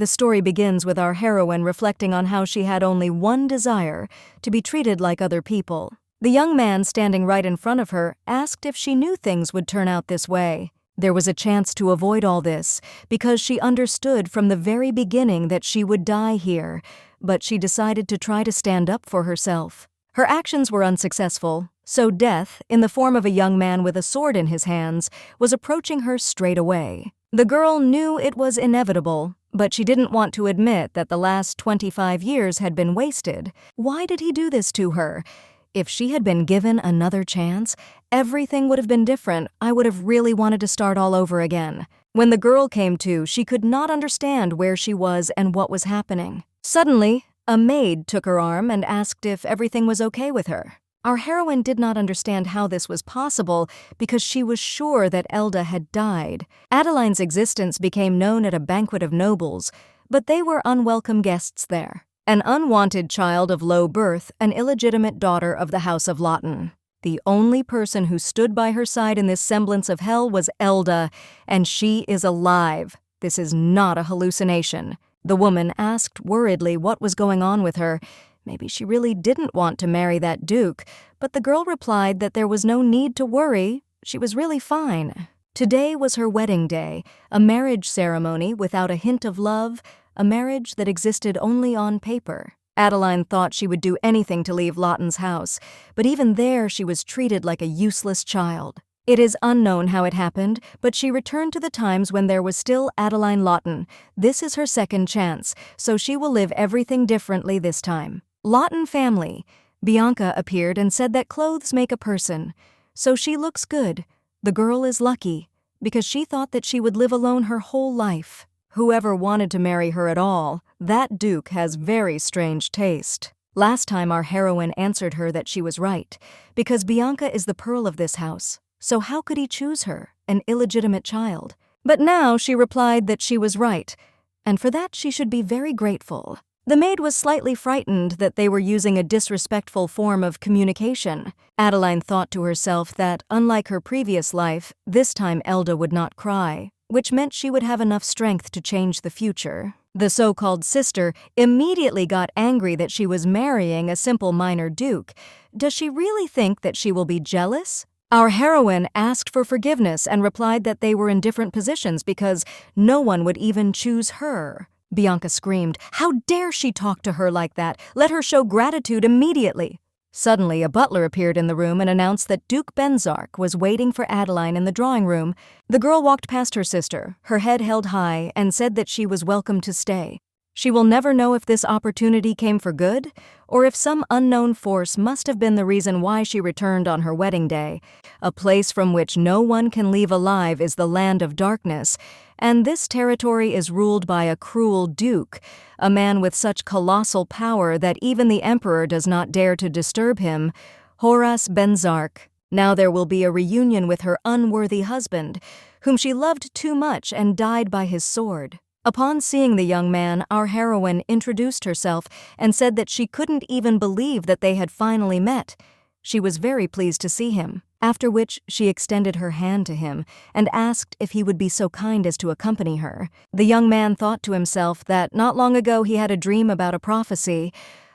The story begins with our heroine reflecting on how she had only one desire: to be treated like other people. The young man standing right in front of her asked if she knew things would turn out this way. There was a chance to avoid all this, because she understood from the very beginning that she would die here, but she decided to try to stand up for herself. Her actions were unsuccessful, so death, in the form of a young man with a sword in his hands, was approaching her straight away. The girl knew it was inevitable, but she didn't want to admit that the last 25 years had been wasted. Why did he do this to her? If she had been given another chance, everything would have been different. I would have really wanted to start all over again. When the girl came to, she could not understand where she was and what was happening. Suddenly, a maid took her arm and asked if everything was okay with her. Our heroine did not understand how this was possible because she was sure that Elda had died. Adeline's existence became known at a banquet of nobles, but they were unwelcome guests there. An unwanted child of low birth, an illegitimate daughter of the House of Lawton. The only person who stood by her side in this semblance of hell was Elda, and she is alive. This is not a hallucination. The woman asked worriedly what was going on with her. Maybe she really didn't want to marry that duke, but the girl replied that there was no need to worry. She was really fine. Today was her wedding day, a marriage ceremony without a hint of love, a marriage that existed only on paper. Adeline thought she would do anything to leave Lawton's house, but even there she was treated like a useless child. It is unknown how it happened, but she returned to the times when there was still Adeline Lawton. This is her second chance, so she will live everything differently this time. Lawton family. Bianca appeared and said that clothes make a person. So she looks good. The girl is lucky, because she thought that she would live alone her whole life. Whoever wanted to marry her at all, that duke has very strange taste. Last time our heroine answered her that she was right, because Bianca is the pearl of this house. So how could he choose her, an illegitimate child? But now she replied that she was right, and for that she should be very grateful. The maid was slightly frightened that they were using a disrespectful form of communication. Adeline thought to herself that, unlike her previous life, this time Elda would not cry, which meant she would have enough strength to change the future. The so-called sister immediately got angry that she was marrying a simple minor duke. Does she really think that she will be jealous? Our heroine asked for forgiveness and replied that they were in different positions because no one would even choose her. Bianca screamed, "How dare she talk to her like that? Let her show gratitude immediately." Suddenly, a butler appeared in the room and announced that Duke Benzar was waiting for Adeline in the drawing room. The girl walked past her sister, her head held high, and said that she was welcome to stay. She will never know if this opportunity came for good, or if some unknown force must have been the reason why she returned on her wedding day. A place from which no one can leave alive is the land of darkness, and this territory is ruled by a cruel duke, a man with such colossal power that even the emperor does not dare to disturb him, Horace Benzar. Now there will be a reunion with her unworthy husband, whom she loved too much and died by his sword. Upon seeing the young man, our heroine introduced herself and said that she couldn't even believe that they had finally met. She was very pleased to see him, after which she extended her hand to him and asked if he would be so kind as to accompany her. The young man thought to himself that not long ago he had a dream about a prophecy.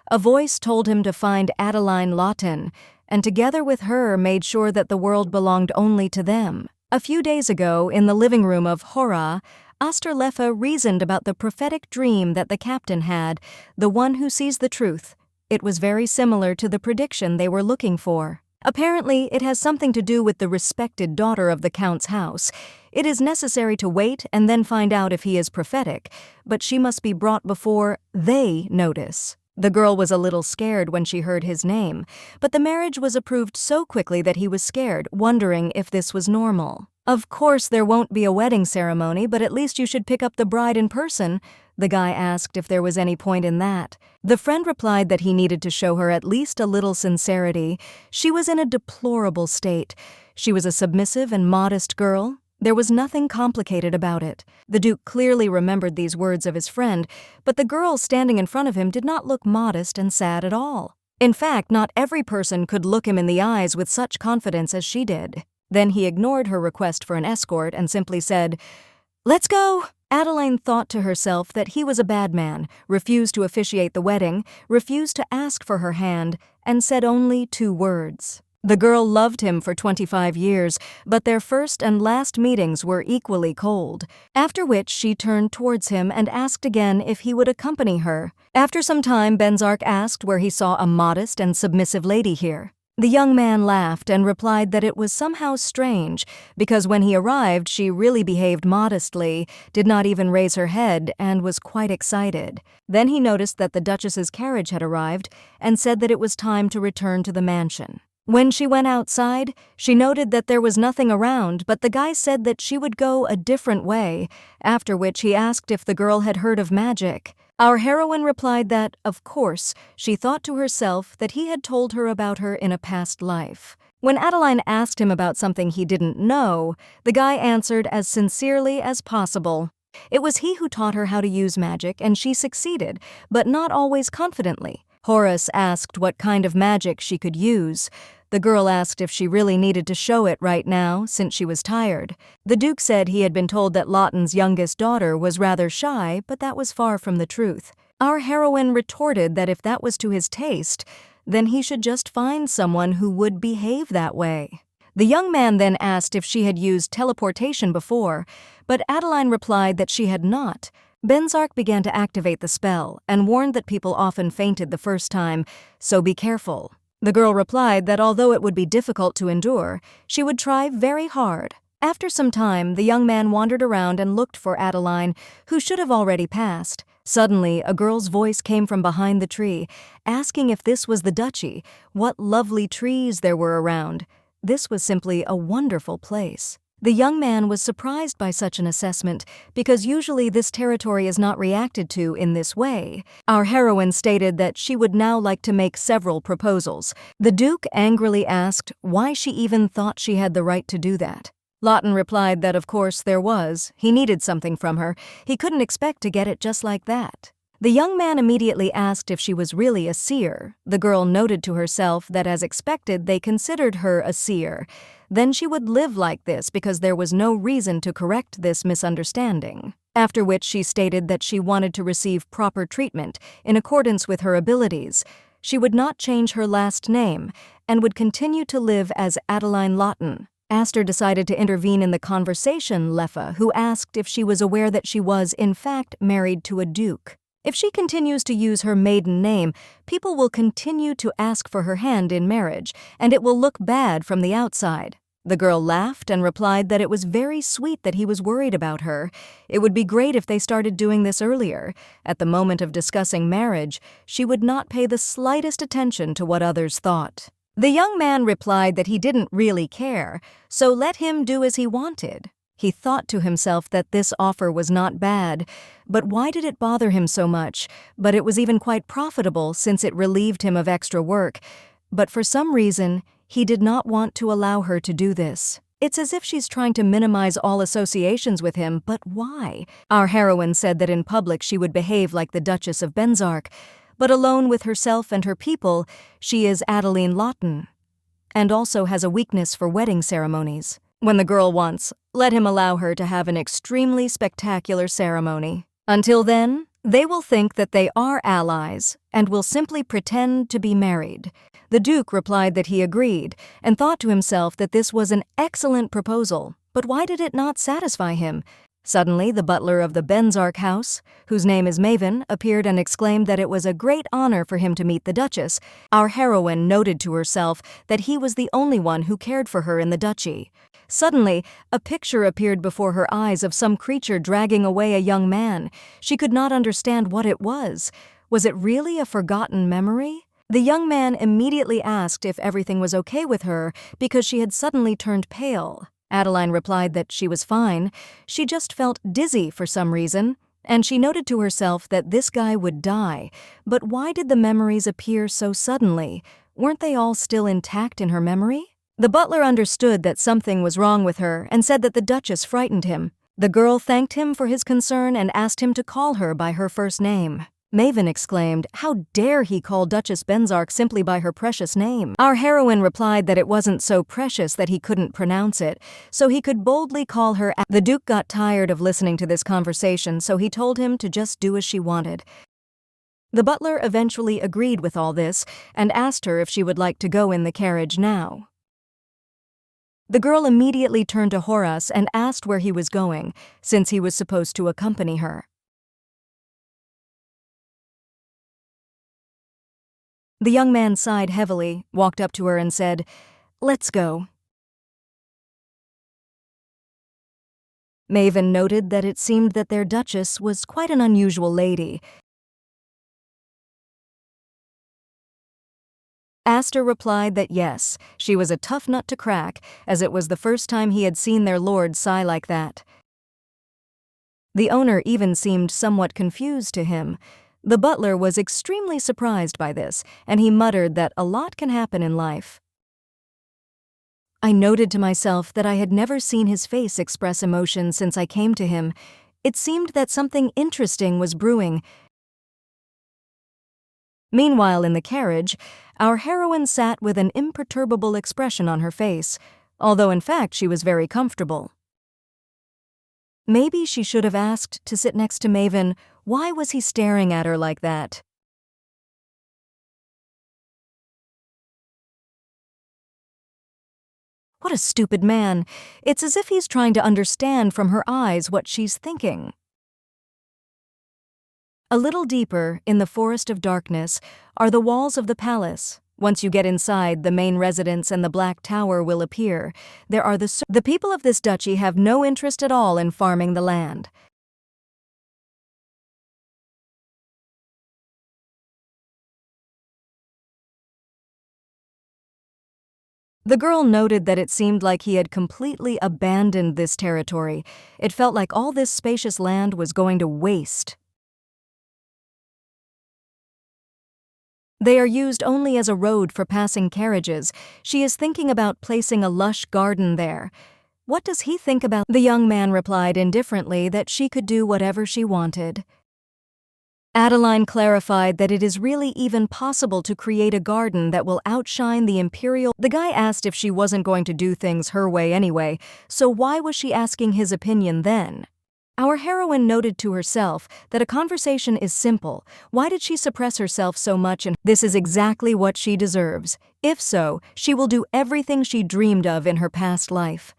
A voice told him to find Adeline Lawton, and together with her made sure that the world belonged only to them. A few days ago, in the living room of Hora, Asterlefa reasoned about the prophetic dream that the captain had, the one who sees the truth. It was very similar to the prediction they were looking for. Apparently, it has something to do with the respected daughter of the Count's house. It is necessary to wait and then find out if he is prophetic, but she must be brought before they notice. The girl was a little scared when she heard his name, but the marriage was approved so quickly that he was scared, wondering if this was normal. Of course, there won't be a wedding ceremony, but at least you should pick up the bride in person. The guy asked if there was any point in that. The friend replied that he needed to show her at least a little sincerity. She was in a deplorable state. She was a submissive and modest girl. There was nothing complicated about it. The Duke clearly remembered these words of his friend, but the girl standing in front of him did not look modest and sad at all. In fact, not every person could look him in the eyes with such confidence as she did. Then he ignored her request for an escort and simply said, "Let's go." Adeline thought to herself that he was a bad man, refused to officiate the wedding, refused to ask for her hand, and said only 2 words. The girl loved him for 25 years, but their first and last meetings were equally cold, after which she turned towards him and asked again if he would accompany her. After some time, Benzar asked where he saw a modest and submissive lady here. The young man laughed and replied that it was somehow strange, because when he arrived she really behaved modestly, did not even raise her head, and was quite excited. Then he noticed that the Duchess's carriage had arrived and said that it was time to return to the mansion. When she went outside, she noted that there was nothing around, but the guy said that she would go a different way, after which he asked if the girl had heard of magic. Our heroine replied that, of course, she thought to herself that he had told her about her in a past life. When Adeline asked him about something he didn't know, the guy answered as sincerely as possible. It was he who taught her how to use magic, and she succeeded, but not always confidently. Horace asked what kind of magic she could use. The girl asked if she really needed to show it right now, since she was tired. The Duke said he had been told that Lawton's youngest daughter was rather shy, but that was far from the truth. Our heroine retorted that if that was to his taste, then he should just find someone who would behave that way. The young man then asked if she had used teleportation before, but Adeline replied that she had not. Benzar began to activate the spell and warned that people often fainted the first time, so be careful. The girl replied that although it would be difficult to endure, she would try very hard. After some time, the young man wandered around and looked for Adeline, who should have already passed. Suddenly, a girl's voice came from behind the tree, asking if this was the duchy, what lovely trees there were around. This was simply a wonderful place. The young man was surprised by such an assessment because usually this territory is not reacted to in this way. Our heroine stated that she would now like to make several proposals. The Duke angrily asked why she even thought she had the right to do that. Lawton replied that of course there was. He needed something from her. He couldn't expect to get it just like that. The young man immediately asked if she was really a seer. The girl noted to herself that as expected they considered her a seer. Then she would live like this because there was no reason to correct this misunderstanding. After which she stated that she wanted to receive proper treatment in accordance with her abilities. She would not change her last name and would continue to live as Adeline Lawton. Astor decided to intervene in the conversation, Leffa, who asked if she was aware that she was, in fact, married to a duke. If she continues to use her maiden name, people will continue to ask for her hand in marriage, and it will look bad from the outside. The girl laughed and replied that it was very sweet that he was worried about her. It would be great if they started doing this earlier. At the moment of discussing marriage, she would not pay the slightest attention to what others thought. The young man replied that he didn't really care, so let him do as he wanted. He thought to himself that this offer was not bad, but why did it bother him so much? But it was even quite profitable since it relieved him of extra work. But for some reason, he did not want to allow her to do this. It's as if she's trying to minimize all associations with him, but why? Our heroine said that in public she would behave like the Duchess of Benzar, but alone with herself and her people, she is Adeline Lawton, and also has a weakness for wedding ceremonies. When the girl wants, let him allow her to have an extremely spectacular ceremony. Until then, they will think that they are allies and will simply pretend to be married. The Duke replied that he agreed and thought to himself that this was an excellent proposal, but why did it not satisfy him? Suddenly, the butler of the Benzar house, whose name is Maven, appeared and exclaimed that it was a great honor for him to meet the Duchess. Our heroine noted to herself that he was the only one who cared for her in the duchy. Suddenly, a picture appeared before her eyes of some creature dragging away a young man. She could not understand what it was. Was it really a forgotten memory? The young man immediately asked if everything was okay with her because she had suddenly turned pale. Adeline replied that she was fine. She just felt dizzy for some reason, and she noted to herself that this guy would die. But why did the memories appear so suddenly? Weren't they all still intact in her memory? The butler understood that something was wrong with her and said that the Duchess frightened him. The girl thanked him for his concern and asked him to call her by her first name. Maven exclaimed, "How dare he call Duchess Benzar simply by her precious name?" Our heroine replied that it wasn't so precious that he couldn't pronounce it, so he could boldly call her. The Duke got tired of listening to this conversation, so he told him to just do as she wanted. The butler eventually agreed with all this and asked her if she would like to go in the carriage now. The girl immediately turned to Horace and asked where he was going, since he was supposed to accompany her. The young man sighed heavily, walked up to her and said, "Let's go." Maven noted that it seemed that their duchess was quite an unusual lady. Aster replied that yes, she was a tough nut to crack, as it was the first time he had seen their lord sigh like that. The owner even seemed somewhat confused to him. The butler was extremely surprised by this, and he muttered that a lot can happen in life. I noted to myself that I had never seen his face express emotion since I came to him. It seemed that something interesting was brewing. Meanwhile, in the carriage, our heroine sat with an imperturbable expression on her face, although in fact she was very comfortable. Maybe she should have asked to sit next to Maven. Why was he staring at her like that? What a stupid man. It's as if he's trying to understand from her eyes what she's thinking. A little deeper, in the forest of darkness, are the walls of the palace. Once you get inside, the main residence and the Black Tower will appear. There are the people of this duchy have no interest at all in farming the land. The girl noted that it seemed like he had completely abandoned this territory. It felt like all this spacious land was going to waste. They are used only as a road for passing carriages. She is thinking about placing a lush garden there. What does he think about? The young man replied indifferently that she could do whatever she wanted. Adeline clarified that it is really even possible to create a garden that will outshine the imperial. The guy asked if she wasn't going to do things her way anyway, so why was she asking his opinion then? Our heroine noted to herself that a conversation is simple. Why did she suppress herself so much? And this is exactly what she deserves. If so, she will do everything she dreamed of in her past life.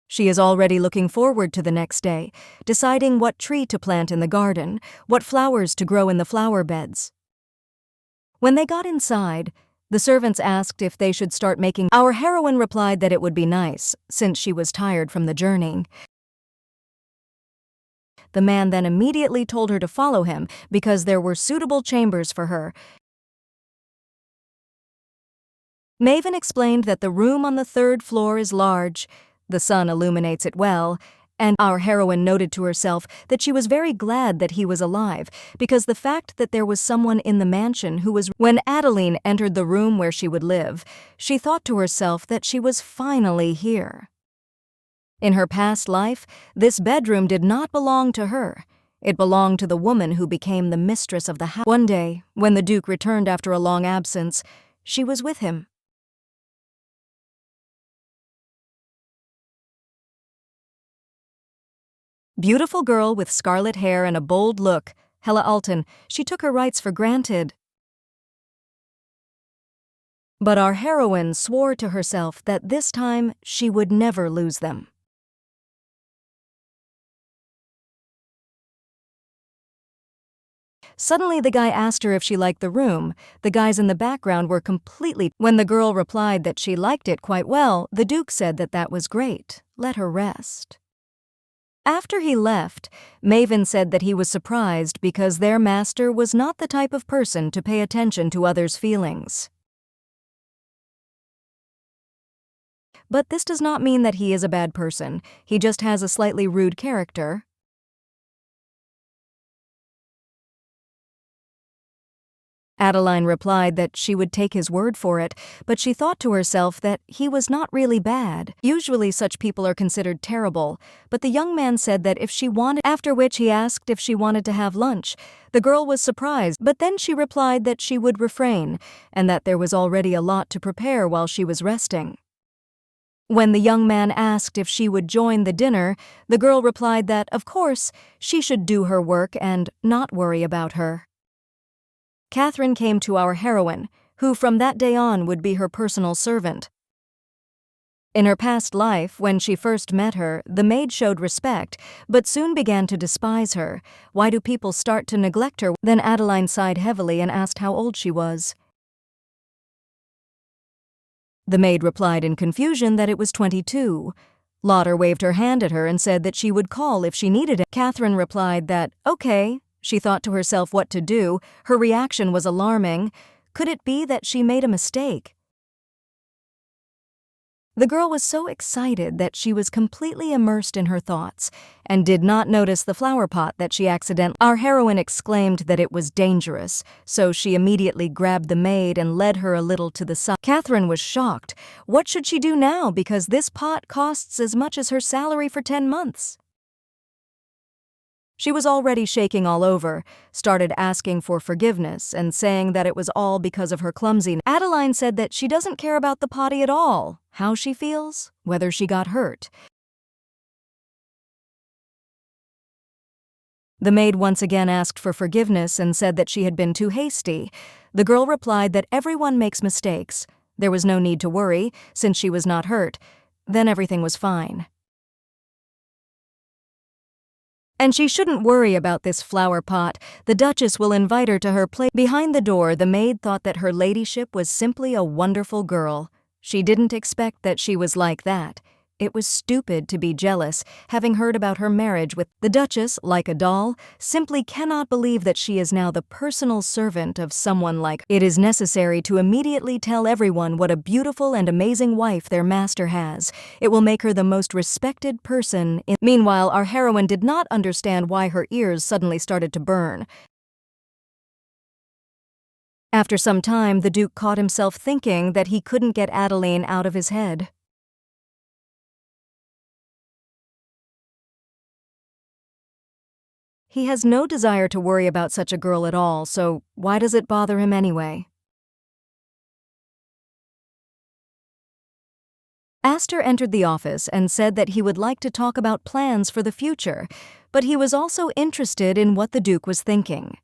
She is already looking forward to the next day, deciding what tree to plant in the garden, what flowers to grow in the flower beds. When they got inside, the servants asked if they should start making. Our heroine replied that it would be nice, since she was tired from the journey. The man then immediately told her to follow him because there were suitable chambers for her. Maven explained that the room on the 3rd floor is large. The sun illuminates it well, and our heroine noted to herself that she was very glad that he was alive, because the fact that there was someone in the mansion who was. When Adeline entered the room where she would live, she thought to herself that she was finally here. In her past life, this bedroom did not belong to her. It belonged to the woman who became the mistress of the house. One day, when the Duke returned after a long absence, she was with him. Beautiful girl with scarlet hair and a bold look, Hella Alton, she took her rights for granted. But our heroine swore to herself that this time she would never lose them. Suddenly the guy asked her if she liked the room. The guys in the background were completely. When the girl replied that she liked it quite well, the Duke said that that was great. Let her rest. After he left, Maven said that he was surprised because their master was not the type of person to pay attention to others' feelings. But this does not mean that he is a bad person. He just has a slightly rude character. Adeline replied that she would take his word for it, but she thought to herself that he was not really bad. Usually such people are considered terrible, but the young man said that if she wanted, after which he asked if she wanted to have lunch. The girl was surprised, but then she replied that she would refrain, and that there was already a lot to prepare while she was resting. When the young man asked if she would join the dinner, the girl replied that, of course, she should do her work and not worry about her. Catherine came to our heroine, who from that day on would be her personal servant. In her past life, when she first met her, the maid showed respect, but soon began to despise her. Why do people start to neglect her? Then Adeline sighed heavily and asked how old she was. The maid replied in confusion that it was 22. Lauder waved her hand at her and said that she would call if she needed it. Catherine replied that, okay. She thought to herself what to do. Her reaction was alarming. Could it be that she made a mistake? The girl was so excited that she was completely immersed in her thoughts and did not notice the flower pot that she accidentally. Our heroine exclaimed that it was dangerous, so she immediately grabbed the maid and led her a little to the side. Catherine was shocked. What should she do now, because this pot costs as much as her salary for 10 months? She was already shaking all over, started asking for forgiveness and saying that it was all because of her clumsiness. Adeline said that she doesn't care about the potty at all, how she feels, whether she got hurt. The maid once again asked for forgiveness and said that she had been too hasty. The girl replied that everyone makes mistakes. There was no need to worry, since she was not hurt. Then everything was fine. And she shouldn't worry about this flower pot. The Duchess will invite her to her place. Behind the door, the maid thought that her ladyship was simply a wonderful girl. She didn't expect that she was like that. It was stupid to be jealous, having heard about her marriage with the Duchess, like a doll, simply cannot believe that she is now the personal servant of someone like her. It is necessary to immediately tell everyone what a beautiful and amazing wife their master has. It will make her the most respected person in. Meanwhile, our heroine did not understand why her ears suddenly started to burn. After some time, the Duke caught himself thinking that he couldn't get Adeline out of his head. He has no desire to worry about such a girl at all, so why does it bother him anyway? Astor entered the office and said that he would like to talk about plans for the future, but he was also interested in what the Duke was thinking.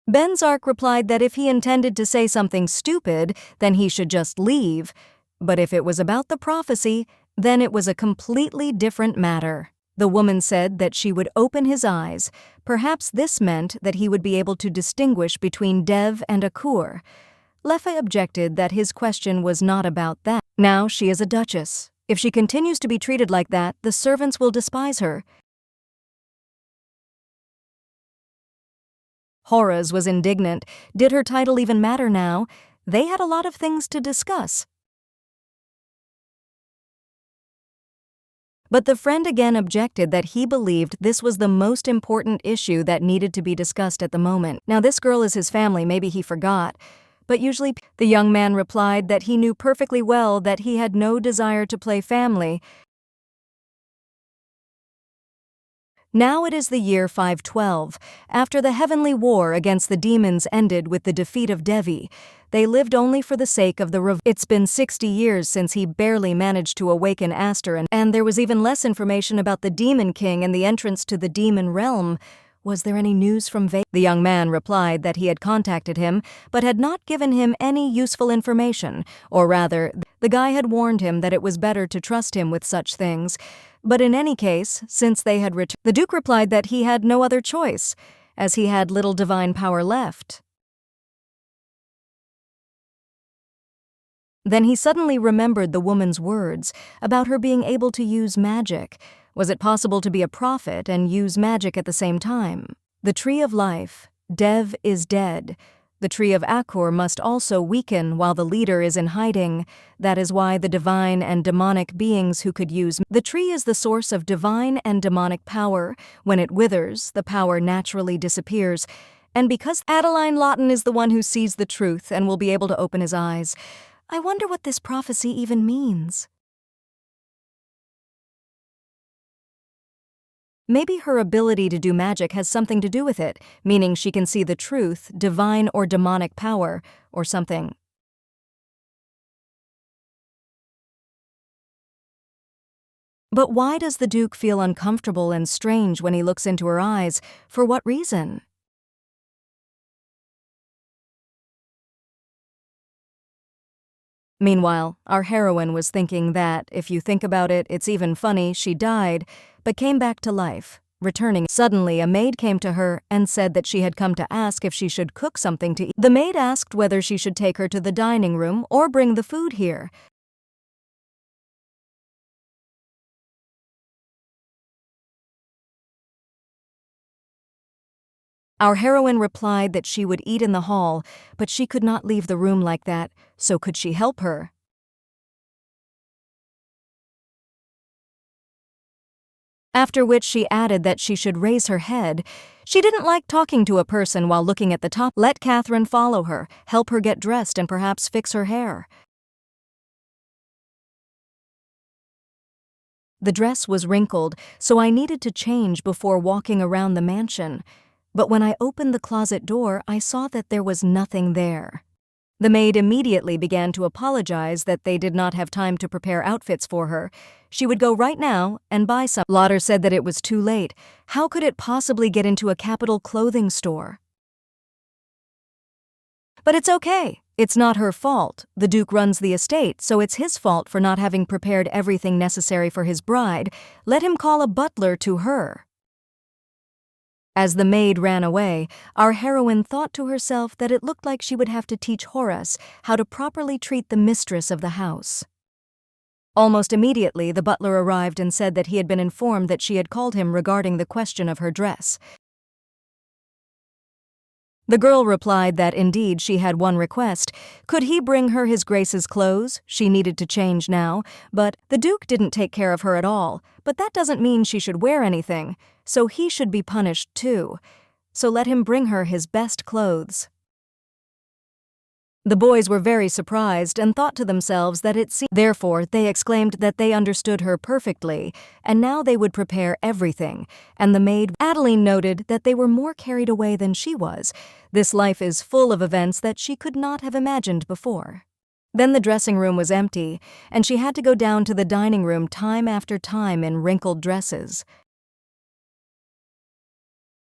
Benzar replied that if he intended to say something stupid, then he should just leave, but if it was about the prophecy, then it was a completely different matter. The woman said that she would open his eyes. Perhaps this meant that he would be able to distinguish between Dev and Akur. Leffe objected that his question was not about that. Now she is a duchess. If she continues to be treated like that, the servants will despise her. Horace was indignant. Did her title even matter now? They had a lot of things to discuss. But the friend again objected that he believed this was the most important issue that needed to be discussed at the moment. Now this girl is his family, maybe he forgot. But usually the young man replied that he knew perfectly well that he had no desire to play family. Now it is the year 512. After the heavenly war against the demons ended with the defeat of Devi, they lived only for the sake of the It's been 60 years since he barely managed to awaken Astor, and there was even less information about the Demon King and the entrance to the demon realm. Was there any news from Vacon? The young man replied that he had contacted him, but had not given him any useful information, or rather, the guy had warned him that it was better to trust him with such things. But in any case, since they had returned, the Duke replied that he had no other choice, as he had little divine power left. Then he suddenly remembered the woman's words about her being able to use magic. Was it possible to be a prophet and use magic at the same time? The tree of life, Dev, is dead. The tree of Akur must also weaken while the leader is in hiding. That is why the divine and demonic beings who could use the tree is the source of divine and demonic power. When it withers, the power naturally disappears. And because Adeline Lawton is the one who sees the truth and will be able to open his eyes, I wonder what this prophecy even means. Maybe her ability to do magic has something to do with it, meaning she can see the truth, divine or demonic power, or something. But why does the Duke feel uncomfortable and strange when he looks into her eyes? For what reason? Meanwhile, our heroine was thinking that, if you think about it, it's even funny she died, but came back to life. Returning, suddenly a maid came to her and said that she had come to ask if she should cook something to eat. The maid asked whether she should take her to the dining room or bring the food here. Our heroine replied that she would eat in the hall, but she could not leave the room like that, so could she help her? After which she added that she should raise her head. She didn't like talking to a person while looking at the top. Let Catherine follow her, help her get dressed and perhaps fix her hair. The dress was wrinkled, so I needed to change before walking around the mansion. But when I opened the closet door, I saw that there was nothing there. The maid immediately began to apologize that they did not have time to prepare outfits for her. She would go right now and buy some. Lauder said that it was too late. How could it possibly get into a capital clothing store? But it's okay. It's not her fault. The Duke runs the estate, so it's his fault for not having prepared everything necessary for his bride. Let him call a butler to her. As the maid ran away, our heroine thought to herself that it looked like she would have to teach Horace how to properly treat the mistress of the house. Almost immediately, the butler arrived and said that he had been informed that she had called him regarding the question of her dress. The girl replied that indeed she had one request. Could he bring her his Grace's clothes? She needed to change now, but the Duke didn't take care of her at all. But that doesn't mean she should wear anything, so he should be punished too. So let him bring her his best clothes. The boys were very surprised and thought to themselves that it seemed. Therefore, they exclaimed that they understood her perfectly, and now they would prepare everything. And the maid, Adeline, noted that they were more carried away than she was. This life is full of events that she could not have imagined before. Then the dressing room was empty, and she had to go down to the dining room time after time in wrinkled dresses.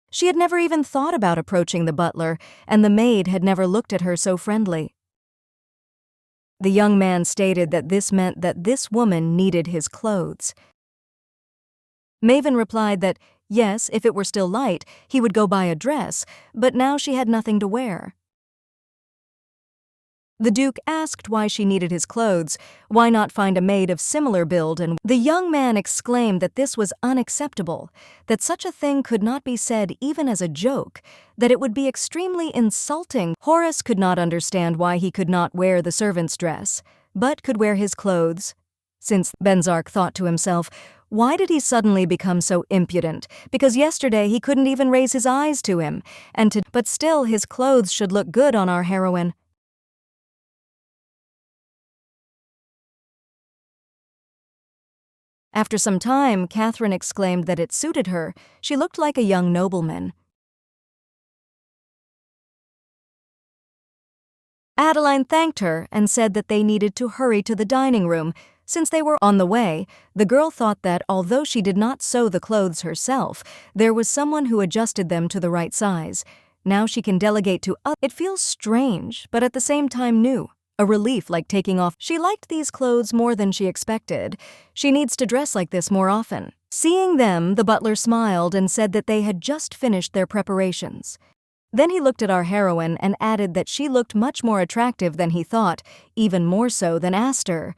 She had never even thought about approaching the butler, and the maid had never looked at her so friendly. The young man stated that this meant that this woman needed his clothes. Maven replied that, yes, if it were still light, he would go buy a dress, but now she had nothing to wear. The Duke asked why she needed his clothes, why not find a maid of similar build, and the young man exclaimed that this was unacceptable, that such a thing could not be said even as a joke, that it would be extremely insulting. Horace could not understand why he could not wear the servant's dress, but could wear his clothes. Since Benzar thought to himself, why did he suddenly become so impudent? Because yesterday he couldn't even raise his eyes to him, but still his clothes should look good on our heroine. After some time, Catherine exclaimed that it suited her. She looked like a young nobleman. Adeline thanked her and said that they needed to hurry to the dining room. Since they were on the way, the girl thought that although she did not sew the clothes herself, there was someone who adjusted them to the right size. Now she can delegate to others. It feels strange, but at the same time new. A relief like taking off. She liked these clothes more than she expected. She needs to dress like this more often. Seeing them, the butler smiled and said that they had just finished their preparations. Then he looked at our heroine and added that she looked much more attractive than he thought, even more so than Astor.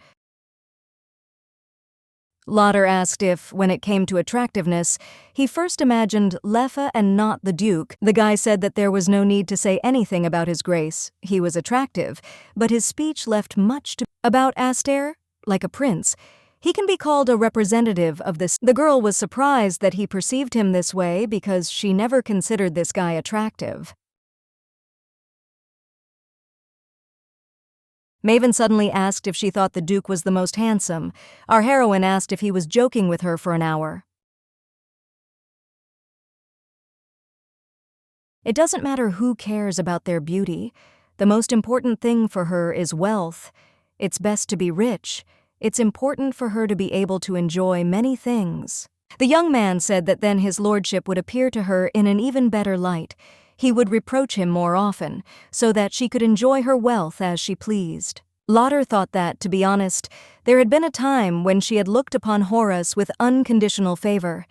Lauder asked if, when it came to attractiveness, he first imagined Leffa and not the Duke. The guy said that there was no need to say anything about his grace. He was attractive, but his speech left much to about Astor, like a prince. He can be called a representative of this. The girl was surprised that he perceived him this way because she never considered this guy attractive. Maven suddenly asked if she thought the Duke was the most handsome. Our heroine asked if he was joking with her for an hour. It doesn't matter who cares about their beauty. The most important thing for her is wealth. It's best to be rich. It's important for her to be able to enjoy many things. The young man said that then his lordship would appear to her in an even better light. He would reproach him more often, so that she could enjoy her wealth as she pleased. Lauder thought that, to be honest, there had been a time when she had looked upon Horace with unconditional favor,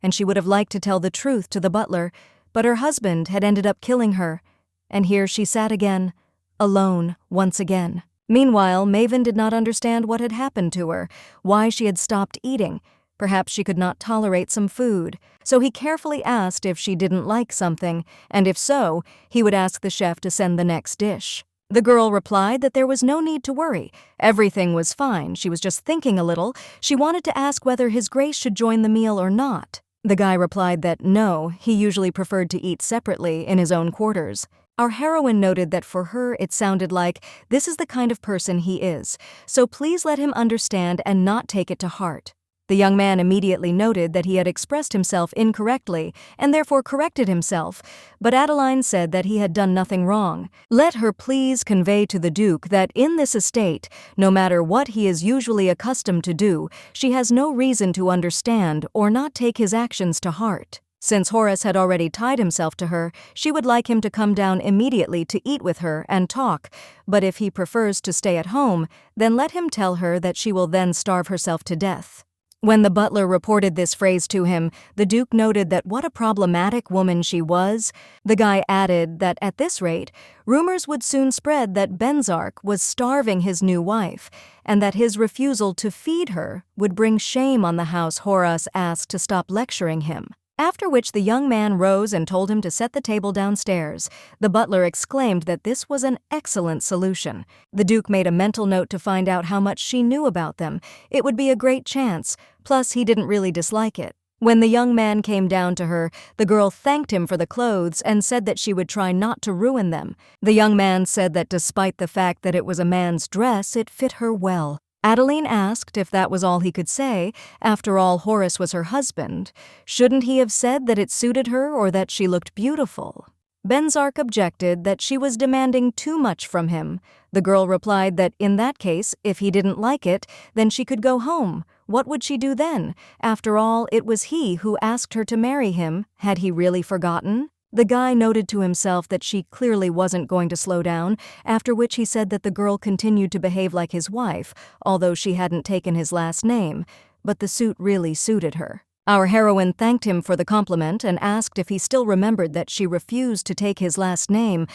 and she would have liked to tell the truth to the butler, but her husband had ended up killing her, and here she sat again, alone once again. Meanwhile, Maven did not understand what had happened to her, why she had stopped eating. Perhaps she could not tolerate some food, so he carefully asked if she didn't like something, and if so, he would ask the chef to send the next dish. The girl replied that there was no need to worry. Everything was fine, she was just thinking a little. She wanted to ask whether His Grace should join the meal or not. The guy replied that no, he usually preferred to eat separately in his own quarters. Our heroine noted that for her it sounded like, this is the kind of person he is, so please let him understand and not take it to heart. The young man immediately noted that he had expressed himself incorrectly and therefore corrected himself, but Adeline said that he had done nothing wrong. Let her please convey to the Duke that in this estate, no matter what he is usually accustomed to do, she has no reason to understand or not take his actions to heart. Since Horace had already tied himself to her, she would like him to come down immediately to eat with her and talk, but if he prefers to stay at home, then let him tell her that she will then starve herself to death. When the butler reported this phrase to him, the Duke noted that what a problematic woman she was. The guy added that at this rate, rumors would soon spread that Benzar was starving his new wife, and that his refusal to feed her would bring shame on the house Horace asked to stop lecturing him. After which the young man rose and told him to set the table downstairs. The butler exclaimed that this was an excellent solution. The Duke made a mental note to find out how much she knew about them. It would be a great chance, plus he didn't really dislike it. When the young man came down to her, the girl thanked him for the clothes and said that she would try not to ruin them. The young man said that despite the fact that it was a man's dress, it fit her well. Adeline asked if that was all he could say. After all, Horace was her husband. Shouldn't he have said that it suited her or that she looked beautiful? Benzar objected that she was demanding too much from him. The girl replied that in that case, if he didn't like it, then she could go home. What would she do then? After all, it was he who asked her to marry him. Had he really forgotten? The guy noted to himself that she clearly wasn't going to slow down, after which he said that the girl continued to behave like his wife, although she hadn't taken his last name, but the suit really suited her. Our heroine thanked him for the compliment and asked if he still remembered that she refused to take his last name,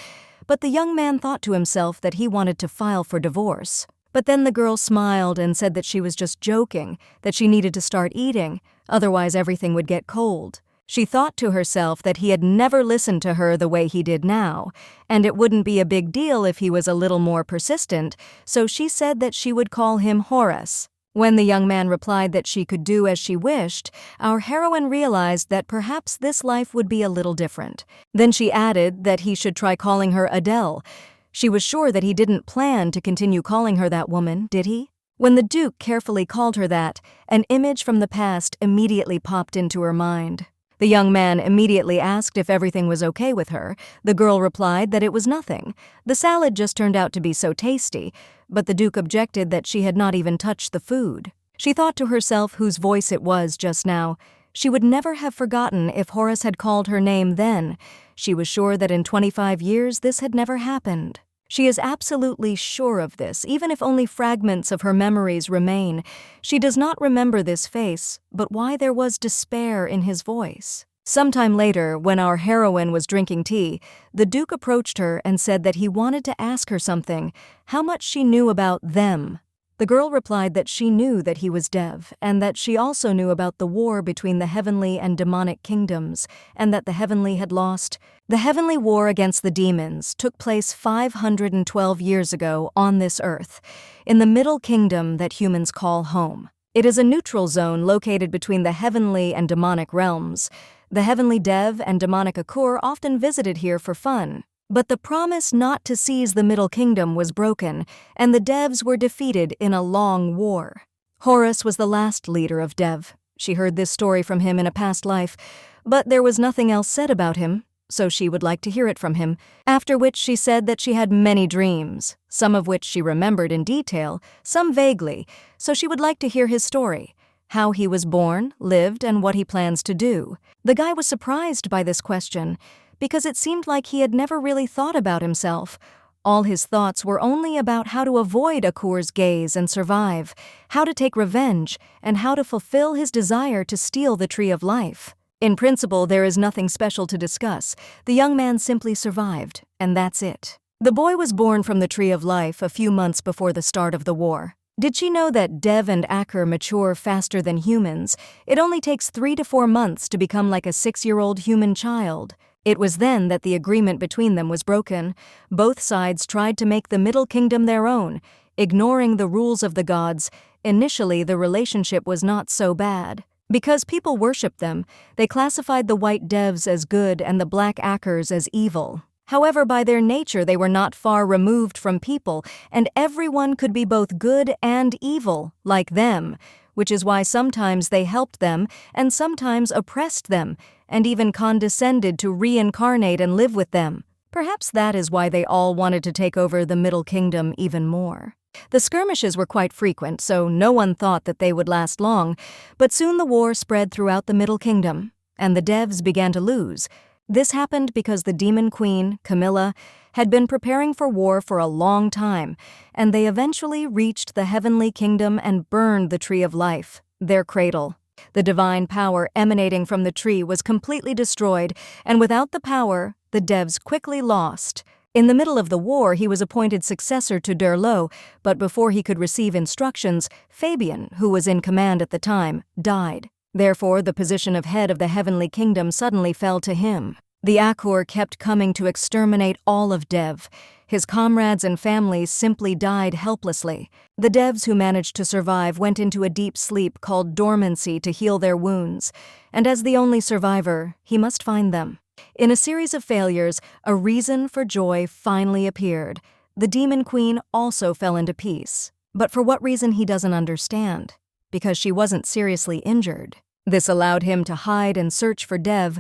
but the young man thought to himself that he wanted to file for divorce. But then the girl smiled and said that she was just joking, that she needed to start eating, otherwise everything would get cold. She thought to herself that he had never listened to her the way he did now, and it wouldn't be a big deal if he was a little more persistent, so she said that she would call him Horace. When the young man replied that she could do as she wished, our heroine realized that perhaps this life would be a little different. Then she added that he should try calling her Adele. She was sure that he didn't plan to continue calling her that woman, did he? When the Duke carefully called her that, an image from the past immediately popped into her mind. The young man immediately asked if everything was okay with her. The girl replied that it was nothing. The salad just turned out to be so tasty, but the Duke objected that she had not even touched the food. She thought to herself whose voice it was just now. She would never have forgotten if Horace had called her name then. She was sure that in 25 years this had never happened. She is absolutely sure of this, even if only fragments of her memories remain. She does not remember this face, but why there was despair in his voice. Sometime later, when our heroine was drinking tea, the Duke approached her and said that he wanted to ask her something, how much she knew about them. The girl replied that she knew that he was Dev, and that she also knew about the war between the heavenly and demonic kingdoms, and that the heavenly had lost. The heavenly war against the demons took place 512 years ago on this earth, in the middle kingdom that humans call home. It is a neutral zone located between the heavenly and demonic realms. The heavenly Dev and demonic Akur often visited here for fun. But the promise not to seize the Middle Kingdom was broken, and the Devs were defeated in a long war. Horus was the last leader of Dev. She heard this story from him in a past life, but there was nothing else said about him, so she would like to hear it from him, after which she said that she had many dreams, some of which she remembered in detail, some vaguely, so she would like to hear his story, how he was born, lived, and what he plans to do. The guy was surprised by this question, because it seemed like he had never really thought about himself. All his thoughts were only about how to avoid Akur's gaze and survive, how to take revenge, and how to fulfill his desire to steal the Tree of Life. In principle, there is nothing special to discuss. The young man simply survived, and that's it. The boy was born from the Tree of Life a few months before the start of the war. Did she know that Dev and Akur mature faster than humans? It only takes 3 to 4 months to become like a 6-year-old human child. It was then that the agreement between them was broken. Both sides tried to make the Middle Kingdom their own, ignoring the rules of the gods. Initially, the relationship was not so bad. Because people worshipped them, they classified the white Devs as good and the black Akurs as evil. However, by their nature, they were not far removed from people, and everyone could be both good and evil, like them, which is why sometimes they helped them and sometimes oppressed them, and even condescended to reincarnate and live with them. Perhaps that is why they all wanted to take over the Middle Kingdom even more. The skirmishes were quite frequent, so no one thought that they would last long, but soon the war spread throughout the Middle Kingdom, and the Devs began to lose. This happened because the demon queen, Camilla, had been preparing for war for a long time, and they eventually reached the heavenly kingdom and burned the Tree of Life, their cradle. The divine power emanating from the tree was completely destroyed, and without the power, the Devs quickly lost. In the middle of the war, he was appointed successor to Derlo, but before he could receive instructions, Fabian, who was in command at the time, died. Therefore, the position of head of the heavenly kingdom suddenly fell to him. The Akur kept coming to exterminate all of Dev. His comrades and families simply died helplessly. The Devs who managed to survive went into a deep sleep called dormancy to heal their wounds, and as the only survivor, he must find them. In a series of failures, a reason for joy finally appeared. The demon queen also fell into peace. But for what reason he doesn't understand. Because she wasn't seriously injured. This allowed him to hide and search for Dev,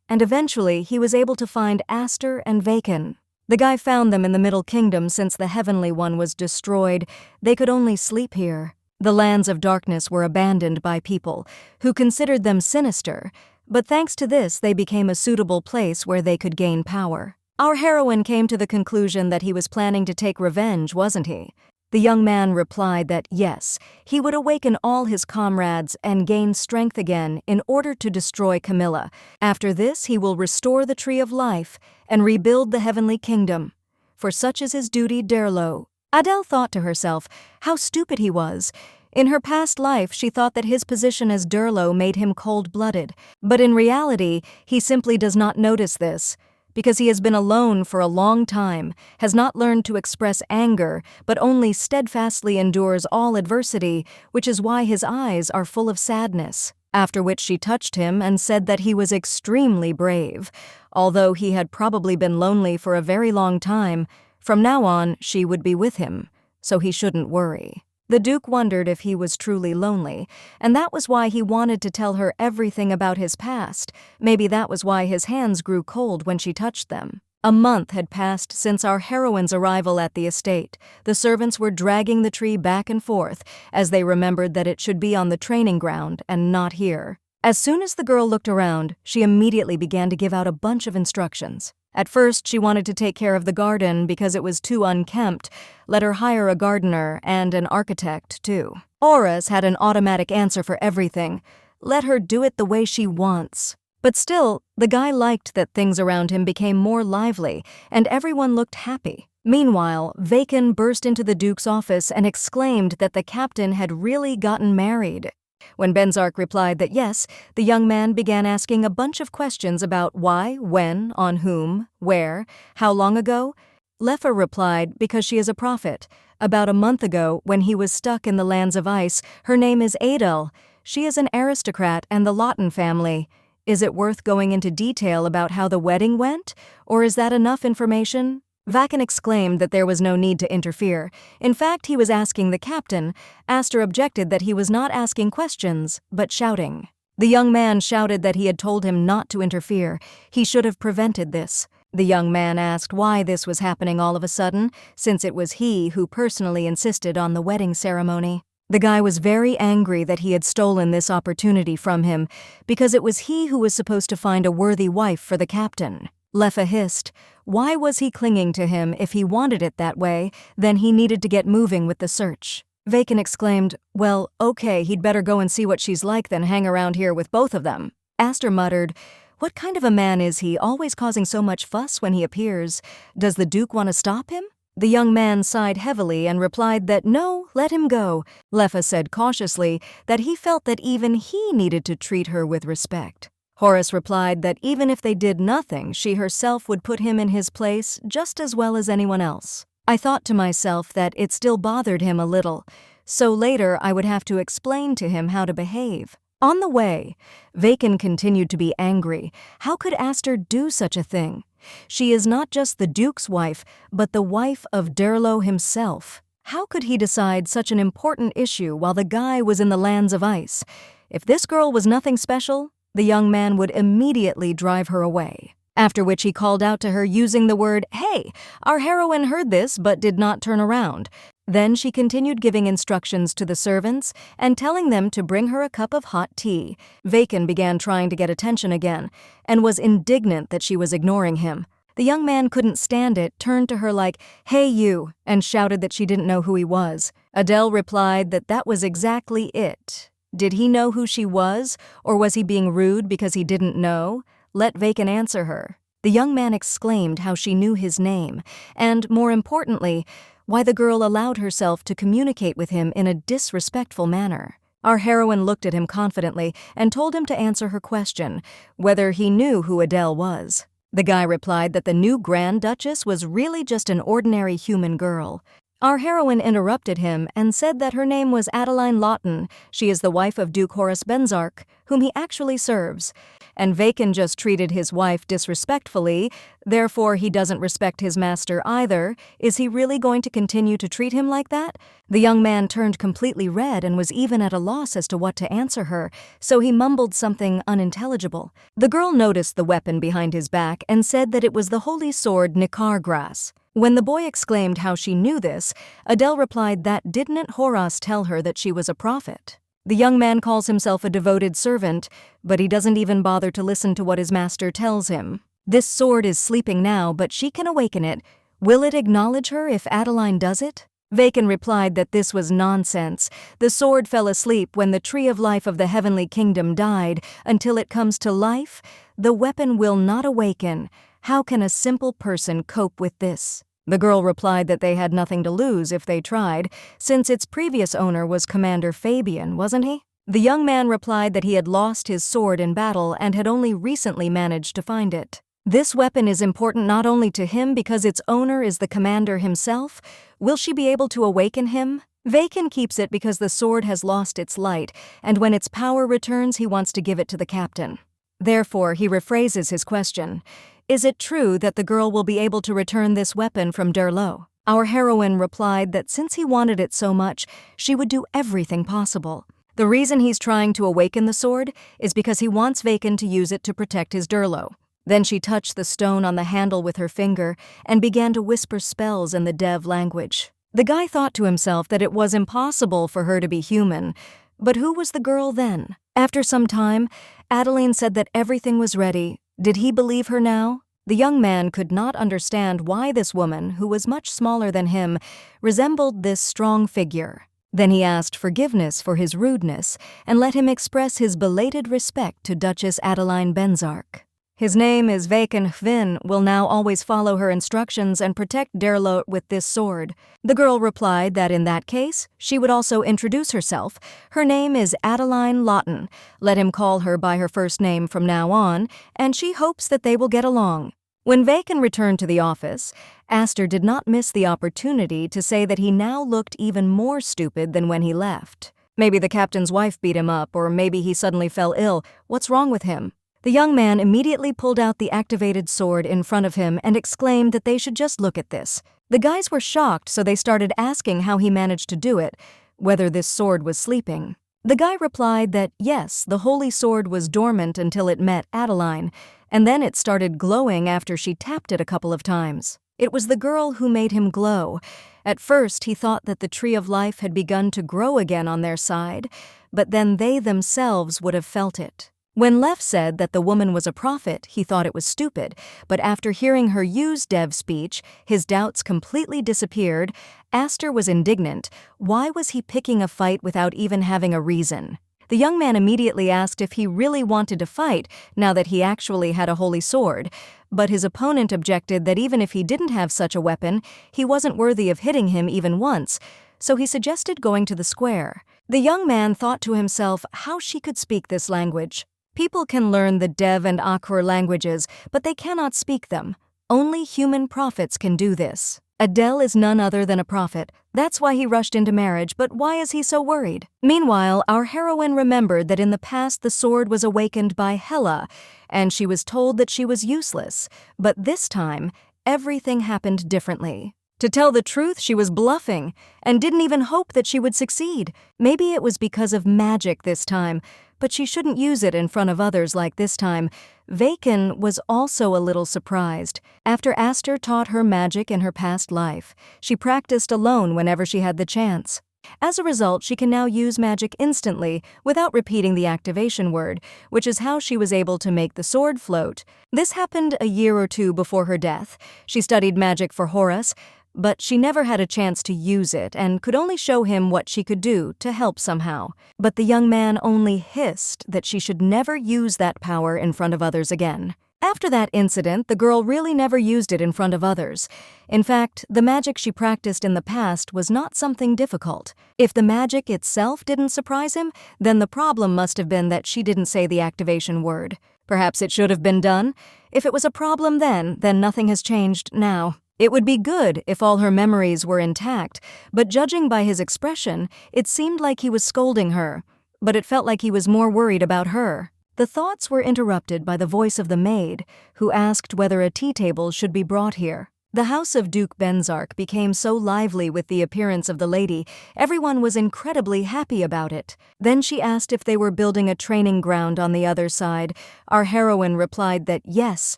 and eventually he was able to find Aster and Vacon. The guy found them in the Middle Kingdom since the Heavenly One was destroyed. They could only sleep here. The lands of darkness were abandoned by people, who considered them sinister, but thanks to this they became a suitable place where they could gain power. Our heroine came to the conclusion that he was planning to take revenge, wasn't he? The young man replied that yes, he would awaken all his comrades and gain strength again in order to destroy Camilla. After this, he will restore the Tree of Life and rebuild the heavenly kingdom. For such is his duty, Derlo. Adele thought to herself how stupid he was. In her past life, she thought that his position as Derlo made him cold-blooded, but in reality, he simply does not notice this. Because he has been alone for a long time, has not learned to express anger, but only steadfastly endures all adversity, which is why his eyes are full of sadness. After which she touched him and said that he was extremely brave. Although he had probably been lonely for a very long time, from now on she would be with him, so he shouldn't worry. The Duke wondered if he was truly lonely, and that was why he wanted to tell her everything about his past. Maybe that was why his hands grew cold when she touched them. A month had passed since our heroine's arrival at the estate. The servants were dragging the tree back and forth, as they remembered that it should be on the training ground and not here. As soon as the girl looked around, she immediately began to give out a bunch of instructions. At first, she wanted to take care of the garden because it was too unkempt. Let her hire a gardener and an architect, too. Horus had an automatic answer for everything. Let her do it the way she wants. But still, the guy liked that things around him became more lively, and everyone looked happy. Meanwhile, Vacon burst into the Duke's office and exclaimed that the captain had really gotten married. When Benzar replied that yes, the young man began asking a bunch of questions about why, when, on whom, where, how long ago. Lefa replied because she is a prophet. About a month ago, when he was stuck in the lands of ice, her name is Adeline. She is an aristocrat and the Lawton family. Is it worth going into detail about how the wedding went, or is that enough information? Vacon exclaimed that there was no need to interfere. In fact, he was asking the captain. Astor objected that he was not asking questions, but shouting. The young man shouted that he had told him not to interfere. He should have prevented this. The young man asked why this was happening all of a sudden, since it was he who personally insisted on the wedding ceremony. The guy was very angry that he had stolen this opportunity from him, because it was he who was supposed to find a worthy wife for the captain. Leffa hissed. Why was he clinging to him if he wanted it that way? Then he needed to get moving with the search. Vacon exclaimed, "Well, okay, he'd better go and see what she's like than hang around here with both of them." Astor muttered, "What kind of a man is he, always causing so much fuss when he appears? Does the Duke want to stop him?" The young man sighed heavily and replied that no, let him go. Leffa said cautiously that he felt that even he needed to treat her with respect. Horace replied that even if they did nothing, she herself would put him in his place just as well as anyone else. I thought to myself that it still bothered him a little, so later I would have to explain to him how to behave. On the way, Vacon continued to be angry. How could Astor do such a thing? She is not just the Duke's wife, but the wife of Derlo himself. How could he decide such an important issue while the guy was in the lands of ice? If this girl was nothing special, the young man would immediately drive her away. After which he called out to her using the word, "Hey!" Our heroine heard this but did not turn around. Then she continued giving instructions to the servants and telling them to bring her a cup of hot tea. Vacon began trying to get attention again and was indignant that she was ignoring him. The young man couldn't stand it, turned to her like, "Hey you," and shouted that she didn't know who he was. Adele replied that that was exactly it. Did he know who she was, or was he being rude because he didn't know? Let Vacon answer her. The young man exclaimed how she knew his name, and, more importantly, why the girl allowed herself to communicate with him in a disrespectful manner. Our heroine looked at him confidently and told him to answer her question, whether he knew who Adele was. The guy replied that the new Grand Duchess was really just an ordinary human girl. Our heroine interrupted him and said that her name was Adeline Lawton. She is the wife of Duke Horace Benzark, whom he actually serves. And Vacon just treated his wife disrespectfully, therefore he doesn't respect his master either. Is he really going to continue to treat him like that? The young man turned completely red and was even at a loss as to what to answer her, so he mumbled something unintelligible. The girl noticed the weapon behind his back and said that it was the holy sword Nicargras. When the boy exclaimed how she knew this, Adele replied that didn't Horace tell her that she was a prophet? The young man calls himself a devoted servant, but he doesn't even bother to listen to what his master tells him. This sword is sleeping now, but she can awaken it. Will it acknowledge her if Adeline does it? Vacon replied that this was nonsense. The sword fell asleep when the tree of life of the heavenly kingdom died. Until it comes to life, the weapon will not awaken. How can a simple person cope with this? The girl replied that they had nothing to lose if they tried, since its previous owner was Commander Fabian, wasn't he? The young man replied that he had lost his sword in battle and had only recently managed to find it. This weapon is important not only to him because its owner is the commander himself. Will she be able to awaken him? Vacon keeps it because the sword has lost its light, and when its power returns he wants to give it to the captain. Therefore, he rephrases his question. Is it true that the girl will be able to return this weapon from Derlo? Our heroine replied that since he wanted it so much, she would do everything possible. The reason he's trying to awaken the sword is because he wants Vacon to use it to protect his Derlo. Then she touched the stone on the handle with her finger and began to whisper spells in the Dev language. The guy thought to himself that it was impossible for her to be human. But who was the girl then? After some time, Adeline said that everything was ready. Did he believe her now? The young man could not understand why this woman, who was much smaller than him, resembled this strong figure. Then he asked forgiveness for his rudeness and let him express his belated respect to Duchess Adeline Benzark. His name is Vacon Hvin, will now always follow her instructions and protect Derlo with this sword. The girl replied that in that case, she would also introduce herself. Her name is Adeline Lawton. Let him call her by her first name from now on, and she hopes that they will get along. When Vacon returned to the office, Astor did not miss the opportunity to say that he now looked even more stupid than when he left. Maybe the captain's wife beat him up, or maybe he suddenly fell ill. What's wrong with him? The young man immediately pulled out the activated sword in front of him and exclaimed that they should just look at this. The guys were shocked, so they started asking how he managed to do it, whether this sword was sleeping. The guy replied that yes, the holy sword was dormant until it met Adeline, and then it started glowing after she tapped it a couple of times. It was the girl who made him glow. At first, he thought that the tree of life had begun to grow again on their side, but then they themselves would have felt it. When Leff said that the woman was a prophet, he thought it was stupid, but after hearing her use Dev's speech, his doubts completely disappeared. Aster was indignant. Why was he picking a fight without even having a reason? The young man immediately asked if he really wanted to fight now that he actually had a holy sword, but his opponent objected that even if he didn't have such a weapon, he wasn't worthy of hitting him even once, so he suggested going to the square. The young man thought to himself how she could speak this language. People can learn the Dev and Akhur languages, but they cannot speak them. Only human prophets can do this. Adele is none other than a prophet. That's why he rushed into marriage, but why is he so worried? Meanwhile, our heroine remembered that in the past the sword was awakened by Hela, and she was told that she was useless. But this time, everything happened differently. To tell the truth, she was bluffing, and didn't even hope that she would succeed. Maybe it was because of magic this time, but she shouldn't use it in front of others like this time. Vacon was also a little surprised. After Aster taught her magic in her past life, she practiced alone whenever she had the chance. As a result, she can now use magic instantly without repeating the activation word, which is how she was able to make the sword float. This happened a year or two before her death. She studied magic for Horus, but she never had a chance to use it and could only show him what she could do to help somehow. But the young man only hissed that she should never use that power in front of others again. After that incident, the girl really never used it in front of others. In fact, the magic she practiced in the past was not something difficult. If the magic itself didn't surprise him, then the problem must have been that she didn't say the activation word. Perhaps it should have been done. If it was a problem then nothing has changed now. It would be good if all her memories were intact, but judging by his expression, it seemed like he was scolding her. But it felt like he was more worried about her. The thoughts were interrupted by the voice of the maid, who asked whether a tea table should be brought here. The house of Duke Benzark became so lively with the appearance of the lady, everyone was incredibly happy about it. Then she asked if they were building a training ground on the other side. Our heroine replied that yes,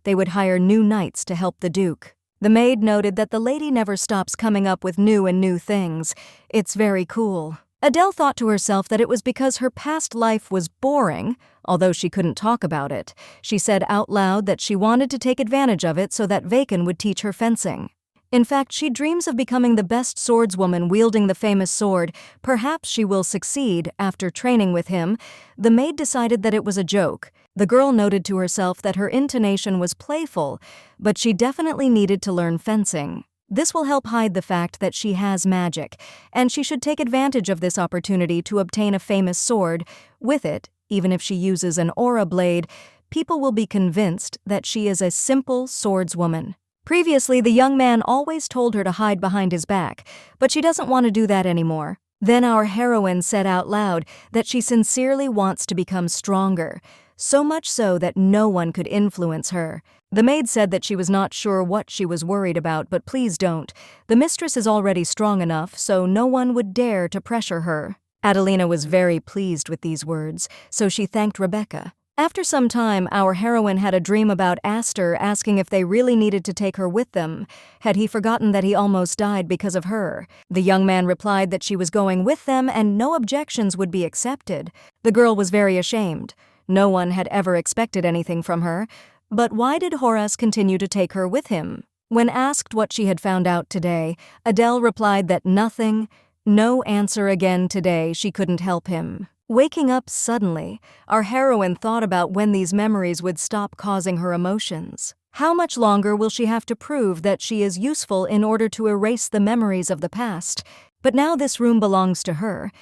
they would hire new knights to help the Duke. The maid noted that the lady never stops coming up with new things. It's very cool. Adele thought to herself that it was because her past life was boring, although she couldn't talk about it. She said out loud that she wanted to take advantage of it so that Vacon would teach her fencing. In fact, she dreams of becoming the best swordswoman wielding the famous sword. Perhaps she will succeed after training with him. The maid decided that it was a joke. The girl noted to herself that her intonation was playful, but she definitely needed to learn fencing. This will help hide the fact that she has magic, and she should take advantage of this opportunity to obtain a famous sword. With it, even if she uses an aura blade, people will be convinced that she is a simple swordswoman. Previously, the young man always told her to hide behind his back, but she doesn't want to do that anymore. Then our heroine said out loud that she sincerely wants to become stronger, so much so that no one could influence her. The maid said that she was not sure what she was worried about, but please don't. The mistress is already strong enough, so no one would dare to pressure her. Adelina was very pleased with these words, so she thanked Rebecca. After some time, our heroine had a dream about Aster asking if they really needed to take her with them. Had he forgotten that he almost died because of her? The young man replied that she was going with them and no objections would be accepted. The girl was very ashamed. No one had ever expected anything from her. But why did Horus continue to take her with him? When asked what she had found out today, Adele replied that nothing, no answer again today, she couldn't help him. Waking up suddenly, our heroine thought about when these memories would stop causing her emotions. How much longer will she have to prove that she is useful in order to erase the memories of the past? But now this room belongs to her.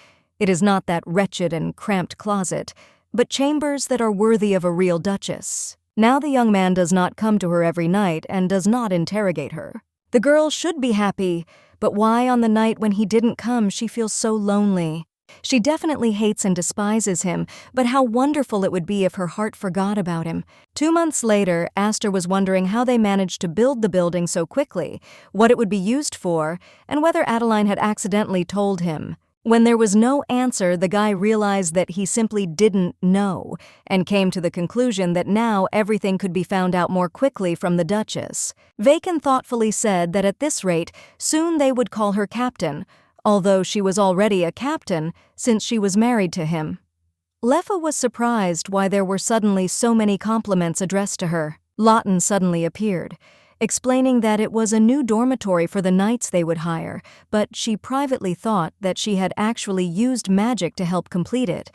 It is not that wretched and cramped closet, but chambers that are worthy of a real duchess. Now the young man does not come to her every night and does not interrogate her. The girl should be happy, but why on the night when he didn't come she feels so lonely? She definitely hates and despises him, but how wonderful it would be if her heart forgot about him. 2 months later, Aster was wondering how they managed to build the building so quickly, what it would be used for, and whether Adeline had accidentally told him. When there was no answer, the guy realized that he simply didn't know, and came to the conclusion that now everything could be found out more quickly from the Duchess. Vacon thoughtfully said that at this rate, soon they would call her captain, although she was already a captain since she was married to him. Leffa was surprised why there were suddenly so many compliments addressed to her. Lawton suddenly appeared, explaining that it was a new dormitory for the knights they would hire, but she privately thought that she had actually used magic to help complete it,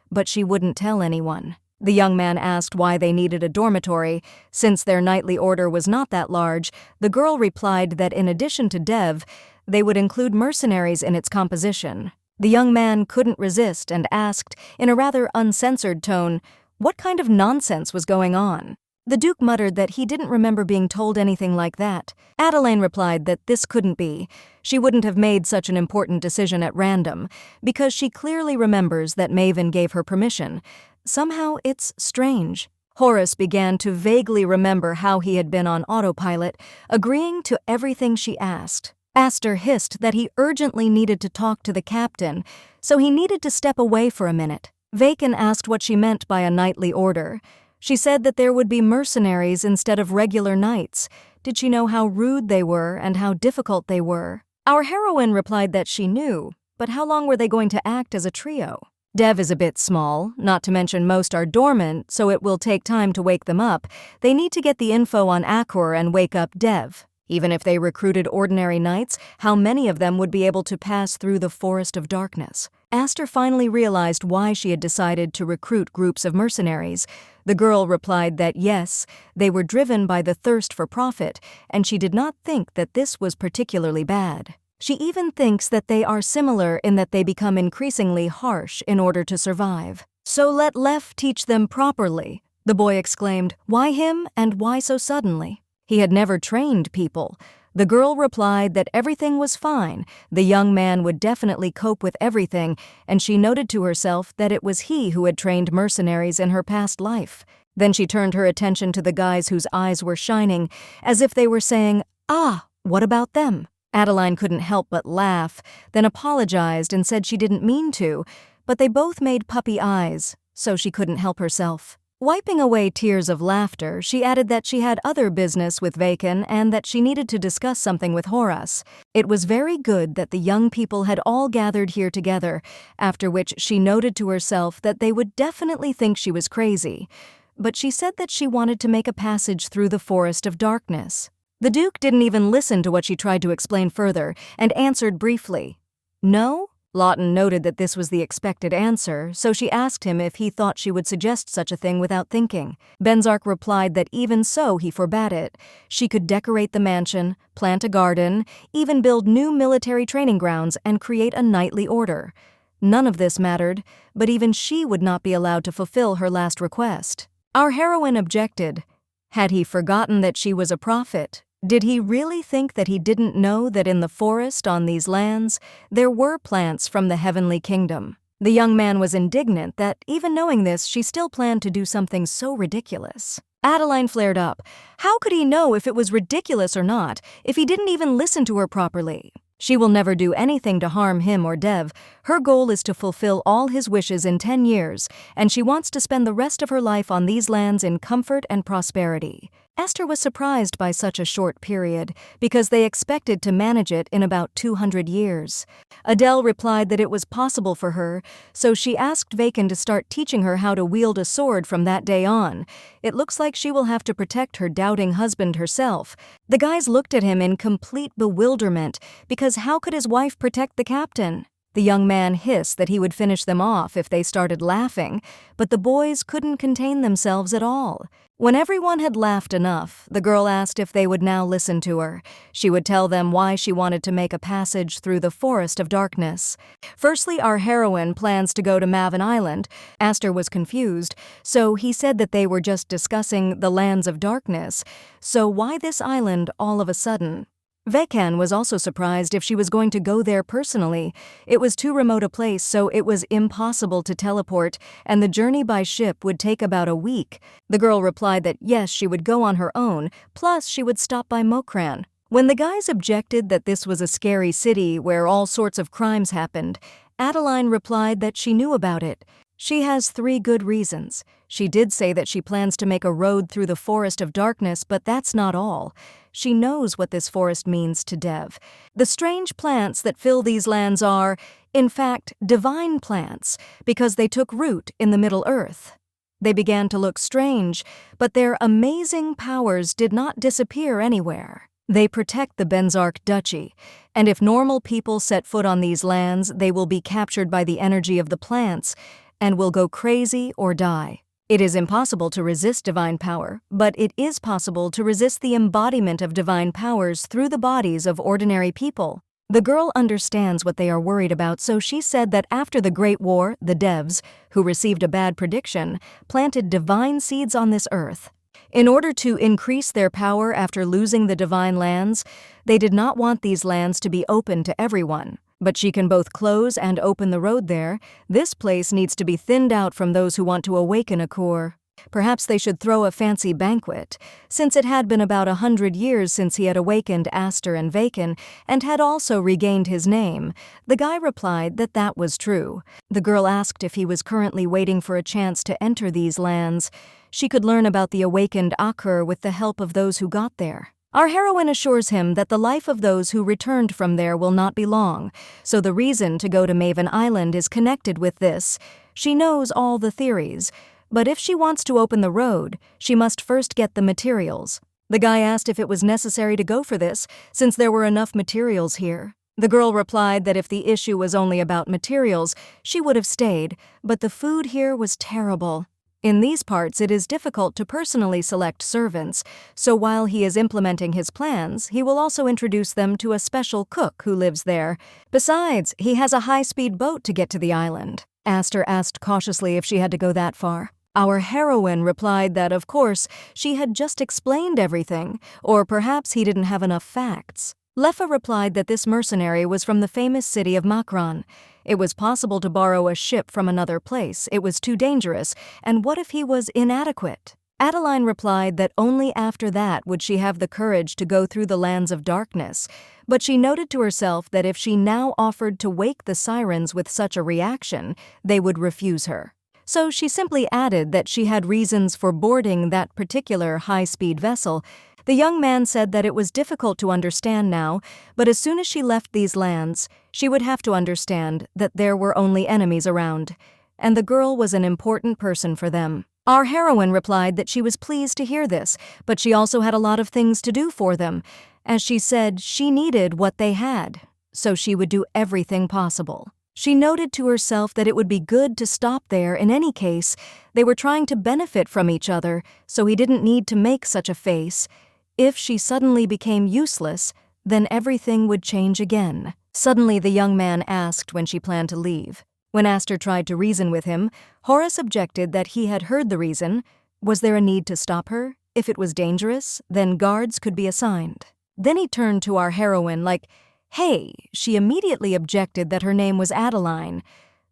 but she wouldn't tell anyone. The young man asked why they needed a dormitory. Since their knightly order was not that large, the girl replied that in addition to Dev, they would include mercenaries in its composition. The young man couldn't resist and asked, in a rather uncensored tone, what kind of nonsense was going on. The Duke muttered that he didn't remember being told anything like that. Adeline replied that this couldn't be. She wouldn't have made such an important decision at random, because she clearly remembers that Maven gave her permission. Somehow it's strange. Horace began to vaguely remember how he had been on autopilot, agreeing to everything she asked. Aster hissed that he urgently needed to talk to the captain, so he needed to step away for a minute. Vacon asked what she meant by a knightly order. She said that there would be mercenaries instead of regular knights. Did she know how rude they were and how difficult they were? Our heroine replied that she knew, but how long were they going to act as a trio? Dev is a bit small, not to mention most are dormant, so it will take time to wake them up. They need to get the info on Akor and wake up Dev. Even if they recruited ordinary knights, how many of them would be able to pass through the Forest of Darkness? Aster finally realized why she had decided to recruit groups of mercenaries. The girl replied that yes, they were driven by the thirst for profit, and she did not think that this was particularly bad. She even thinks that they are similar in that they become increasingly harsh in order to survive. So let Lef teach them properly, the boy exclaimed. Why him, and why so suddenly? He had never trained people. The girl replied that everything was fine, the young man would definitely cope with everything, and she noted to herself that it was he who had trained mercenaries in her past life. Then she turned her attention to the guys whose eyes were shining, as if they were saying, "Ah, what about them?" Adeline couldn't help but laugh, then apologized and said she didn't mean to, but they both made puppy eyes, so she couldn't help herself. Wiping away tears of laughter, she added that she had other business with Vacon and that she needed to discuss something with Horace. It was very good that the young people had all gathered here together, after which she noted to herself that they would definitely think she was crazy. But she said that she wanted to make a passage through the Forest of Darkness. The Duke didn't even listen to what she tried to explain further and answered briefly, "No?" Lawton noted that this was the expected answer, so she asked him if he thought she would suggest such a thing without thinking. Benzar replied that even so he forbade it. She could decorate the mansion, plant a garden, even build new military training grounds and create a knightly order. None of this mattered, but even she would not be allowed to fulfill her last request. Our heroine objected. Had he forgotten that she was a prophet? Did he really think that he didn't know that in the forest on these lands there were plants from the heavenly kingdom? The young man was indignant that, even knowing this, she still planned to do something so ridiculous. Adeline flared up. How could he know if it was ridiculous or not, if he didn't even listen to her properly? She will never do anything to harm him or Dev. Her goal is to fulfill all his wishes in 10 years, and she wants to spend the rest of her life on these lands in comfort and prosperity. Esther was surprised by such a short period, because they expected to manage it in about 200 years. Adele replied that it was possible for her, so she asked Vacon to start teaching her how to wield a sword from that day on. It looks like she will have to protect her doubting husband herself. The guys looked at him in complete bewilderment, because how could his wife protect the captain? The young man hissed that he would finish them off if they started laughing, but the boys couldn't contain themselves at all. When everyone had laughed enough, the girl asked if they would now listen to her. She would tell them why she wanted to make a passage through the Forest of Darkness. Firstly, our heroine plans to go to Maven Island. Aster was confused, so he said that they were just discussing the lands of darkness. So why this island all of a sudden? Vacon was also surprised if she was going to go there personally. It was too remote a place, so it was impossible to teleport, and the journey by ship would take about a week. The girl replied that yes, she would go on her own, plus she would stop by Mocrean. When the guys objected that this was a scary city where all sorts of crimes happened, Adeline replied that she knew about it. She has 3 good reasons. She did say that she plans to make a road through the forest of darkness, but that's not all. She knows what this forest means to Dev. The strange plants that fill these lands are, in fact, divine plants, because they took root in the Middle Earth. They began to look strange, but their amazing powers did not disappear anywhere. They protect the Benzar duchy, and if normal people set foot on these lands, they will be captured by the energy of the plants and will go crazy or die. It is impossible to resist divine power, but it is possible to resist the embodiment of divine powers through the bodies of ordinary people. The girl understands what they are worried about, so she said that after the Great War, the Devs, who received a bad prediction, planted divine seeds on this earth. In order to increase their power after losing the divine lands, they did not want these lands to be open to everyone. But she can both close and open the road there. This place needs to be thinned out from those who want to awaken a core. Perhaps they should throw a fancy banquet, since it had been about 100 years since he had awakened Aster and Vacon and had also regained his name. The guy replied that that was true. The girl asked if he was currently waiting for a chance to enter these lands. She could learn about the awakened Akur with the help of those who got there. Our heroine assures him that the life of those who returned from there will not be long, so the reason to go to Maven Island is connected with this. She knows all the theories, but if she wants to open the road, she must first get the materials. The guy asked if it was necessary to go for this, since there were enough materials here. The girl replied that if the issue was only about materials, she would have stayed, but the food here was terrible. In these parts, it is difficult to personally select servants, so while he is implementing his plans, he will also introduce them to a special cook who lives there. Besides, he has a high-speed boat to get to the island. Aster asked cautiously if she had to go that far. Our heroine replied that, of course, she had just explained everything, or perhaps he didn't have enough facts. Lefa replied that this mercenary was from the famous city of Mocrean. It was possible to borrow a ship from another place. It was too dangerous, and what if he was inadequate? Adeline replied that only after that would she have the courage to go through the lands of darkness, but she noted to herself that if she now offered to wake the sirens with such a reaction, they would refuse her. So she simply added that she had reasons for boarding that particular high-speed vessel. The young man said that it was difficult to understand now, but as soon as she left these lands, she would have to understand that there were only enemies around, and the girl was an important person for them. Our heroine replied that she was pleased to hear this, but she also had a lot of things to do for them. As she said, she needed what they had, so she would do everything possible. She noted to herself that it would be good to stop there in any case. They were trying to benefit from each other, so he didn't need to make such a face. If she suddenly became useless, then everything would change again. Suddenly the young man asked when she planned to leave. When Aster tried to reason with him, Horace objected that he had heard the reason. Was there a need to stop her? If it was dangerous, then guards could be assigned. Then he turned to our heroine like, "Hey," she immediately objected that her name was Adeline.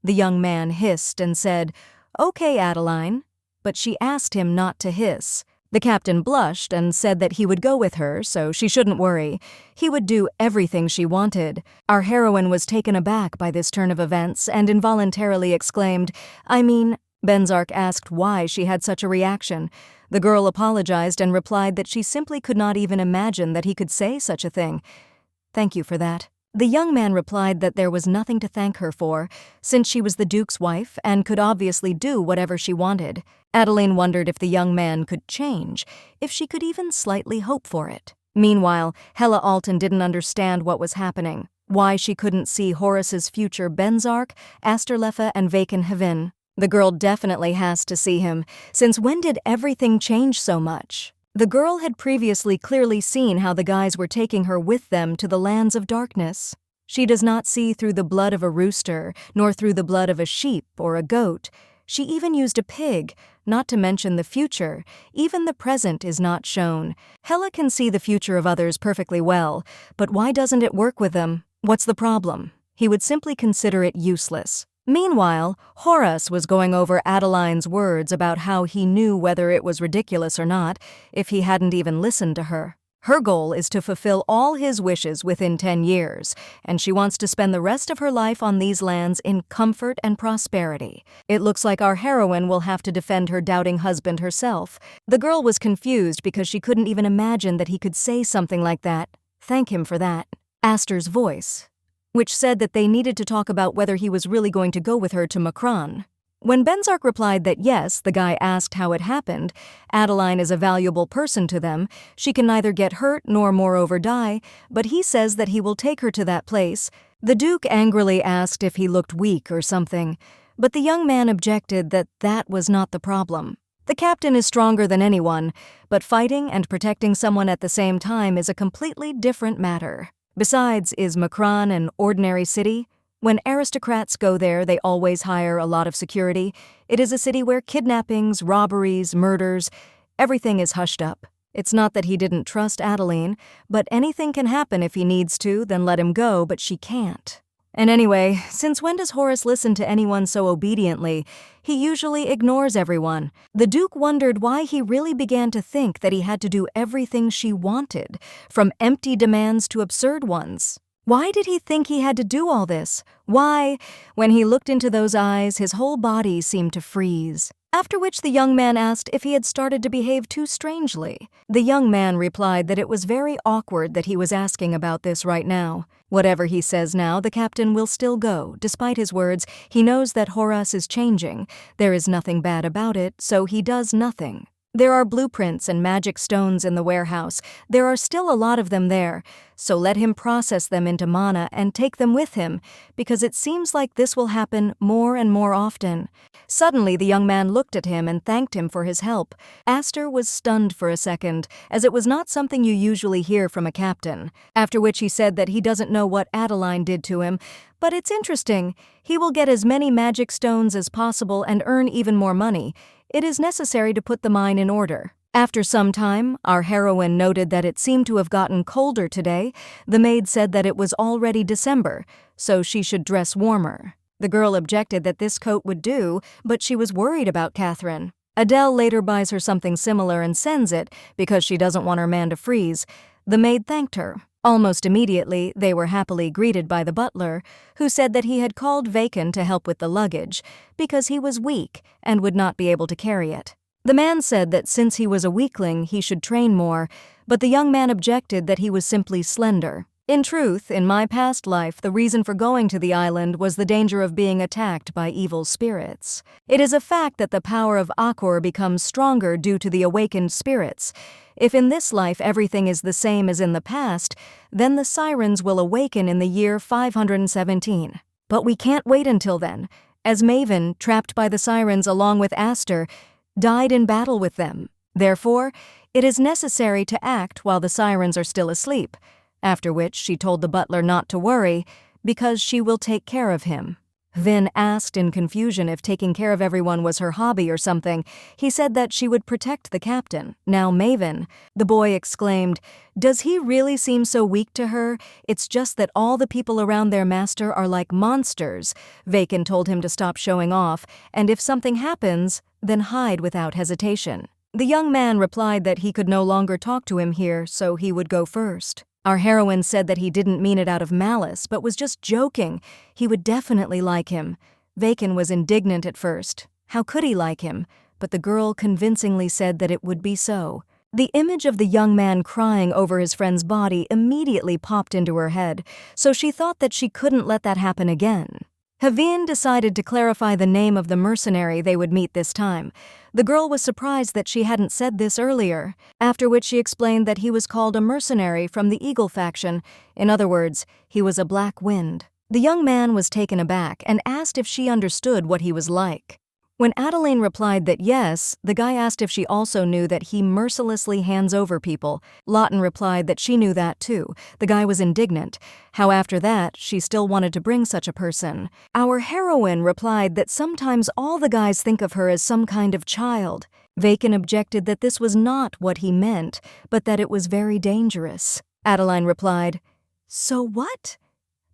The young man hissed and said, "Okay, Adeline," but she asked him not to hiss. The captain blushed and said that he would go with her, so she shouldn't worry. He would do everything she wanted. Our heroine was taken aback by this turn of events and involuntarily exclaimed, Benzar asked why she had such a reaction. The girl apologized and replied that she simply could not even imagine that he could say such a thing. "Thank you for that." The young man replied that there was nothing to thank her for, since she was the Duke's wife and could obviously do whatever she wanted. Adeline wondered if the young man could change, if she could even slightly hope for it. Meanwhile, Hella Alton didn't understand what was happening, why she couldn't see Horace's future Benzar, Asterlefa, and Vacon Havin. The girl definitely has to see him, since when did everything change so much? The girl had previously clearly seen how the guys were taking her with them to the lands of darkness. She does not see through the blood of a rooster, nor through the blood of a sheep or a goat. She even used a pig, not to mention the future. Even the present is not shown. Hela can see the future of others perfectly well, but why doesn't it work with them? What's the problem? He would simply consider it useless. Meanwhile, Horace was going over Adeline's words about how he knew whether it was ridiculous or not if he hadn't even listened to her. Her goal is to fulfill all his wishes within 10 years, and she wants to spend the rest of her life on these lands in comfort and prosperity. It looks like our heroine will have to defend her doubting husband herself. The girl was confused because she couldn't even imagine that he could say something like that. Thank him for that. Aster's voice, which said that they needed to talk about whether he was really going to go with her to Mocrean. When Benzar replied that yes, the guy asked how it happened. Adeline is a valuable person to them. She can neither get hurt nor moreover die, but he says that he will take her to that place. The Duke angrily asked if he looked weak or something, but the young man objected that that was not the problem. The captain is stronger than anyone, but fighting and protecting someone at the same time is a completely different matter. Besides, is Mocrean an ordinary city? When aristocrats go there, they always hire a lot of security. It is a city where kidnappings, robberies, murders, everything is hushed up. It's not that he didn't trust Adeline, but anything can happen if he needs to, then let him go, but she can't. And anyway, since when does Horace listen to anyone so obediently? He usually ignores everyone. The Duke wondered why he really began to think that he had to do everything she wanted, from empty demands to absurd ones. Why did he think he had to do all this? Why? When he looked into those eyes, his whole body seemed to freeze. After which the young man asked if he had started to behave too strangely. The young man replied that it was very awkward that he was asking about this right now. Whatever he says now, the captain will still go. Despite his words, he knows that Horace is changing. There is nothing bad about it, so he does nothing. There are blueprints and magic stones in the warehouse. There are still a lot of them there, so let him process them into mana and take them with him, because it seems like this will happen more and more often. Suddenly, the young man looked at him and thanked him for his help. Aster was stunned for a second, as it was not something you usually hear from a captain, after which he said that he doesn't know what Adeline did to him, but it's interesting. He will get as many magic stones as possible and earn even more money. It is necessary to put the mine in order. After some time, our heroine noted that it seemed to have gotten colder today. The maid said that it was already December, so she should dress warmer. The girl objected that this coat would do, but she was worried about Catherine. Adele later buys her something similar and sends it because she doesn't want her man to freeze. The maid thanked her. Almost immediately, they were happily greeted by the butler, who said that he had called Vacon to help with the luggage because he was weak and would not be able to carry it. The man said that since he was a weakling, he should train more, but the young man objected that he was simply slender. In truth, in my past life, the reason for going to the island was the danger of being attacked by evil spirits. It is a fact that the power of Akor becomes stronger due to the awakened spirits. If in this life everything is the same as in the past, then the sirens will awaken in the year 517. But we can't wait until then, as Maven, trapped by the sirens along with Aster, died in battle with them. Therefore, it is necessary to act while the sirens are still asleep, after which she told the butler not to worry, because she will take care of him. Vin asked in confusion if taking care of everyone was her hobby or something. He said that she would protect the captain, now Maven. The boy exclaimed, "Does he really seem so weak to her? It's just that all the people around their master are like monsters." Vacon told him to stop showing off, and if something happens, then hide without hesitation. The young man replied that he could no longer talk to him here, so he would go first. Our heroine said that he didn't mean it out of malice, but was just joking. He would definitely like him. Vacon was indignant at first. How could he like him? But the girl convincingly said that it would be so. The image of the young man crying over his friend's body immediately popped into her head, so she thought that she couldn't let that happen again. Haveen decided to clarify the name of the mercenary they would meet this time. The girl was surprised that she hadn't said this earlier, after which she explained that he was called a mercenary from the Eagle faction. In other words, he was a black wind. The young man was taken aback and asked if she understood what he was like. When Adeline replied that yes, the guy asked if she also knew that he mercilessly hands over people. Lawton replied that she knew that too. The guy was indignant. How after that, she still wanted to bring such a person. Our heroine replied that sometimes all the guys think of her as some kind of child. Vacon objected that this was not what he meant, but that it was very dangerous. Adeline replied, "So what?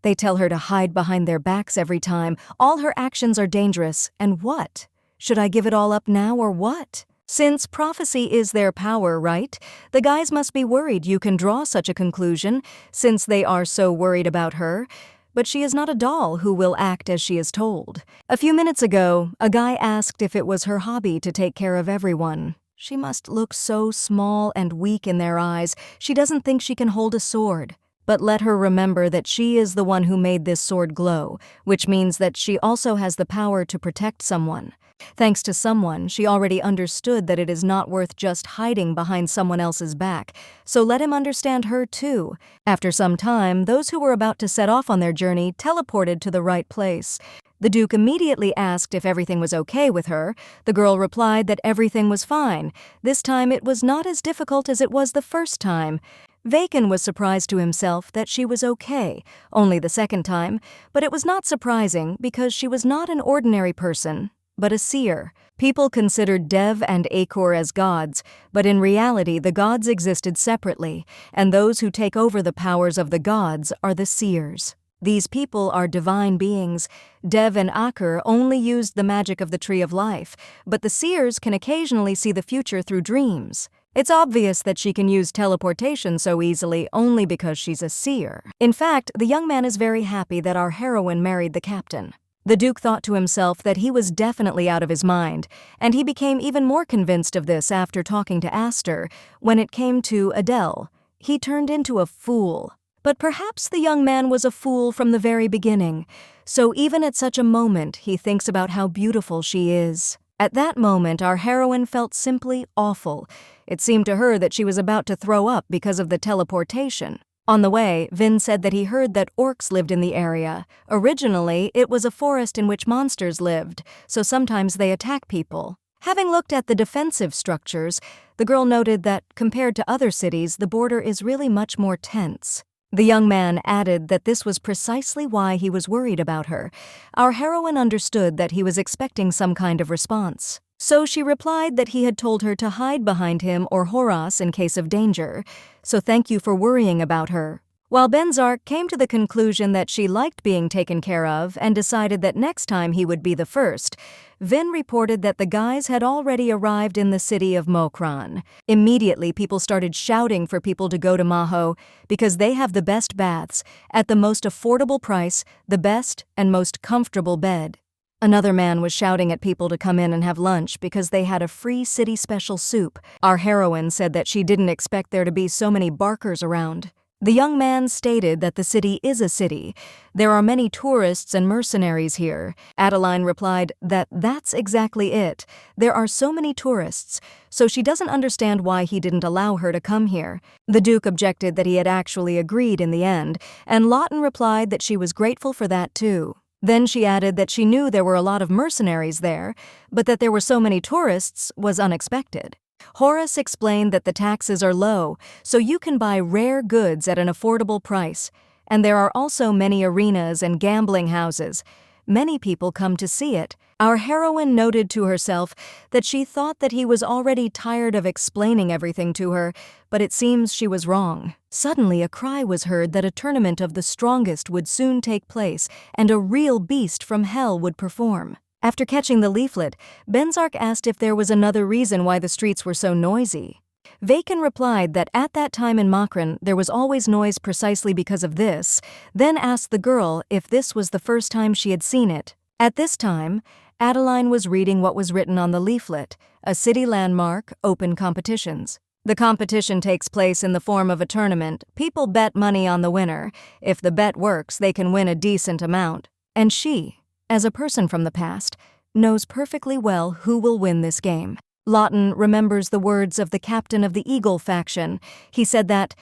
They tell her to hide behind their backs every time. All her actions are dangerous. And what? Should I give it all up now or what? Since prophecy is their power, right? The guys must be worried you can draw such a conclusion, since they are so worried about her. But she is not a doll who will act as she is told." A few minutes ago, a guy asked if it was her hobby to take care of everyone. She must look so small and weak in their eyes, she doesn't think she can hold a sword. But let her remember that she is the one who made this sword glow, which means that she also has the power to protect someone. Thanks to someone, she already understood that it is not worth just hiding behind someone else's back, so let him understand her too. After some time, those who were about to set off on their journey teleported to the right place. The Duke immediately asked if everything was okay with her. The girl replied that everything was fine. This time it was not as difficult as it was the first time. Vacon was surprised to himself that she was okay, only the second time, but it was not surprising because she was not an ordinary person, but a seer. People considered Dev and Acor as gods, but in reality the gods existed separately, and those who take over the powers of the gods are the seers. These people are divine beings. Dev and Acor only used the magic of the Tree of Life, but the seers can occasionally see the future through dreams. It's obvious that she can use teleportation so easily only because she's a seer. In fact, the young man is very happy that our heroine married the captain. The Duke thought to himself that he was definitely out of his mind, and he became even more convinced of this after talking to Aster. When it came to Adele, he turned into a fool. But perhaps the young man was a fool from the very beginning, so even at such a moment he thinks about how beautiful she is. At that moment, our heroine felt simply awful. It seemed to her that she was about to throw up because of the teleportation. On the way, Vin said that he heard that orcs lived in the area. Originally, it was a forest in which monsters lived, so sometimes they attack people. Having looked at the defensive structures, the girl noted that, compared to other cities, the border is really much more tense. The young man added that this was precisely why he was worried about her. Our heroine understood that he was expecting some kind of response. So she replied that he had told her to hide behind him or Horas in case of danger. So thank you for worrying about her. While Benzar came to the conclusion that she liked being taken care of and decided that next time he would be the first, Vin reported that the guys had already arrived in the city of Mocrean. Immediately, people started shouting for people to go to Maho because they have the best baths, at the most affordable price, the best and most comfortable bed. Another man was shouting at people to come in and have lunch because they had a free city special soup. Our heroine said that she didn't expect there to be so many barkers around. The young man stated that the city is a city. There are many tourists and mercenaries here. Adeline replied that that's exactly it. There are so many tourists, so she doesn't understand why he didn't allow her to come here. The Duke objected that he had actually agreed in the end, and Lawton replied that she was grateful for that too. Then she added that she knew there were a lot of mercenaries there, but that there were so many tourists was unexpected. Horace explained that the taxes are low, so you can buy rare goods at an affordable price, and there are also many arenas and gambling houses. Many people come to see it. Our heroine noted to herself that she thought that he was already tired of explaining everything to her, but it seems she was wrong. Suddenly a cry was heard that a tournament of the strongest would soon take place, and a real beast from hell would perform. After catching the leaflet, Benzark asked if there was another reason why the streets were so noisy. Vacon replied that at that time in Mocrean there was always noise precisely because of this, then asked the girl if this was the first time she had seen it. At this time, Adeline was reading what was written on the leaflet, a city landmark, open competitions. The competition takes place in the form of a tournament. People bet money on the winner. If the bet works, they can win a decent amount. And she, as a person from the past, knows perfectly well who will win this game. Lawton remembers the words of the captain of the Eagle faction. He said that,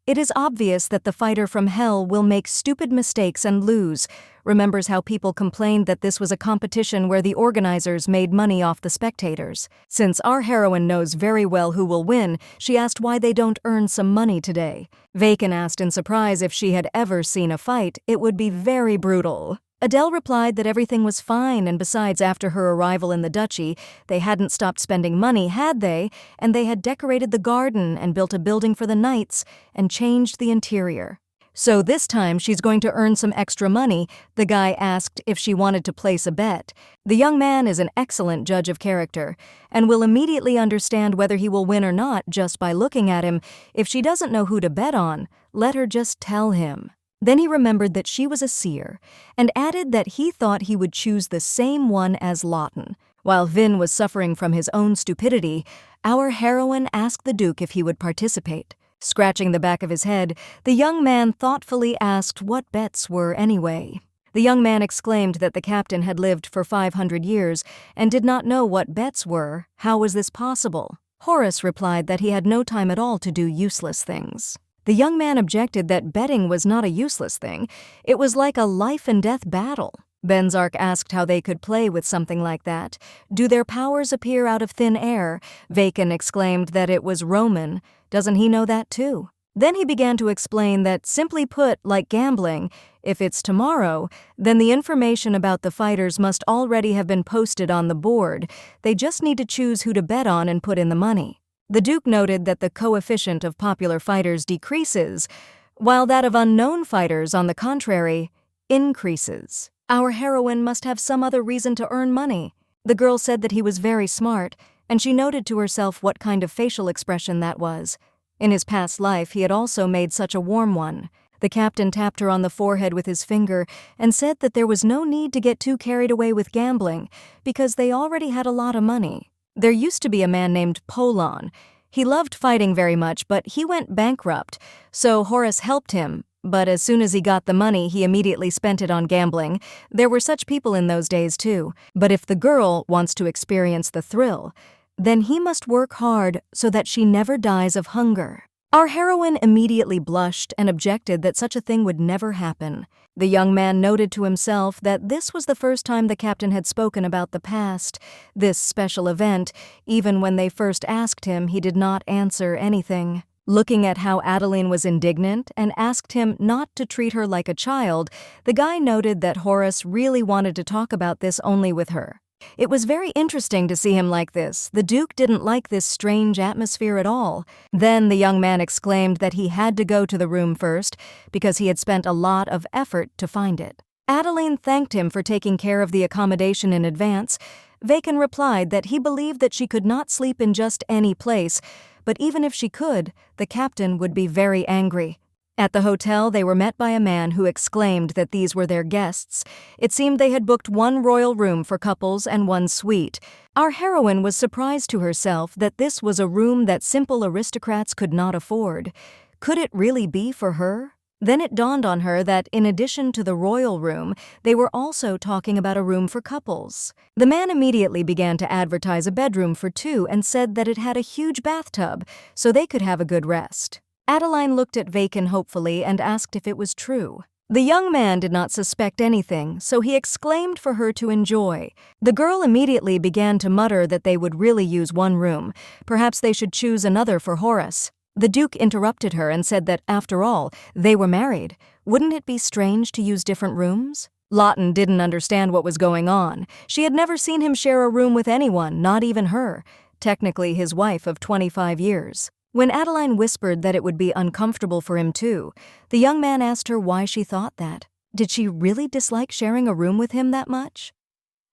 It is obvious that the fighter from hell will make stupid mistakes and lose. Remembers how people complained that this was a competition where the organizers made money off the spectators. Since our heroine knows very well who will win, she asked why they don't earn some money today. Vacon asked in surprise if she had ever seen a fight. It would be very brutal. Adele replied that everything was fine, and besides, after her arrival in the duchy, they hadn't stopped spending money, had they? And they had decorated the garden and built a building for the knights and changed the interior. So this time she's going to earn some extra money. The guy asked if she wanted to place a bet. The young man is an excellent judge of character and will immediately understand whether he will win or not just by looking at him. If she doesn't know who to bet on, let her just tell him. Then he remembered that she was a seer, and added that he thought he would choose the same one as Lawton. While Vin was suffering from his own stupidity, our heroine asked the Duke if he would participate. Scratching the back of his head, the young man thoughtfully asked what bets were anyway. The young man exclaimed that the captain had lived for 500 years and did not know what bets were. How was this possible? Horace replied that he had no time at all to do useless things. The young man objected that betting was not a useless thing. It was like a life-and-death battle. Benzar asked how they could play with something like that. Do their powers appear out of thin air? Vacon exclaimed that it was Roman. Doesn't he know that too? Then he began to explain that, simply put, like gambling, if it's tomorrow, then the information about the fighters must already have been posted on the board. They just need to choose who to bet on and put in the money. The Duke noted that the coefficient of popular fighters decreases, while that of unknown fighters, on the contrary, increases. Our heroine must have some other reason to earn money. The girl said that he was very smart, and she noted to herself what kind of facial expression that was. In his past life, he had also made such a warm one. The captain tapped her on the forehead with his finger and said that there was no need to get too carried away with gambling, because they already had a lot of money. There used to be a man named Polon. He loved fighting very much, but he went bankrupt, so Horace helped him. But as soon as he got the money, he immediately spent it on gambling. There were such people in those days, too. But if the girl wants to experience the thrill, then he must work hard so that she never dies of hunger. Our heroine immediately blushed and objected that such a thing would never happen. The young man noted to himself that this was the first time the captain had spoken about the past, this special event. Even when they first asked him, he did not answer anything. Looking at how Adeline was indignant and asked him not to treat her like a child, the guy noted that Horace really wanted to talk about this only with her. It was very interesting to see him like this. The Duke didn't like this strange atmosphere at all. Then the young man exclaimed that he had to go to the room first because he had spent a lot of effort to find it. Adeline thanked him for taking care of the accommodation in advance. Vacon replied that he believed that she could not sleep in just any place, but even if she could, the captain would be very angry. At the hotel, they were met by a man who exclaimed that these were their guests. It seemed they had booked one royal room for couples and one suite. Our heroine was surprised to herself that this was a room that simple aristocrats could not afford. Could it really be for her? Then it dawned on her that in addition to the royal room, they were also talking about a room for couples. The man immediately began to advertise a bedroom for two and said that it had a huge bathtub, so they could have a good rest. Adeline looked at Vacon hopefully and asked if it was true. The young man did not suspect anything, so he exclaimed for her to enjoy. The girl immediately began to mutter that they would really use one room. Perhaps they should choose another for Horace. The Duke interrupted her and said that, after all, they were married. Wouldn't it be strange to use different rooms? Lawton didn't understand what was going on. She had never seen him share a room with anyone, not even her, technically his wife of 25 years. When Adeline whispered that it would be uncomfortable for him too, the young man asked her why she thought that. Did she really dislike sharing a room with him that much?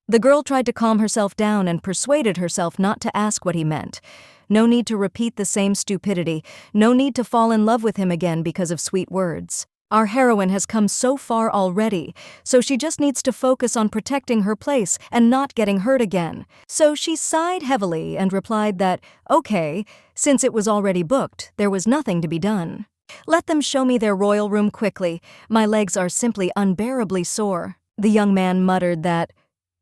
The girl tried to calm herself down and persuaded herself not to ask what he meant. No need to repeat the same stupidity, no need to fall in love with him again because of sweet words. Our heroine has come so far already, so she just needs to focus on protecting her place and not getting hurt again. So she sighed heavily and replied that, okay, since it was already booked, there was nothing to be done. Let them show me their royal room quickly. My legs are simply unbearably sore. The young man muttered that,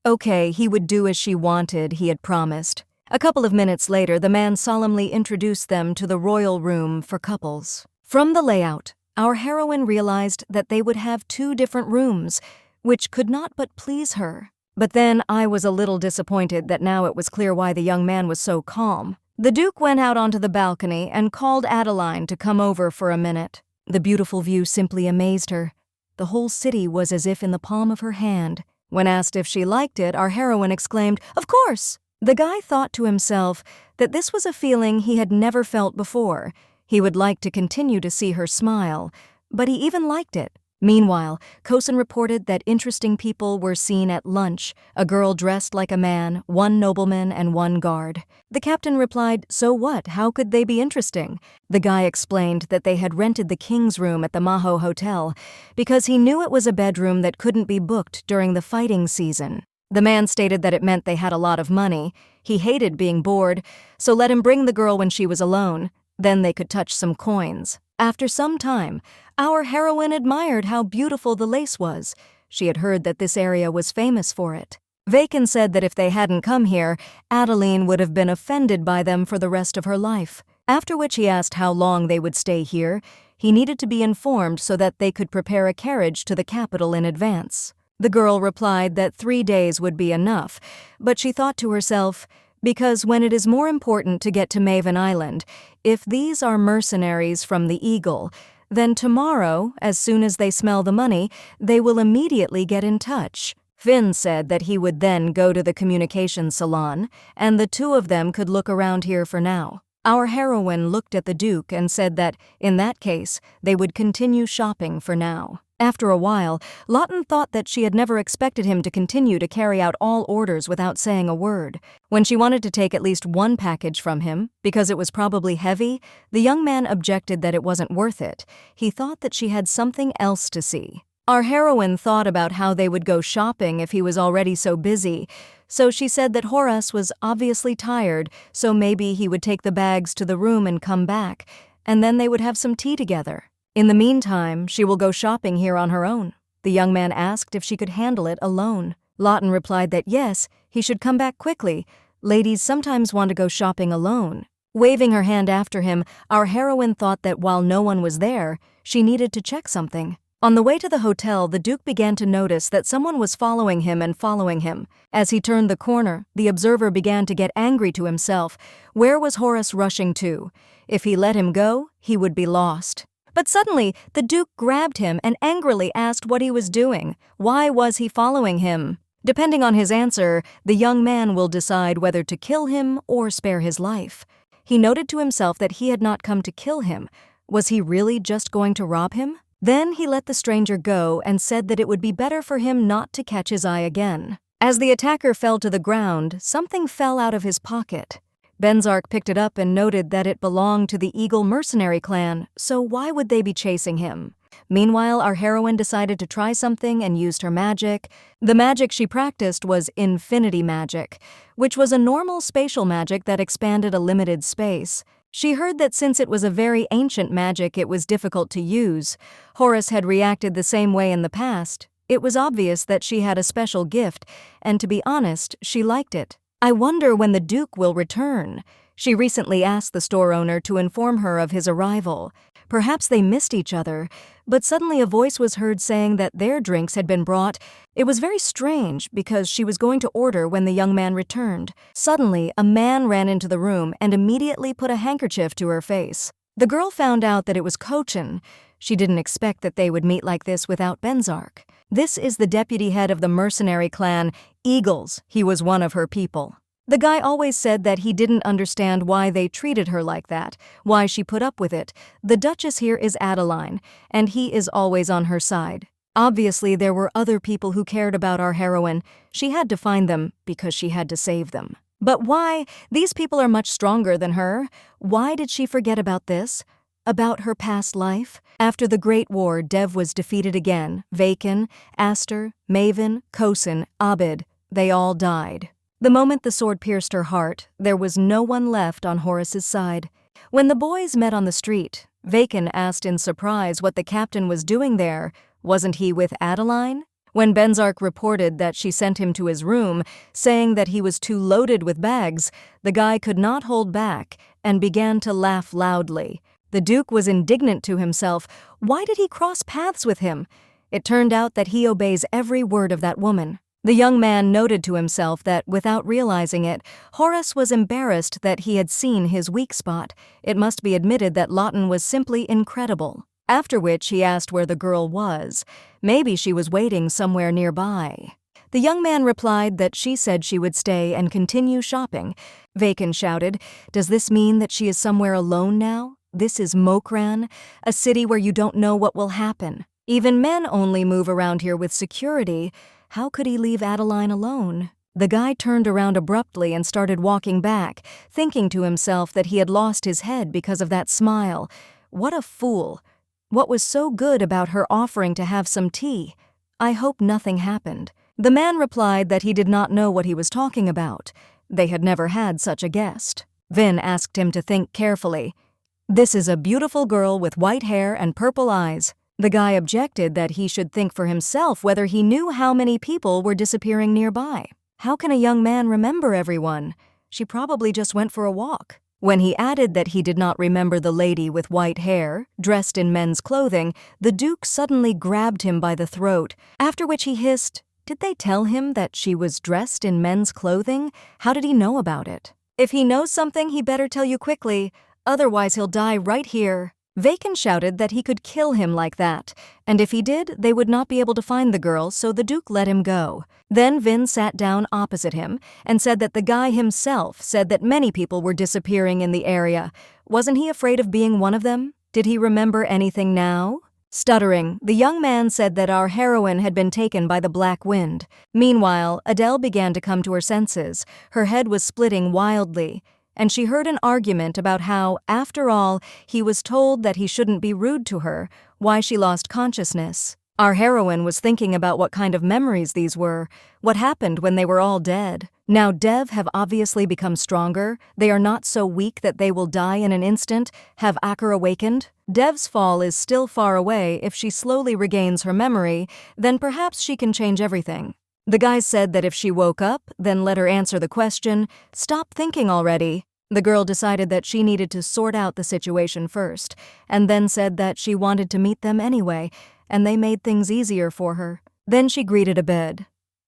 okay, he would do as she wanted, he had promised. A couple of minutes later, the man solemnly introduced them to the royal room for couples. From the layout, our heroine realized that they would have 2 different rooms, which could not but please her. But then I was a little disappointed that now it was clear why the young man was so calm. The Duke went out onto the balcony and called Adeline to come over for a minute. The beautiful view simply amazed her. The whole city was as if in the palm of her hand. When asked if she liked it, our heroine exclaimed, "Of course!" The guy thought to himself that this was a feeling he had never felt before. He would like to continue to see her smile, but he even liked it. Meanwhile, Kosen reported that interesting people were seen at lunch, a girl dressed like a man, 1 nobleman, and 1 guard. The captain replied, "So what? How could they be interesting?" The guy explained that they had rented the king's room at the Maho Hotel because he knew it was a bedroom that couldn't be booked during the fighting season. The man stated that it meant they had a lot of money. He hated being bored, so let him bring the girl when she was alone. Then they could touch some coins. After some time, our heroine admired how beautiful the lace was. She had heard that this area was famous for it. Vacon said that if they hadn't come here, Adeline would have been offended by them for the rest of her life. After which he asked how long they would stay here. He needed to be informed so that they could prepare a carriage to the capital in advance. The girl replied that 3 days would be enough, but she thought to herself, because when it is more important to get to Maven Island, if these are mercenaries from the Eagle, then tomorrow, as soon as they smell the money, they will immediately get in touch. Finn said that he would then go to the communication salon, and the 2 of them could look around here for now. Our heroine looked at the Duke and said that, in that case, they would continue shopping for now. After a while, Lawton thought that she had never expected him to continue to carry out all orders without saying a word. When she wanted to take at least 1 package from him, because it was probably heavy, the young man objected that it wasn't worth it. He thought that she had something else to see. Our heroine thought about how they would go shopping if he was already so busy, so she said that Horace was obviously tired, so maybe he would take the bags to the room and come back, and then they would have some tea together. In the meantime, she will go shopping here on her own. The young man asked if she could handle it alone. Lawton replied that yes, he should come back quickly. Ladies sometimes want to go shopping alone. Waving her hand after him, our heroine thought that while no one was there, she needed to check something. On the way to the hotel, the Duke began to notice that someone was following him and following him. As he turned the corner, the observer began to get angry to himself. Where was Horace rushing to? If he let him go, he would be lost. But suddenly, the Duke grabbed him and angrily asked what he was doing. Why was he following him? Depending on his answer, the young man will decide whether to kill him or spare his life. He noted to himself that he had not come to kill him. Was he really just going to rob him? Then he let the stranger go and said that it would be better for him not to catch his eye again. As the attacker fell to the ground, something fell out of his pocket. Benzar picked it up and noted that it belonged to the Eagle mercenary clan, so why would they be chasing him? Meanwhile, our heroine decided to try something and used her magic. The magic she practiced was infinity magic, which was a normal spatial magic that expanded a limited space. She heard that since it was a very ancient magic, it was difficult to use. Horace had reacted the same way in the past. It was obvious that she had a special gift, and to be honest, she liked it. I wonder when the Duke will return. She recently asked the store owner to inform her of his arrival. Perhaps they missed each other, but suddenly a voice was heard saying that their drinks had been brought. It was very strange because she was going to order when the young man returned. Suddenly, a man ran into the room and immediately put a handkerchief to her face. The girl found out that it was Kochen. She didn't expect that they would meet like this without Benzar. This is the deputy head of the mercenary clan, Eagles. He was one of her people. The guy always said that he didn't understand why they treated her like that, why she put up with it. The Duchess here is Adeline, and he is always on her side. Obviously, there were other people who cared about our heroine. She had to find them because she had to save them. But why? These people are much stronger than her. Why did she forget about this? About her past life? After the Great War, Dev was defeated again. Vacon, Aster, Maven, Kosen, Abed, they all died. The moment the sword pierced her heart, there was no one left on Horace's side. When the boys met on the street, Vacon asked in surprise what the captain was doing there. Wasn't he with Adeline? When Benzar reported that she sent him to his room, saying that he was too loaded with bags, the guy could not hold back and began to laugh loudly. The Duke was indignant to himself. Why did he cross paths with him? It turned out that he obeys every word of that woman. The young man noted to himself that, without realizing it, Horace was embarrassed that he had seen his weak spot. It must be admitted that Lawton was simply incredible. After which he asked where the girl was. Maybe she was waiting somewhere nearby. The young man replied that she said she would stay and continue shopping. Vacon shouted, "Does this mean that she is somewhere alone now? This is Mocrean, a city where you don't know what will happen. Even men only move around here with security. How could he leave Adeline alone?" The guy turned around abruptly and started walking back, thinking to himself that he had lost his head because of that smile. What a fool. What was so good about her offering to have some tea? I hope nothing happened. The man replied that he did not know what he was talking about. They had never had such a guest. Vin asked him to think carefully. "This is a beautiful girl with white hair and purple eyes." The guy objected that he should think for himself whether he knew how many people were disappearing nearby. How can a young man remember everyone? She probably just went for a walk. When he added that he did not remember the lady with white hair, dressed in men's clothing, the Duke suddenly grabbed him by the throat, after which he hissed, "Did they tell him that she was dressed in men's clothing? How did he know about it? If he knows something, he better tell you quickly, otherwise he'll die right here." Vacon shouted that he could kill him like that, and if he did, they would not be able to find the girl, so the Duke let him go. Then Vin sat down opposite him and said that the guy himself said that many people were disappearing in the area. Wasn't he afraid of being one of them? Did he remember anything now? Stuttering, the young man said that our heroine had been taken by the Black Wind. Meanwhile, Adele began to come to her senses. Her head was splitting wildly, and she heard an argument about how, after all, he was told that he shouldn't be rude to her, why she lost consciousness. Our heroine was thinking about what kind of memories these were, what happened when they were all dead. Now Dev have obviously become stronger. They are not so weak that they will die in an instant. Have Acker awakened? Dev's fall is still far away. If she slowly regains her memory, then perhaps she can change everything. The guy said that if she woke up, then let her answer the question, "Stop thinking already." The girl decided that she needed to sort out the situation first, and then said that she wanted to meet them anyway, and they made things easier for her. Then she greeted a bed.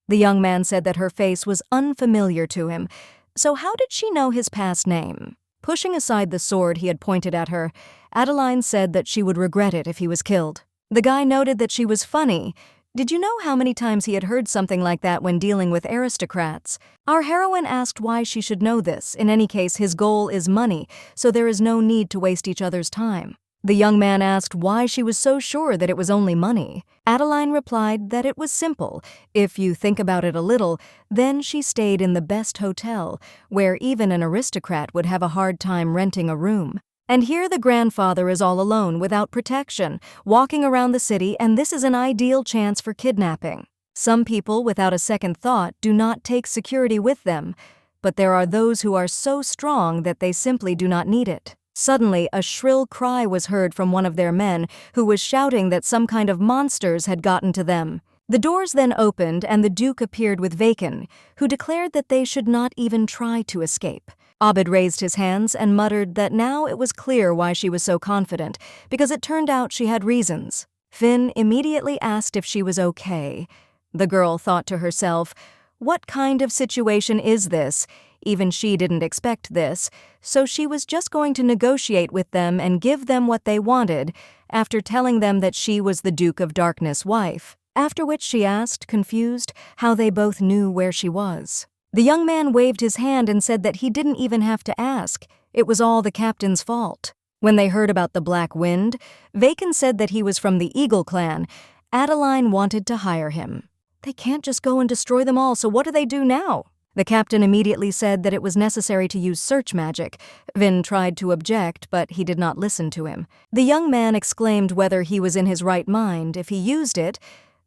The young man said that her face was unfamiliar to him, so how did she know his past name? Pushing aside the sword he had pointed at her, Adeline said that she would regret it if he was killed. The guy noted that she was funny. Did you know how many times he had heard something like that when dealing with aristocrats? Our heroine asked why she should know this. In any case, his goal is money, so there is no need to waste each other's time. The young man asked why she was so sure that it was only money. Adeline replied that it was simple. If you think about it a little, then she stayed in the best hotel, where even an aristocrat would have a hard time renting a room. And here the grandfather is all alone, without protection, walking around the city, and this is an ideal chance for kidnapping. Some people, without a second thought, do not take security with them, but there are those who are so strong that they simply do not need it. Suddenly, a shrill cry was heard from one of their men, who was shouting that some kind of monsters had gotten to them. The doors then opened, and the Duke appeared with Vacon, who declared that they should not even try to escape. Abed raised his hands and muttered that now it was clear why she was so confident, because it turned out she had reasons. Finn immediately asked if she was okay. The girl thought to herself, what kind of situation is this? Even she didn't expect this, so she was just going to negotiate with them and give them what they wanted, after telling them that she was the Duke of Darkness' wife. After which she asked, confused, how they both knew where she was. The young man waved his hand and said that he didn't even have to ask. It was all the captain's fault. When they heard about the Black Wind, Vacon said that he was from the Eagle clan. Adeline wanted to hire him. They can't just go and destroy them all, so what do they do now? The captain immediately said that it was necessary to use search magic. Vin tried to object, but he did not listen to him. The young man exclaimed whether he was in his right mind. If he used it,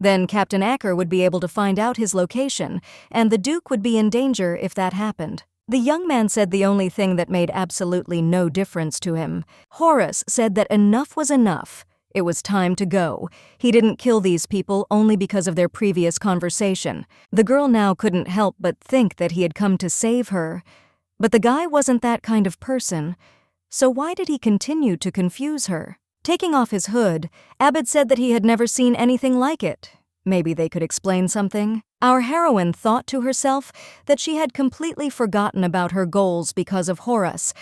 then Captain Acker would be able to find out his location, and the Duke would be in danger if that happened. The young man said the only thing that made absolutely no difference to him. Horace said that enough was enough. It was time to go. He didn't kill these people only because of their previous conversation. The girl now couldn't help but think that he had come to save her. But the guy wasn't that kind of person. So why did he continue to confuse her? Taking off his hood, Abed said that he had never seen anything like it. Maybe they could explain something? Our heroine thought to herself that she had completely forgotten about her goals because of Horus,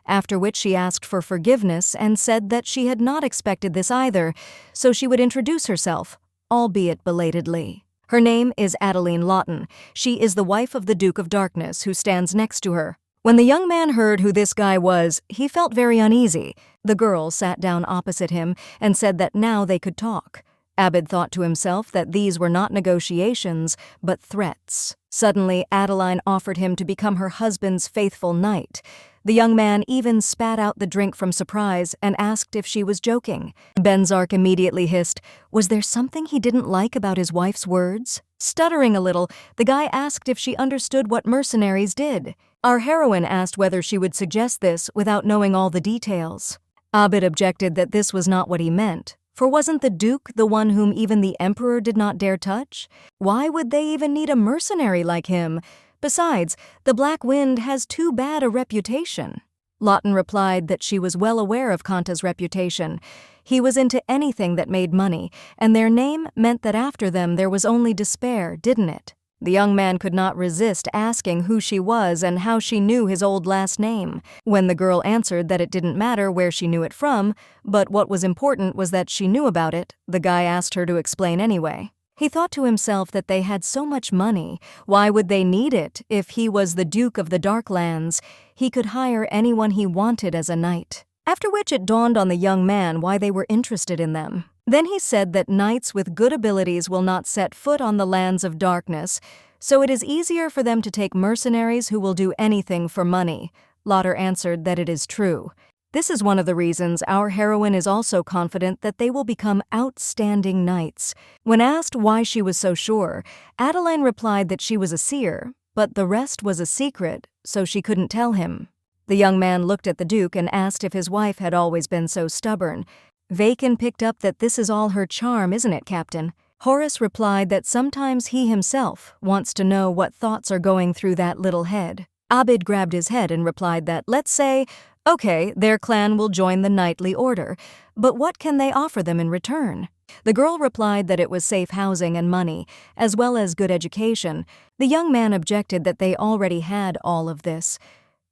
after which she asked for forgiveness and said that she had not expected this either, so she would introduce herself, albeit belatedly. Her name is Adeline Lawton. She is the wife of the Duke of Darkness, who stands next to her. When the young man heard who this guy was, he felt very uneasy. The girl sat down opposite him and said that now they could talk. Abed thought to himself that these were not negotiations, but threats. Suddenly, Adeline offered him to become her husband's faithful knight. The young man even spat out the drink from surprise and asked if she was joking. Benzar immediately hissed, was there something he didn't like about his wife's words? Stuttering a little, the guy asked if she understood what mercenaries did. Our heroine asked whether she would suggest this without knowing all the details. Abed objected that this was not what he meant. For wasn't the Duke the one whom even the Emperor did not dare touch? Why would they even need a mercenary like him? Besides, the Black Wind has too bad a reputation. Lawton replied that she was well aware of Kanta's reputation. He was into anything that made money, and their name meant that after them there was only despair, didn't it? The young man could not resist asking who she was and how she knew his old last name. When the girl answered that it didn't matter where she knew it from, but what was important was that she knew about it, the guy asked her to explain anyway. He thought to himself that they had so much money. Why would they need it if he was the Duke of the Darklands? He could hire anyone he wanted as a knight. After which it dawned on the young man why they were interested in them. Then he said that knights with good abilities will not set foot on the lands of darkness, so it is easier for them to take mercenaries who will do anything for money. Lauder answered that it is true. This is one of the reasons our heroine is also confident that they will become outstanding knights. When asked why she was so sure, Adeline replied that she was a seer, but the rest was a secret, so she couldn't tell him. The young man looked at the Duke and asked if his wife had always been so stubborn. Vacon picked up that this is all her charm, isn't it, Captain? Horus replied that sometimes he himself wants to know what thoughts are going through that little head. Abed grabbed his head and replied that, let's say, okay, their clan will join the knightly order, but what can they offer them in return? The girl replied that it was safe housing and money, as well as good education. The young man objected that they already had all of this.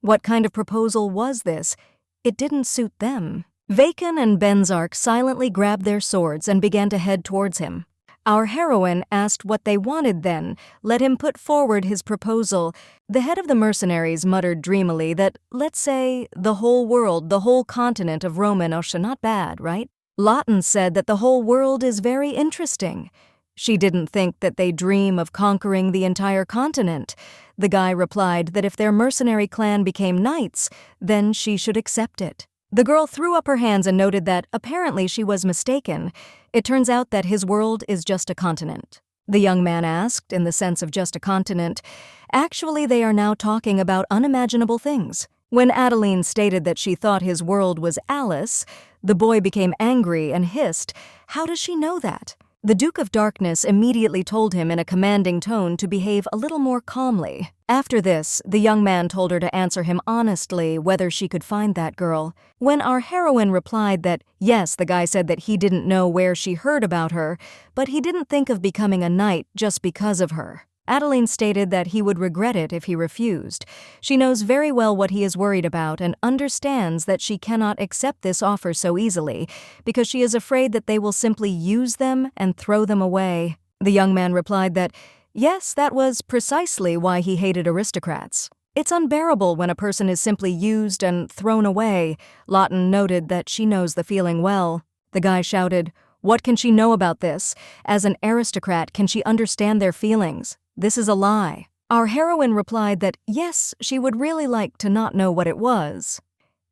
What kind of proposal was this? It didn't suit them. Vacon and benzar silently grabbed their swords and began to head towards him. Our heroine asked what they wanted then, let him put forward his proposal. The head of the mercenaries muttered dreamily that, let's say, the whole world, the whole continent of Romanosha, not bad, right? Lawton said that the whole world is very interesting. She didn't think that they dream of conquering the entire continent. The guy replied that if their mercenary clan became knights, then she should accept it. The girl threw up her hands and noted that apparently she was mistaken. It turns out that his world is just a continent. The young man asked, in the sense of just a continent, actually they are now talking about unimaginable things. When Adeline stated that she thought his world was Alice, the boy became angry and hissed, how does she know that? The Duke of Darkness immediately told him in a commanding tone to behave a little more calmly. After this, the young man told her to answer him honestly whether she could find that girl. When our heroine replied that, yes, the guy said that he didn't know where she heard about her, but he didn't think of becoming a knight just because of her. Adeline stated that he would regret it if he refused. She knows very well what he is worried about and understands that she cannot accept this offer so easily because she is afraid that they will simply use them and throw them away. The young man replied that, yes, that was precisely why he hated aristocrats. It's unbearable when a person is simply used and thrown away. Lawton noted that she knows the feeling well. The guy shouted, what can she know about this? As an aristocrat, can she understand their feelings? This is a lie. Our heroine replied that, yes, she would really like to not know what it was.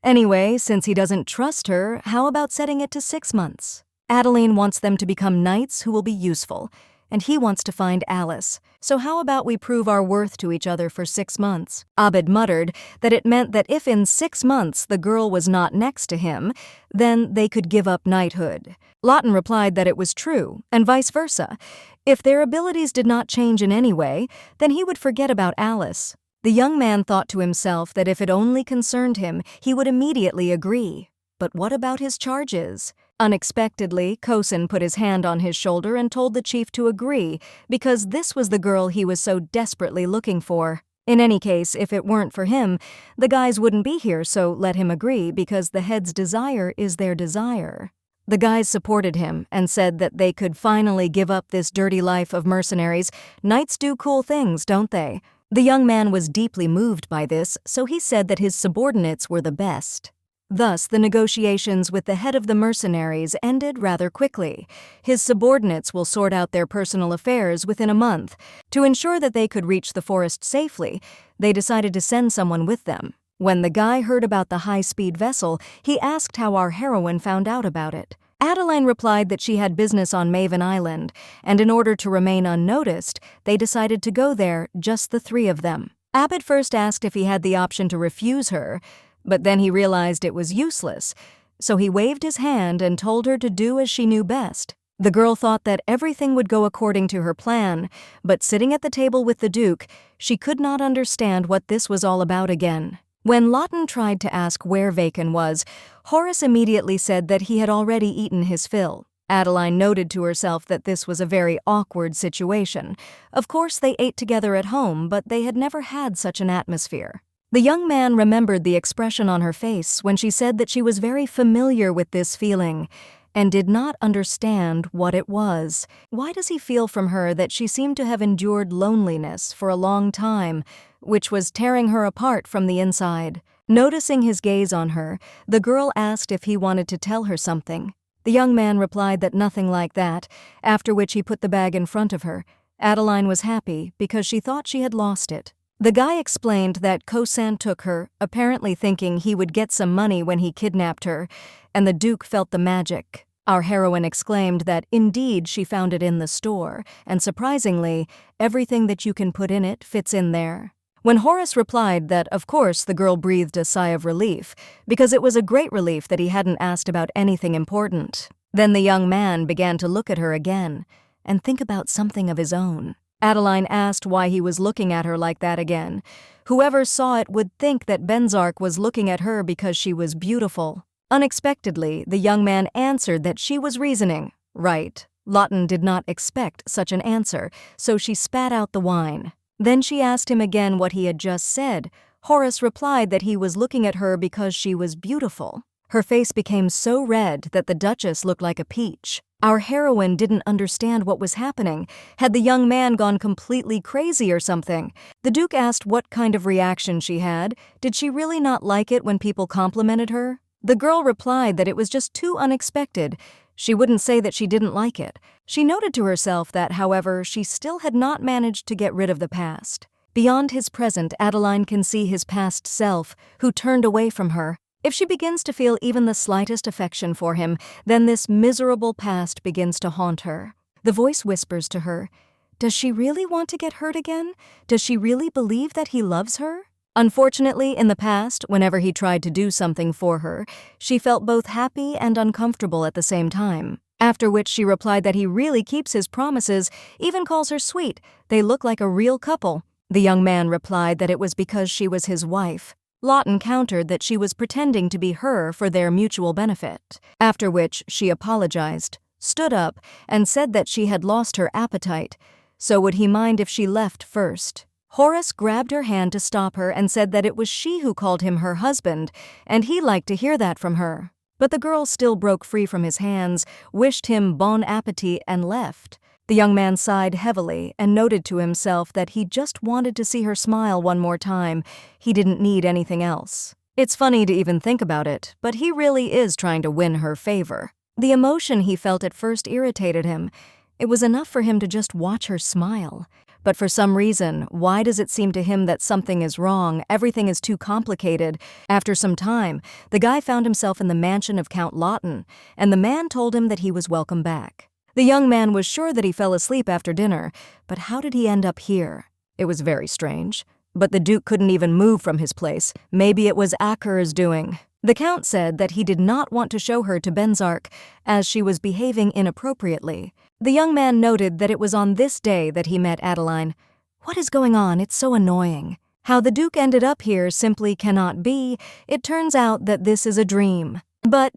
Anyway, since he doesn't trust her, how about setting it to 6 months? Adeline wants them to become knights who will be useful, and he wants to find Alice. So how about we prove our worth to each other for 6 months? Abed muttered that it meant that if in 6 months the girl was not next to him, then they could give up knighthood. Lawton replied that it was true, and vice versa. If their abilities did not change in any way, then he would forget about Alice. The young man thought to himself that if it only concerned him, he would immediately agree. But what about his charges? Unexpectedly, Kosin put his hand on his shoulder and told the chief to agree, because this was the girl he was so desperately looking for. In any case, if it weren't for him, the guys wouldn't be here, so let him agree, because the head's desire is their desire. The guys supported him and said that they could finally give up this dirty life of mercenaries. Knights do cool things, don't they? The young man was deeply moved by this, so he said that his subordinates were the best. Thus, the negotiations with the head of the mercenaries ended rather quickly. His subordinates will sort out their personal affairs within a month. To ensure that they could reach the forest safely, they decided to send someone with them. When the guy heard about the high-speed vessel, he asked how our heroine found out about it. Adeline replied that she had business on Maven Island, and in order to remain unnoticed, they decided to go there, just the three of them. Abbott first asked if he had the option to refuse her, but then he realized it was useless, so he waved his hand and told her to do as she knew best. The girl thought that everything would go according to her plan, but sitting at the table with the Duke, she could not understand what this was all about again. When Lawton tried to ask where Vacon was, Horace immediately said that he had already eaten his fill. Adeline noted to herself that this was a very awkward situation. Of course, they ate together at home, but they had never had such an atmosphere. The young man remembered the expression on her face when she said that she was very familiar with this feeling and did not understand what it was. Why does he feel from her that she seemed to have endured loneliness for a long time, which was tearing her apart from the inside? Noticing his gaze on her, the girl asked if he wanted to tell her something. The young man replied that nothing like that, after which he put the bag in front of her. Adeline was happy because she thought she had lost it. The guy explained that Kosin took her, apparently thinking he would get some money when he kidnapped her, and the Duke felt the magic. Our heroine exclaimed that indeed she found it in the store, and surprisingly, everything that you can put in it fits in there. When Horace replied that, of course, the girl breathed a sigh of relief, because it was a great relief that he hadn't asked about anything important. Then the young man began to look at her again, and think about something of his own. Adeline asked why he was looking at her like that again. Whoever saw it would think that Benzar was looking at her because she was beautiful. Unexpectedly, the young man answered that she was reasoning. Right. Lawton did not expect such an answer, so she spat out the wine. Then she asked him again what he had just said. Horace replied that he was looking at her because she was beautiful. Her face became so red that the Duchess looked like a peach. Our heroine didn't understand what was happening. Had the young man gone completely crazy or something? The Duke asked what kind of reaction she had. Did she really not like it when people complimented her? The girl replied that it was just too unexpected. She wouldn't say that she didn't like it. She noted to herself that, however, she still had not managed to get rid of the past. Beyond his present, Adeline can see his past self, who turned away from her. If she begins to feel even the slightest affection for him, then this miserable past begins to haunt her. The voice whispers to her, does she really want to get hurt again? Does she really believe that he loves her? Unfortunately, in the past, whenever he tried to do something for her, she felt both happy and uncomfortable at the same time. After which she replied that he really keeps his promises, even calls her sweet. They look like a real couple. The young man replied that it was because she was his wife. Lawton countered that she was pretending to be her for their mutual benefit, after which she apologized, stood up, and said that she had lost her appetite, so would he mind if she left first. Horace grabbed her hand to stop her and said that it was she who called him her husband, and he liked to hear that from her. But the girl still broke free from his hands, wished him bon appetit, and left. The young man sighed heavily and noted to himself that he just wanted to see her smile one more time. He didn't need anything else. It's funny to even think about it, but he really is trying to win her favor. The emotion he felt at first irritated him. It was enough for him to just watch her smile. But for some reason, why does it seem to him that something is wrong, everything is too complicated? After some time, the guy found himself in the mansion of Count Lawton, and the man told him that he was welcome back. The young man was sure that he fell asleep after dinner, but how did he end up here? It was very strange. But the Duke couldn't even move from his place. Maybe it was Acker's doing. The Count said that he did not want to show her to Benzar, as she was behaving inappropriately. The young man noted that it was on this day that he met Adeline. What is going on? It's so annoying. How the Duke ended up here simply cannot be. It turns out that this is a dream. But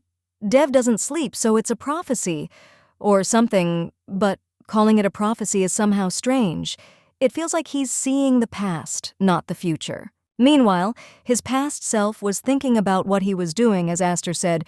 Dev doesn't sleep, so it's a prophecy. Or something, but calling it a prophecy is somehow strange. It feels like he's seeing the past, not the future. Meanwhile, his past self was thinking about what he was doing, as Aster said,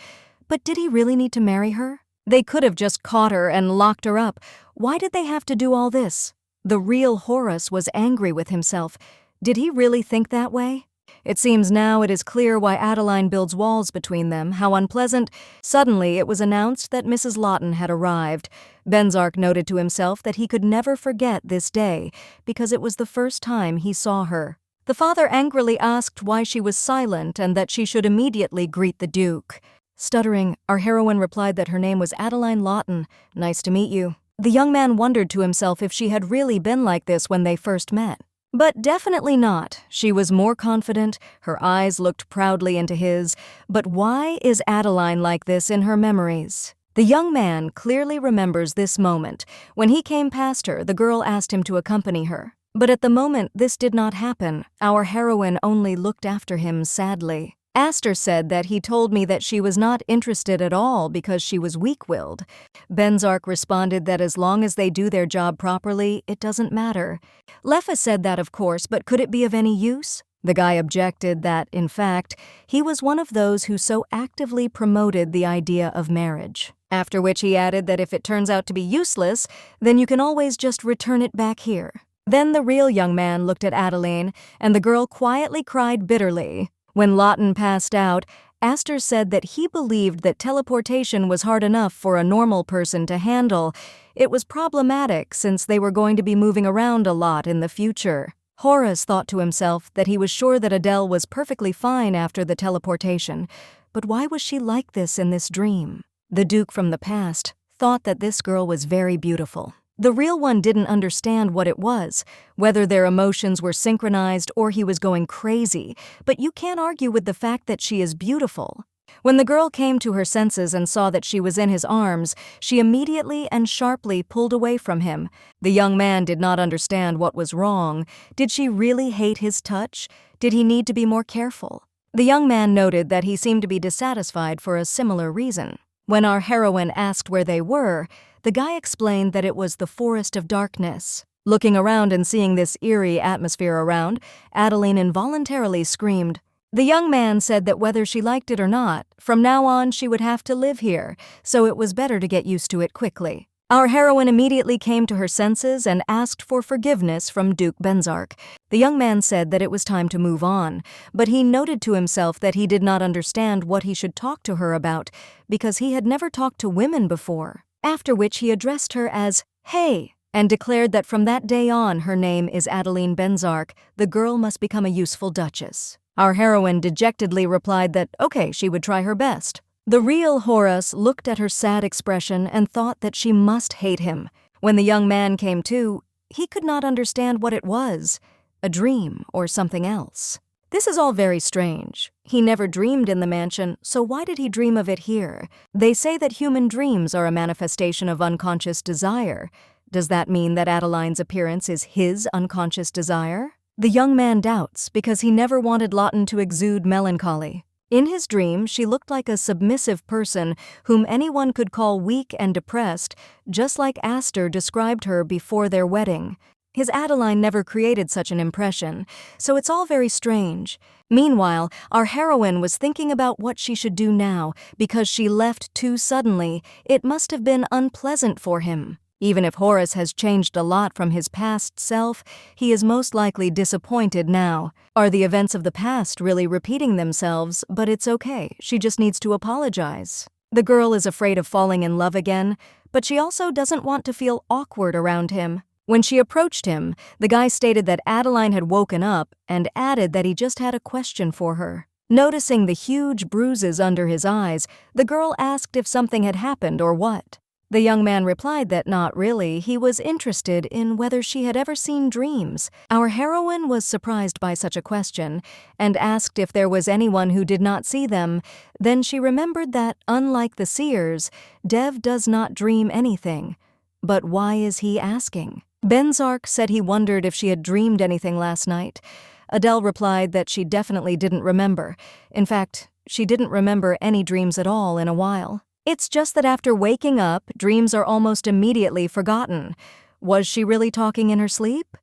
but did he really need to marry her? They could have just caught her and locked her up. Why did they have to do all this? The real Horus was angry with himself. Did he really think that way? It seems now it is clear why Adeline builds walls between them, how unpleasant. Suddenly it was announced that Mrs. Lawton had arrived. Benzar noted to himself that he could never forget this day, because it was the first time he saw her. The father angrily asked why she was silent and that she should immediately greet the Duke. Stuttering, our heroine replied that her name was Adeline Lawton. Nice to meet you. The young man wondered to himself if she had really been like this when they first met. But definitely not. She was more confident, her eyes looked proudly into his. But why is Adeline like this in her memories? The young man clearly remembers this moment. When he came past her, the girl asked him to accompany her. But at the moment this did not happen. Our heroine only looked after him sadly. Aster said that he told me that she was not interested at all because she was weak-willed. Benzar responded that as long as they do their job properly, it doesn't matter. Leffa said that, of course, but could it be of any use? The guy objected that, in fact, he was one of those who so actively promoted the idea of marriage. After which he added that if it turns out to be useless, then you can always just return it back here. Then the real young man looked at Adeline, and the girl quietly cried bitterly. When Lawton passed out, Aster said that he believed that teleportation was hard enough for a normal person to handle. It was problematic since they were going to be moving around a lot in the future. Horus thought to himself that he was sure that Adele was perfectly fine after the teleportation. But why was she like this in this dream? The Duke from the past thought that this girl was very beautiful. The real one didn't understand what it was, whether their emotions were synchronized or he was going crazy, but you can't argue with the fact that she is beautiful. When the girl came to her senses and saw that she was in his arms, she immediately and sharply pulled away from him. The young man did not understand what was wrong. Did she really hate his touch? Did he need to be more careful? The young man noted that he seemed to be dissatisfied for a similar reason. When our heroine asked where they were, the guy explained that it was the forest of darkness. Looking around and seeing this eerie atmosphere around, Adeline involuntarily screamed. The young man said that whether she liked it or not, from now on she would have to live here, so it was better to get used to it quickly. Our heroine immediately came to her senses and asked for forgiveness from Duke Benzar. The young man said that it was time to move on, but he noted to himself that he did not understand what he should talk to her about, because he had never talked to women before. After which he addressed her as, "Hey," and declared that from that day on her name is Adeline Benzar. The girl must become a useful duchess. Our heroine dejectedly replied that, okay, she would try her best. The real Horus looked at her sad expression and thought that she must hate him. When the young man came to, he could not understand what it was, a dream or something else. This is all very strange. He never dreamed in the mansion, so why did he dream of it here? They say that human dreams are a manifestation of unconscious desire. Does that mean that Adeline's appearance is his unconscious desire? The young man doubts because he never wanted Lawton to exude melancholy. In his dream, she looked like a submissive person whom anyone could call weak and depressed, just like Aster described her before their wedding. His Adeline never created such an impression, so it's all very strange. Meanwhile, our heroine was thinking about what she should do now, because she left too suddenly. It must have been unpleasant for him. Even if Horus has changed a lot from his past self, he is most likely disappointed now. Are the events of the past really repeating themselves? But it's okay, she just needs to apologize. The girl is afraid of falling in love again, but she also doesn't want to feel awkward around him. When she approached him, the guy stated that Adeline had woken up and added that he just had a question for her. Noticing the huge bruises under his eyes, the girl asked if something had happened or what. The young man replied that not really, he was interested in whether she had ever seen dreams. Our heroine was surprised by such a question and asked if there was anyone who did not see them. Then she remembered that, unlike the seers, Dev does not dream anything. But why is he asking? Benzar said he wondered if she had dreamed anything last night. Adele replied that she definitely didn't remember. In fact, she didn't remember any dreams at all in a while. It's just that after waking up, dreams are almost immediately forgotten. Was she really talking in her sleep?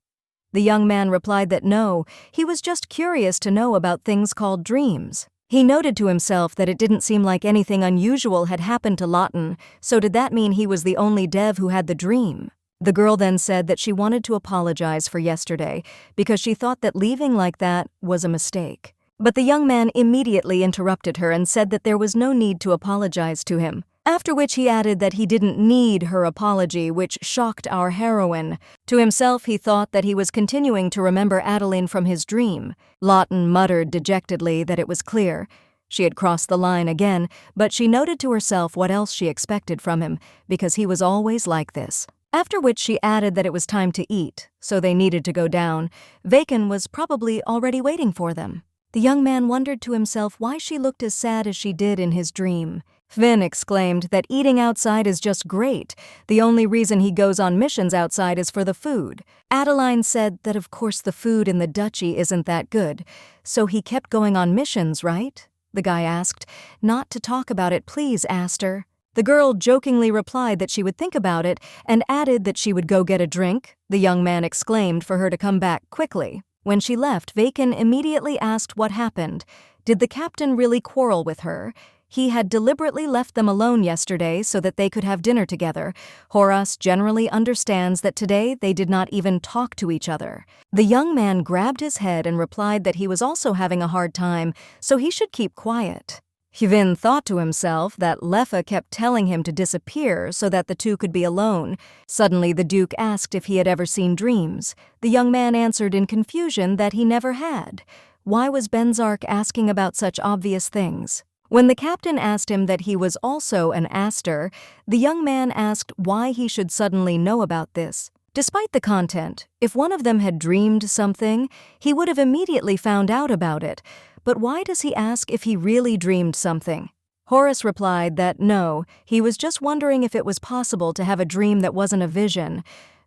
The young man replied that no, he was just curious to know about things called dreams. He noted to himself that it didn't seem like anything unusual had happened to Lawton, so did that mean he was the only dev who had the dream? The girl then said that she wanted to apologize for yesterday because she thought that leaving like that was a mistake. But the young man immediately interrupted her and said that there was no need to apologize to him, after which he added that he didn't need her apology, which shocked our heroine. To himself, he thought that he was continuing to remember Adeline from his dream. Lawton muttered dejectedly that it was clear. She had crossed the line again, but she noted to herself what else she expected from him, because he was always like this. After which she added that it was time to eat, so they needed to go down. Vacon was probably already waiting for them. The young man wondered to himself why she looked as sad as she did in his dream. Finn exclaimed that eating outside is just great. The only reason he goes on missions outside is for the food. Adeline said that of course the food in the duchy isn't that good. So he kept going on missions, right? The guy asked. Not to talk about it, please, Aster. The girl jokingly replied that she would think about it and added that she would go get a drink. The young man exclaimed for her to come back quickly. When she left, Vacon immediately asked what happened. Did the captain really quarrel with her? He had deliberately left them alone yesterday so that they could have dinner together. Horace generally understands that today they did not even talk to each other. The young man grabbed his head and replied that he was also having a hard time, so he should keep quiet. Hyvin thought to himself that Leffa kept telling him to disappear so that the two could be alone. Suddenly the Duke asked if he had ever seen dreams. The young man answered in confusion that he never had. Why was Benzar asking about such obvious things? When the captain asked him that he was also an Aster, the young man asked why he should suddenly know about this. Despite the content, if one of them had dreamed something, he would have immediately found out about it. But why does he ask if he really dreamed something? Horace replied that no, he was just wondering if it was possible to have a dream that wasn't a vision.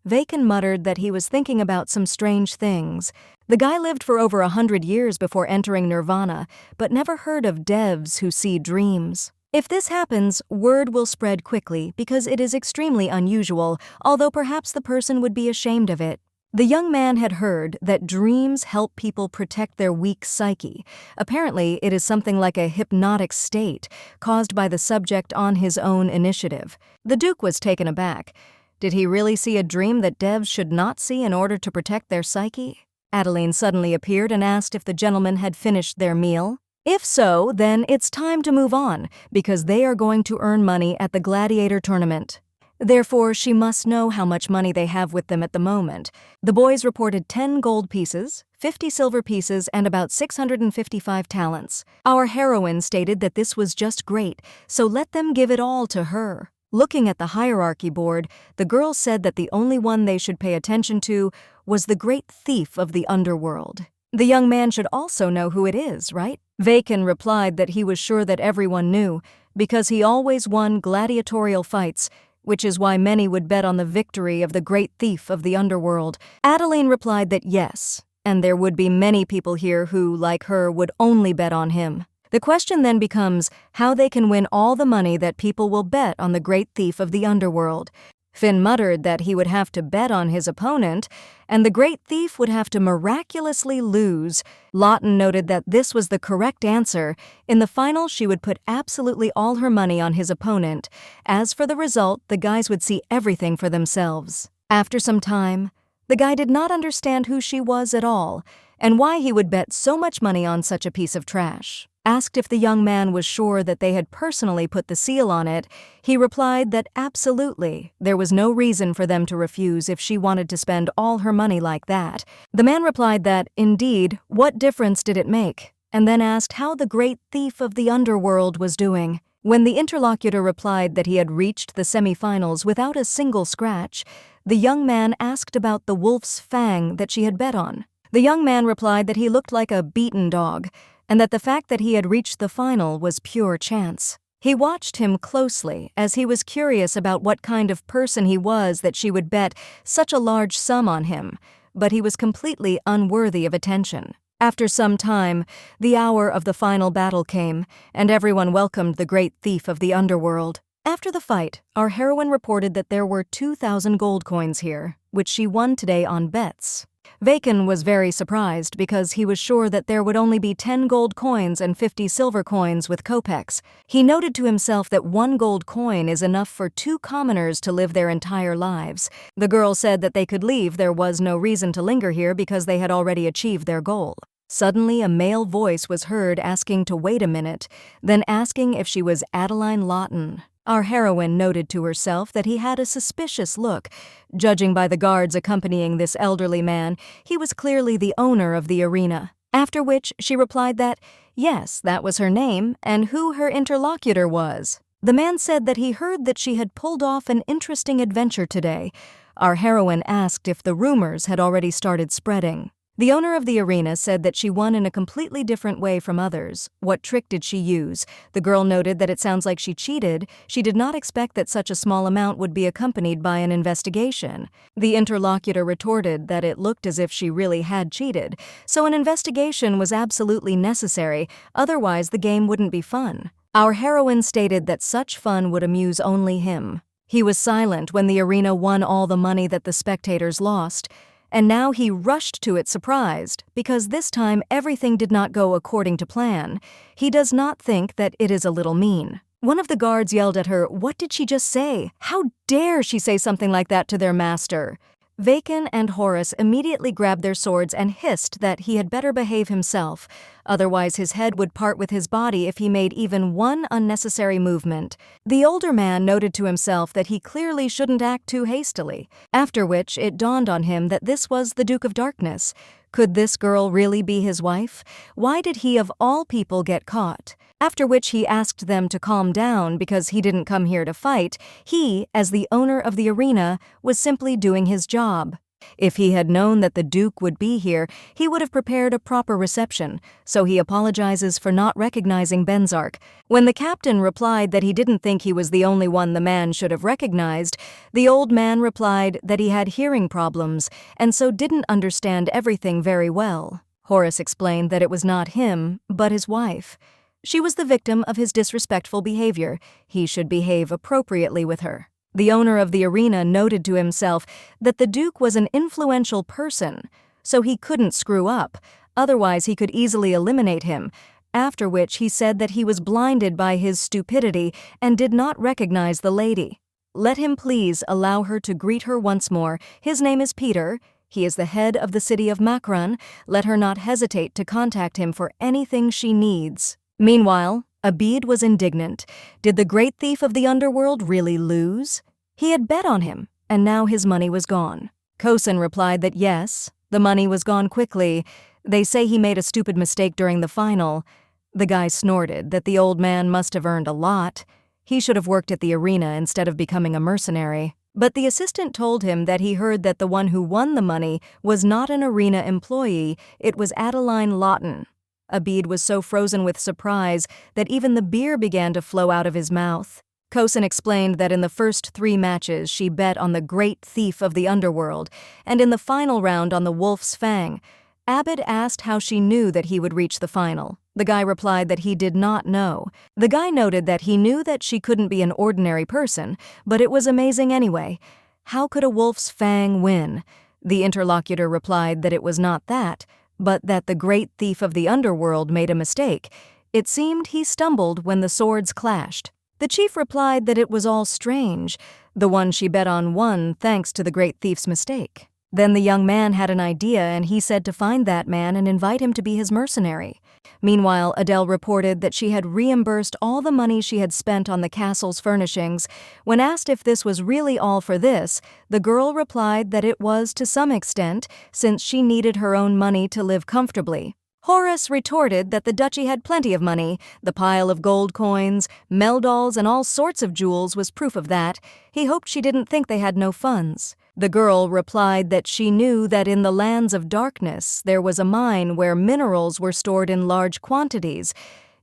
Vacon muttered that he was thinking about some strange things. The guy lived for over 100 years before entering Nirvana, but never heard of devs who see dreams. If this happens, word will spread quickly because it is extremely unusual, although perhaps the person would be ashamed of it. The young man had heard that dreams help people protect their weak psyche. Apparently, it is something like a hypnotic state caused by the subject on his own initiative. The Duke was taken aback. Did he really see a dream that devs should not see in order to protect their psyche? Adeline suddenly appeared and asked if the gentlemen had finished their meal. If so, then it's time to move on, because they are going to earn money at the gladiator tournament. Therefore, she must know how much money they have with them at the moment. The boys reported 10 gold pieces, 50 silver pieces, and about 655 talents. Our heroine stated that this was just great, so let them give it all to her. Looking at the hierarchy board, the girl said that the only one they should pay attention to was the great thief of the underworld. The young man should also know who it is, right? Vacon replied that he was sure that everyone knew, because he always won gladiatorial fights, which is why many would bet on the victory of the great thief of the underworld. Adeline replied that yes, and there would be many people here who, like her, would only bet on him. The question then becomes how they can win all the money that people will bet on the great thief of the underworld. Finn muttered that he would have to bet on his opponent, and the great thief would have to miraculously lose. Lawton noted that this was the correct answer. In the final, she would put absolutely all her money on his opponent. As for the result, the guys would see everything for themselves. After some time, the guy did not understand who she was at all, and why he would bet so much money on such a piece of trash. Asked if the young man was sure that they had personally put the seal on it, he replied that absolutely, there was no reason for them to refuse if she wanted to spend all her money like that. The man replied that, indeed, what difference did it make? And then asked how the great thief of the underworld was doing. When the interlocutor replied that he had reached the semifinals without a single scratch, the young man asked about the wolf's fang that she had bet on. The young man replied that he looked like a beaten dog, and that the fact that he had reached the final was pure chance. He watched him closely as he was curious about what kind of person he was that she would bet such a large sum on him, but he was completely unworthy of attention. After some time, the hour of the final battle came, and everyone welcomed the great thief of the underworld. After the fight, our heroine reported that there were 2,000 gold coins here, which she won today on bets. Vacon was very surprised because he was sure that there would only be 10 gold coins and 50 silver coins with kopecks. He noted to himself that 1 gold coin is enough for 2 commoners to live their entire lives. The girl said that they could leave, there was no reason to linger here because they had already achieved their goal. Suddenly, a male voice was heard asking to wait a minute, then asking if she was Adeline Lawton. Our heroine noted to herself that he had a suspicious look. Judging by the guards accompanying this elderly man, he was clearly the owner of the arena. After which she replied that, yes, that was her name, and who her interlocutor was. The man said that he heard that she had pulled off an interesting adventure today. Our heroine asked if the rumors had already started spreading. The owner of the arena said that she won in a completely different way from others. What trick did she use? The girl noted that it sounds like she cheated. She did not expect that such a small amount would be accompanied by an investigation. The interlocutor retorted that it looked as if she really had cheated, so an investigation was absolutely necessary, otherwise the game wouldn't be fun. Our heroine stated that such fun would amuse only him. He was silent when the arena won all the money that the spectators lost. And now he rushed to it surprised, because this time everything did not go according to plan. He does not think that it is a little mean. One of the guards yelled at her, "What did she just say? How dare she say something like that to their master?" Vacon and Horace immediately grabbed their swords and hissed that he had better behave himself, otherwise his head would part with his body if he made even one unnecessary movement. The older man noted to himself that he clearly shouldn't act too hastily, after which it dawned on him that this was the Duke of Darkness. Could this girl really be his wife? Why did he of all people get caught? After which he asked them to calm down because he didn't come here to fight. He, as the owner of the arena, was simply doing his job. If he had known that the Duke would be here, he would have prepared a proper reception, so he apologizes for not recognizing Benzar. When the captain replied that he didn't think he was the only one the man should have recognized, the old man replied that he had hearing problems and so didn't understand everything very well. Horace explained that it was not him, but his wife. She was the victim of his disrespectful behavior. He should behave appropriately with her. The owner of the arena noted to himself that the Duke was an influential person, so he couldn't screw up, otherwise he could easily eliminate him, after which he said that he was blinded by his stupidity and did not recognize the lady. Let him please allow her to greet her once more. His name is Peter. He is the head of the city of Mocrean. Let her not hesitate to contact him for anything she needs. Meanwhile, Abid was indignant. Did the great thief of the underworld really lose? He had bet on him, and now his money was gone. Kosin replied that yes, the money was gone quickly. They say he made a stupid mistake during the final. The guy snorted that the old man must have earned a lot. He should have worked at the arena instead of becoming a mercenary. But the assistant told him that he heard that the one who won the money was not an arena employee, it was Adeline Lawton. Abid was so frozen with surprise that even the beer began to flow out of his mouth. Kosin explained that in the first 3 matches she bet on the great thief of the underworld, and in the final round on the wolf's fang. Abid asked how she knew that he would reach the final. The guy replied that he did not know. The guy noted that he knew that she couldn't be an ordinary person, but it was amazing anyway. How could a wolf's fang win? The interlocutor replied that it was not that, but that the great thief of the underworld made a mistake. It seemed he stumbled when the swords clashed. The chief replied that it was all strange. The one she bet on won thanks to the great thief's mistake. Then the young man had an idea and he said to find that man and invite him to be his mercenary. Meanwhile, Adele reported that she had reimbursed all the money she had spent on the castle's furnishings. When asked if this was really all for this, the girl replied that it was to some extent, since she needed her own money to live comfortably. Horace retorted that the duchy had plenty of money. The pile of gold coins, meldals, and all sorts of jewels was proof of that. He hoped she didn't think they had no funds. The girl replied that she knew that in the lands of darkness there was a mine where minerals were stored in large quantities.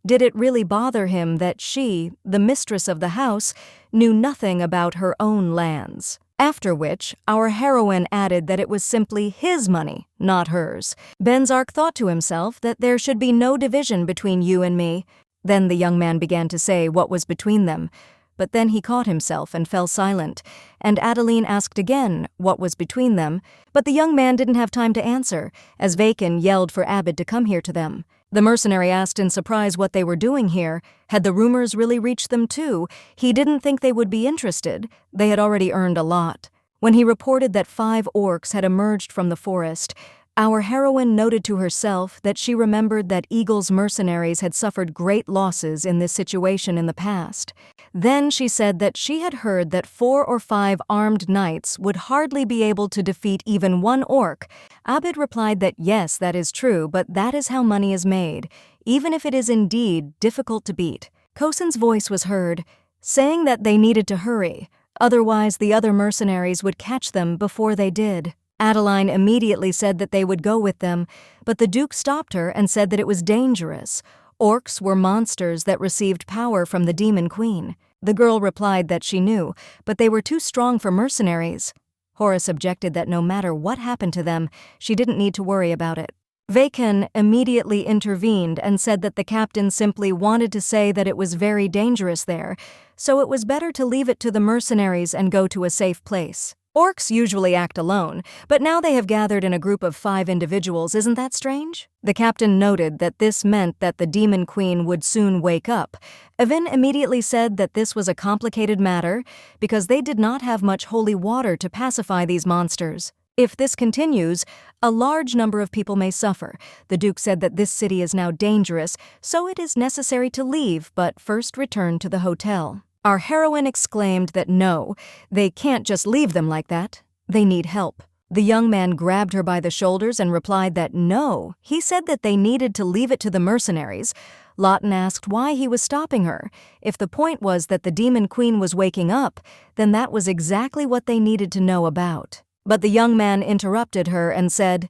Did it really bother him that she, the mistress of the house, knew nothing about her own lands? After which, our heroine added that it was simply his money, not hers. Benzar thought to himself that there should be no division between you and me. Then the young man began to say what was between them, but then he caught himself and fell silent, and Adeline asked again what was between them, but the young man didn't have time to answer, as Vacon yelled for Abed to come here to them. The mercenary asked in surprise what they were doing here. Had the rumors really reached them too? He didn't think they would be interested. They had already earned a lot. When he reported that 5 orcs had emerged from the forest, our heroine noted to herself that she remembered that Eagle's mercenaries had suffered great losses in this situation in the past. Then she said that she had heard that 4 or 5 armed knights would hardly be able to defeat even 1 orc. Abed replied that yes, that is true, but that is how money is made, even if it is indeed difficult to beat. Kosin's voice was heard, saying that they needed to hurry, otherwise the other mercenaries would catch them before they did. Adeline immediately said that they would go with them, but the Duke stopped her and said that it was dangerous. Orcs were monsters that received power from the Demon Queen. The girl replied that she knew, but they were too strong for mercenaries. Horace objected that no matter what happened to them, she didn't need to worry about it. Vacon immediately intervened and said that the captain simply wanted to say that it was very dangerous there, so it was better to leave it to the mercenaries and go to a safe place. Orcs usually act alone, but now they have gathered in a group of 5 individuals. Isn't that strange? The captain noted that this meant that the Demon Queen would soon wake up. Evin immediately said that this was a complicated matter because they did not have much holy water to pacify these monsters. If this continues, a large number of people may suffer. The Duke said that this city is now dangerous, so it is necessary to leave, but first return to the hotel. Our heroine exclaimed that no, they can't just leave them like that. They need help. The young man grabbed her by the shoulders and replied that no, he said that they needed to leave it to the mercenaries. Lawton asked why he was stopping her. If the point was that the Demon Queen was waking up, then that was exactly what they needed to know about. But the young man interrupted her and said,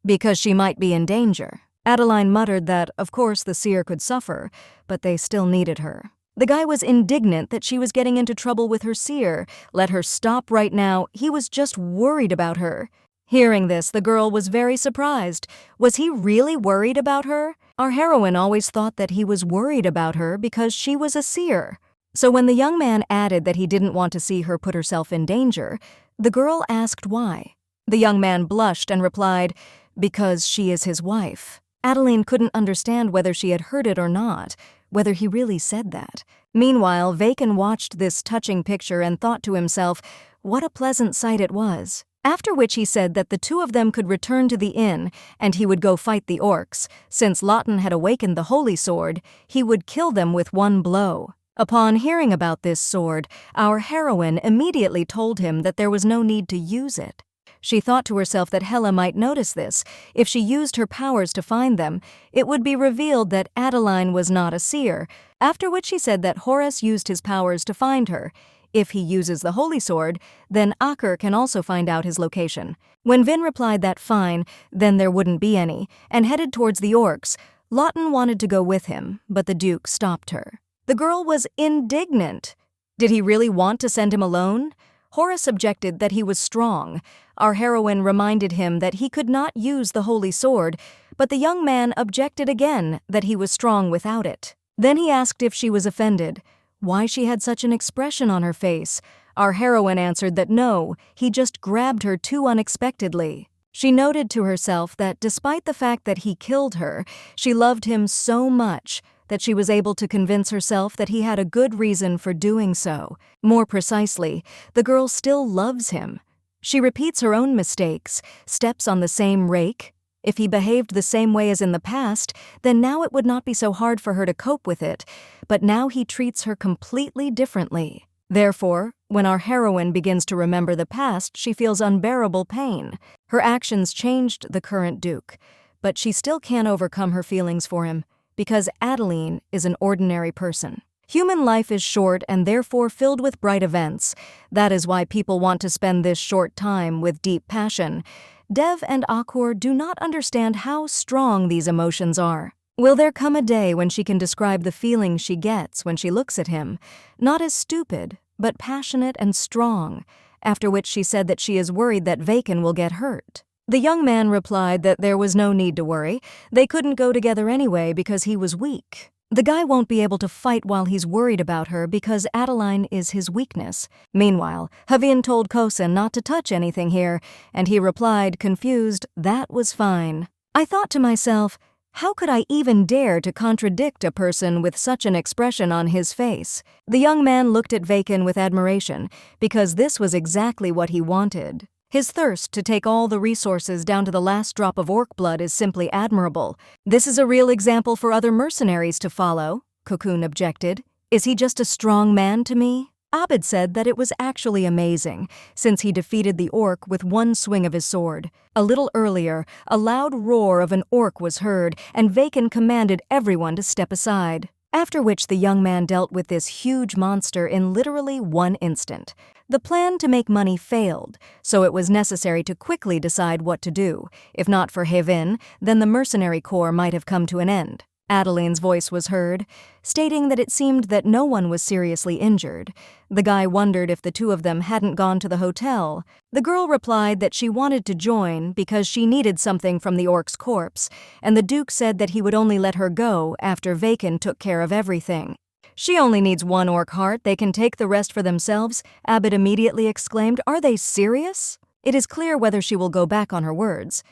because she might be in danger. Adeline muttered that, of course, the seer could suffer, but they still needed her. The guy was indignant that she was getting into trouble with her seer. Let her stop right now. He was just worried about her. Hearing this, the girl was very surprised. Was he really worried about her? Our heroine always thought that he was worried about her because she was a seer. So when the young man added that he didn't want to see her put herself in danger, the girl asked why. The young man blushed and replied, because she is his wife. Adeline couldn't understand whether she had heard it or not, whether he really said that. Meanwhile, Vacon watched this touching picture and thought to himself, what a pleasant sight it was. After which he said that the 2 of them could return to the inn and he would go fight the orcs. Since Lawton had awakened the holy sword, he would kill them with 1 blow. Upon hearing about this sword, our heroine immediately told him that there was no need to use it. She thought to herself that Hela might notice this. If she used her powers to find them, it would be revealed that Adeline was not a seer, after which she said that Horace used his powers to find her. If he uses the holy sword, then Aker can also find out his location. When Vin replied that fine, then there wouldn't be any, and headed towards the orcs, Lawton wanted to go with him, but the Duke stopped her. The girl was indignant. Did he really want to send him alone? Horace objected that he was strong. Our heroine reminded him that he could not use the holy sword, but the young man objected again that he was strong without it. Then he asked if she was offended, why she had such an expression on her face. Our heroine answered that no, he just grabbed her too unexpectedly. She noted to herself that despite the fact that he killed her, she loved him so much that she was able to convince herself that he had a good reason for doing so. More precisely, the girl still loves him. She repeats her own mistakes, steps on the same rake. If he behaved the same way as in the past, then now it would not be so hard for her to cope with it, but now he treats her completely differently. Therefore, when our heroine begins to remember the past, she feels unbearable pain. Her actions changed the current Duke, but she still can't overcome her feelings for him, because Adeline is an ordinary person. Human life is short and therefore filled with bright events. That is why people want to spend this short time with deep passion. Dev and Akor do not understand how strong these emotions are. Will there come a day when she can describe the feeling she gets when she looks at him? Not as stupid, but passionate and strong, after which she said that she is worried that Vacon will get hurt. The young man replied that there was no need to worry. They couldn't go together anyway because he was weak. The guy won't be able to fight while he's worried about her because Adeline is his weakness. Meanwhile, Havin told Kosin not to touch anything here, and he replied, confused, that was fine. I thought to myself, how could I even dare to contradict a person with such an expression on his face? The young man looked at Vacon with admiration, because this was exactly what he wanted. His thirst to take all the resources down to the last drop of orc blood is simply admirable. This is a real example for other mercenaries to follow, Cocoon objected. Is he just a strong man to me? Abed said that it was actually amazing, since he defeated the orc with one swing of his sword. A little earlier, a loud roar of an orc was heard, and Vacon commanded everyone to step aside. After which the young man dealt with this huge monster in literally 1 instant. The plan to make money failed, so it was necessary to quickly decide what to do. If not for Havin, then the mercenary corps might have come to an end. Adeline's voice was heard, stating that it seemed that no one was seriously injured. The guy wondered if the two of them hadn't gone to the hotel. The girl replied that she wanted to join because she needed something from the orc's corpse, and the Duke said that he would only let her go after Vacon took care of everything. She only needs 1 orc heart, they can take the rest for themselves, Abed immediately exclaimed. Are they serious? It is clear whether she will go back on her words.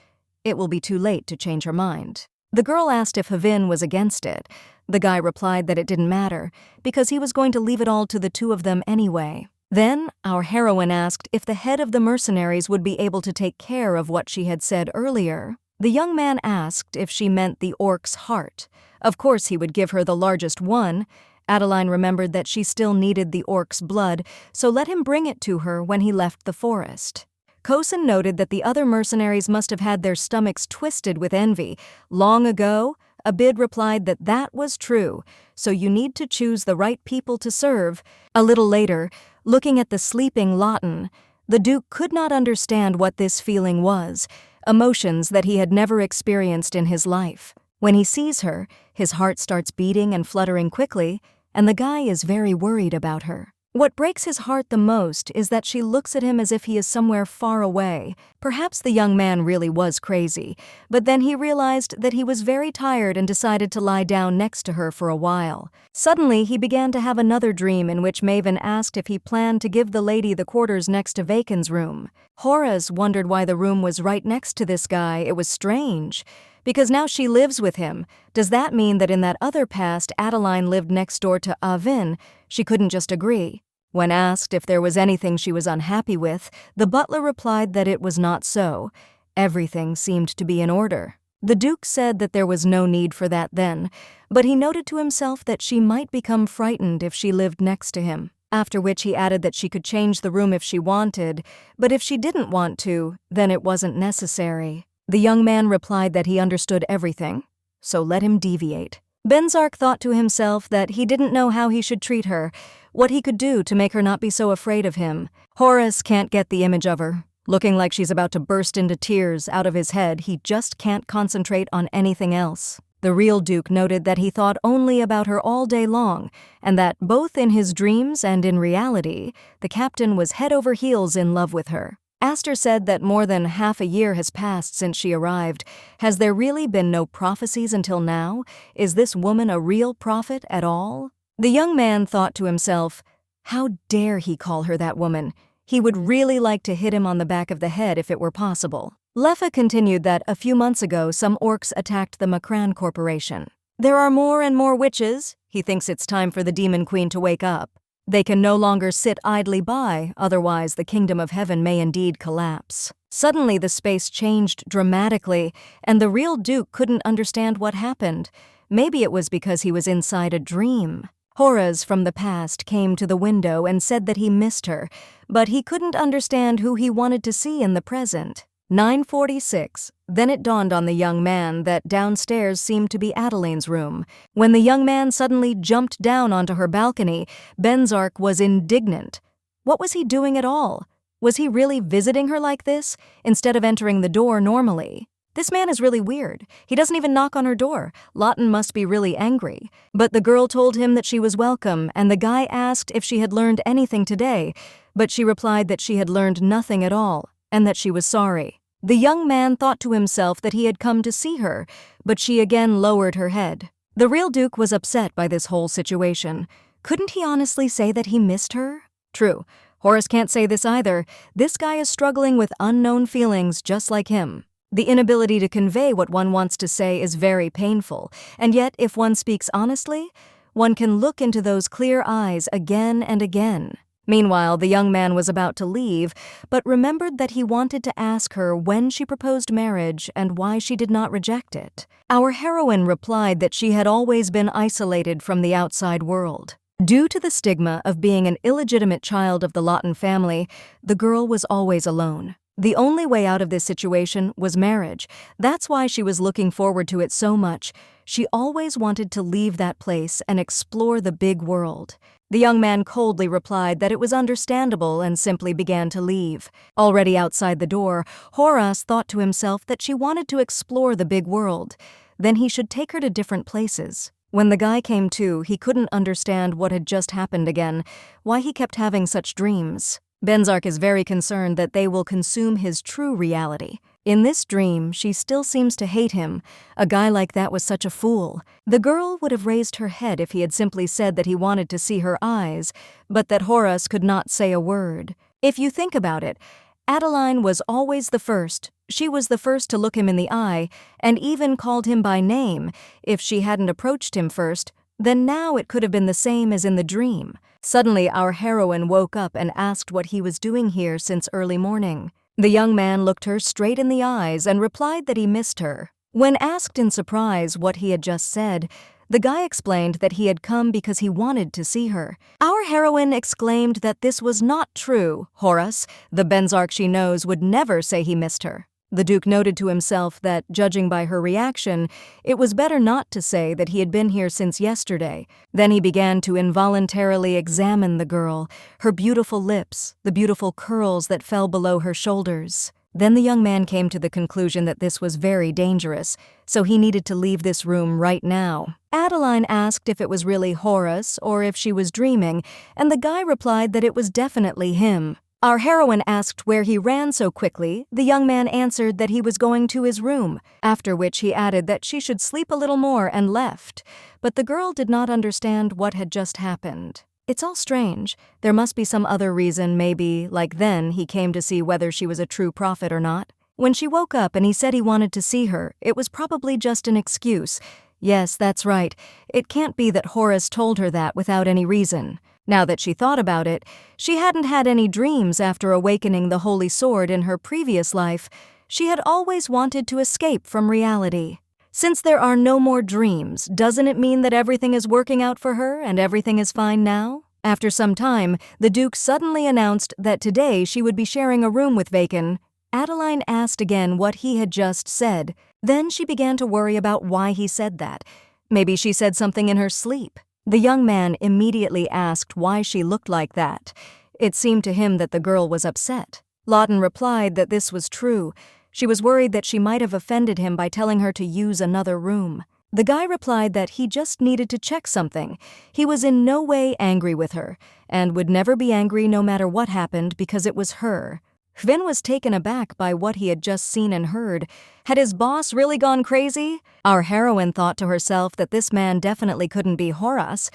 It will be too late to change her mind. The girl asked if Havin was against it. The guy replied that it didn't matter, because he was going to leave it all to the two of them anyway. Then, our heroine asked if the head of the mercenaries would be able to take care of what she had said earlier. The young man asked if she meant the orc's heart. Of course he would give her the largest one. Adeline remembered that she still needed the orc's blood, so let him bring it to her when he left the forest. Kosin noted that the other mercenaries must have had their stomachs twisted with envy. Long ago, Abid replied that that was true, so you need to choose the right people to serve. A little later, looking at the sleeping Lawton, the Duke could not understand what this feeling was, emotions that he had never experienced in his life. When he sees her, his heart starts beating and fluttering quickly, and the guy is very worried about her. What breaks his heart the most is that she looks at him as if he is somewhere far away. Perhaps the young man really was crazy, but then he realized that he was very tired and decided to lie down next to her for a while. Suddenly, he began to have another dream in which Maven asked if he planned to give the lady the quarters next to Vacon's room. Horace wondered why the room was right next to this guy. It was strange. Because now she lives with him. Does that mean that in that other past Adeline lived next door to Avin? She couldn't just agree. When asked if there was anything she was unhappy with, the butler replied that it was not so. Everything seemed to be in order. The Duke said that there was no need for that then, but he noted to himself that she might become frightened if she lived next to him. After which he added that she could change the room if she wanted, but if she didn't want to, then it wasn't necessary. The young man replied that he understood everything, so let him deviate. Benzar thought to himself that he didn't know how he should treat her, what he could do to make her not be so afraid of him. Horace can't get the image of her. Looking like she's about to burst into tears out of his head, he just can't concentrate on anything else. The real Duke noted that he thought only about her all day long, and that both in his dreams and in reality, the captain was head over heels in love with her. Aster said that more than half a year has passed since she arrived. Has there really been no prophecies until now? Is this woman a real prophet at all? The young man thought to himself, how dare he call her that woman? He would really like to hit him on the back of the head if it were possible. Leffa continued that a few months ago some orcs attacked the Mocrean corporation. There are more and more witches. He thinks it's time for the Demon Queen to wake up. They can no longer sit idly by, otherwise the kingdom of heaven may indeed collapse. Suddenly the space changed dramatically, and the real Duke couldn't understand what happened. Maybe it was because he was inside a dream. Horace from the past came to the window and said that he missed her, but he couldn't understand who he wanted to see in the present. 9:46. Then it dawned on the young man that downstairs seemed to be Adeline's room. When the young man suddenly jumped down onto her balcony, Benzar was indignant. What was he doing at all? Was he really visiting her like this, instead of entering the door normally? This man is really weird. He doesn't even knock on her door. Lawton must be really angry. But the girl told him that she was welcome, and the guy asked if she had learned anything today. but she replied that she had learned nothing at all and that she was sorry. The young man thought to himself that he had come to see her, but she again lowered her head. The real Duke was upset by this whole situation. Couldn't he honestly say that he missed her? True. Horace can't say this either. This guy is struggling with unknown feelings just like him. The inability to convey what one wants to say is very painful, and yet if one speaks honestly, one can look into those clear eyes again and again. Meanwhile, the young man was about to leave, but remembered that he wanted to ask her when she proposed marriage and why she did not reject it. Our heroine replied that she had always been isolated from the outside world. Due to the stigma of being an illegitimate child of the Lawton family, the girl was always alone. The only way out of this situation was marriage. That's why she was looking forward to it so much. She always wanted to leave that place and explore the big world. The young man coldly replied that it was understandable and simply began to leave. Already outside the door, Horace thought to himself that she wanted to explore the big world. Then he should take her to different places. When the guy came to, he couldn't understand what had just happened again, why he kept having such dreams. Benzar is very concerned that they will consume his true reality. In this dream, she still seems to hate him. A guy like that was such a fool. The girl would have raised her head if he had simply said that he wanted to see her eyes, but that Horace could not say a word. If you think about it, Adeline was always the first. She was the first to look him in the eye, and even called him by name. If she hadn't approached him first, then now it could have been the same as in the dream. Suddenly, our heroine woke up and asked what he was doing here since early morning. The young man looked her straight in the eyes and replied that he missed her. When asked in surprise what he had just said, the guy explained that he had come because he wanted to see her. Our heroine exclaimed that this was not true. Horace, the benzar she knows, would never say he missed her. The Duke noted to himself that, judging by her reaction, it was better not to say that he had been here since yesterday. Then he began to involuntarily examine the girl, her beautiful lips, the beautiful curls that fell below her shoulders. Then the young man came to the conclusion that this was very dangerous, so he needed to leave this room right now. Adeline asked if it was really Horace or if she was dreaming, and the guy replied that it was definitely him. Our heroine asked where he ran so quickly. The young man answered that he was going to his room, after which he added that she should sleep a little more and left. But the girl did not understand what had just happened. It's all strange. There must be some other reason, maybe, like then, he came to see whether she was a true prophet or not. When she woke up and he said he wanted to see her, it was probably just an excuse. Yes, that's right. It can't be that Horace told her that without any reason. Now that she thought about it, she hadn't had any dreams after awakening the Holy Sword in her previous life. She had always wanted to escape from reality. Since there are no more dreams, doesn't it mean that everything is working out for her and everything is fine now? After some time, the Duke suddenly announced that today she would be sharing a room with Vacon. Adeline asked again what he had just said. Then she began to worry about why he said that. Maybe she said something in her sleep. The young man immediately asked why she looked like that. It seemed to him that the girl was upset. Lawton replied that this was true. She was worried that she might have offended him by telling her to use another room. The guy replied that he just needed to check something. He was in no way angry with her, and would never be angry no matter what happened because it was her. Vin was taken aback by what he had just seen and heard. Had his boss really gone crazy? Our heroine thought to herself that this man definitely couldn't be Horace.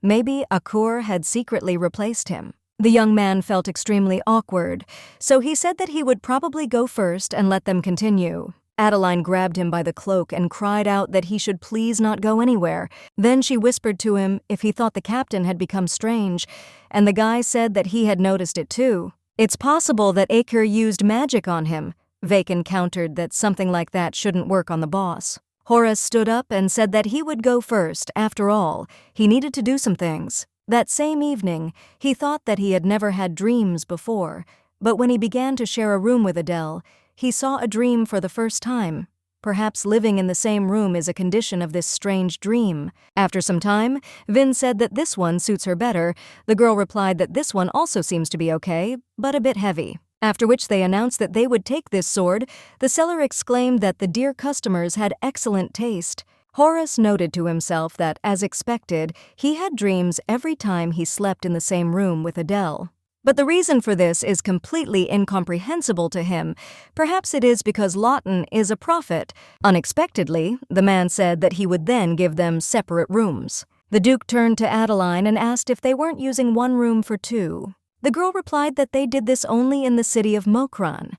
Maybe Akur had secretly replaced him. The young man felt extremely awkward, so he said that he would probably go first and let them continue. Adeline grabbed him by the cloak and cried out that he should please not go anywhere. Then she whispered to him if he thought the captain had become strange, and the guy said that he had noticed it too. It's possible that Akur used magic on him. Vacon countered that something like that shouldn't work on the boss. Horace stood up and said that he would go first. After all, he needed to do some things. That same evening, he thought that he had never had dreams before, but when he began to share a room with Adele, he saw a dream for the first time. Perhaps living in the same room is a condition of this strange dream. After some time, Vin said that this one suits her better. The girl replied that this one also seems to be okay, but a bit heavy. After which they announced that they would take this sword. The seller exclaimed that the dear customers had excellent taste. Horace noted to himself that, as expected, he had dreams every time he slept in the same room with Adele. But the reason for this is completely incomprehensible to him. Perhaps it is because Lawton is a prophet. Unexpectedly, the man said that he would then give them separate rooms. The Duke turned to Adeline and asked if they weren't using one room for two. The girl replied that they did this only in the city of Mocrean.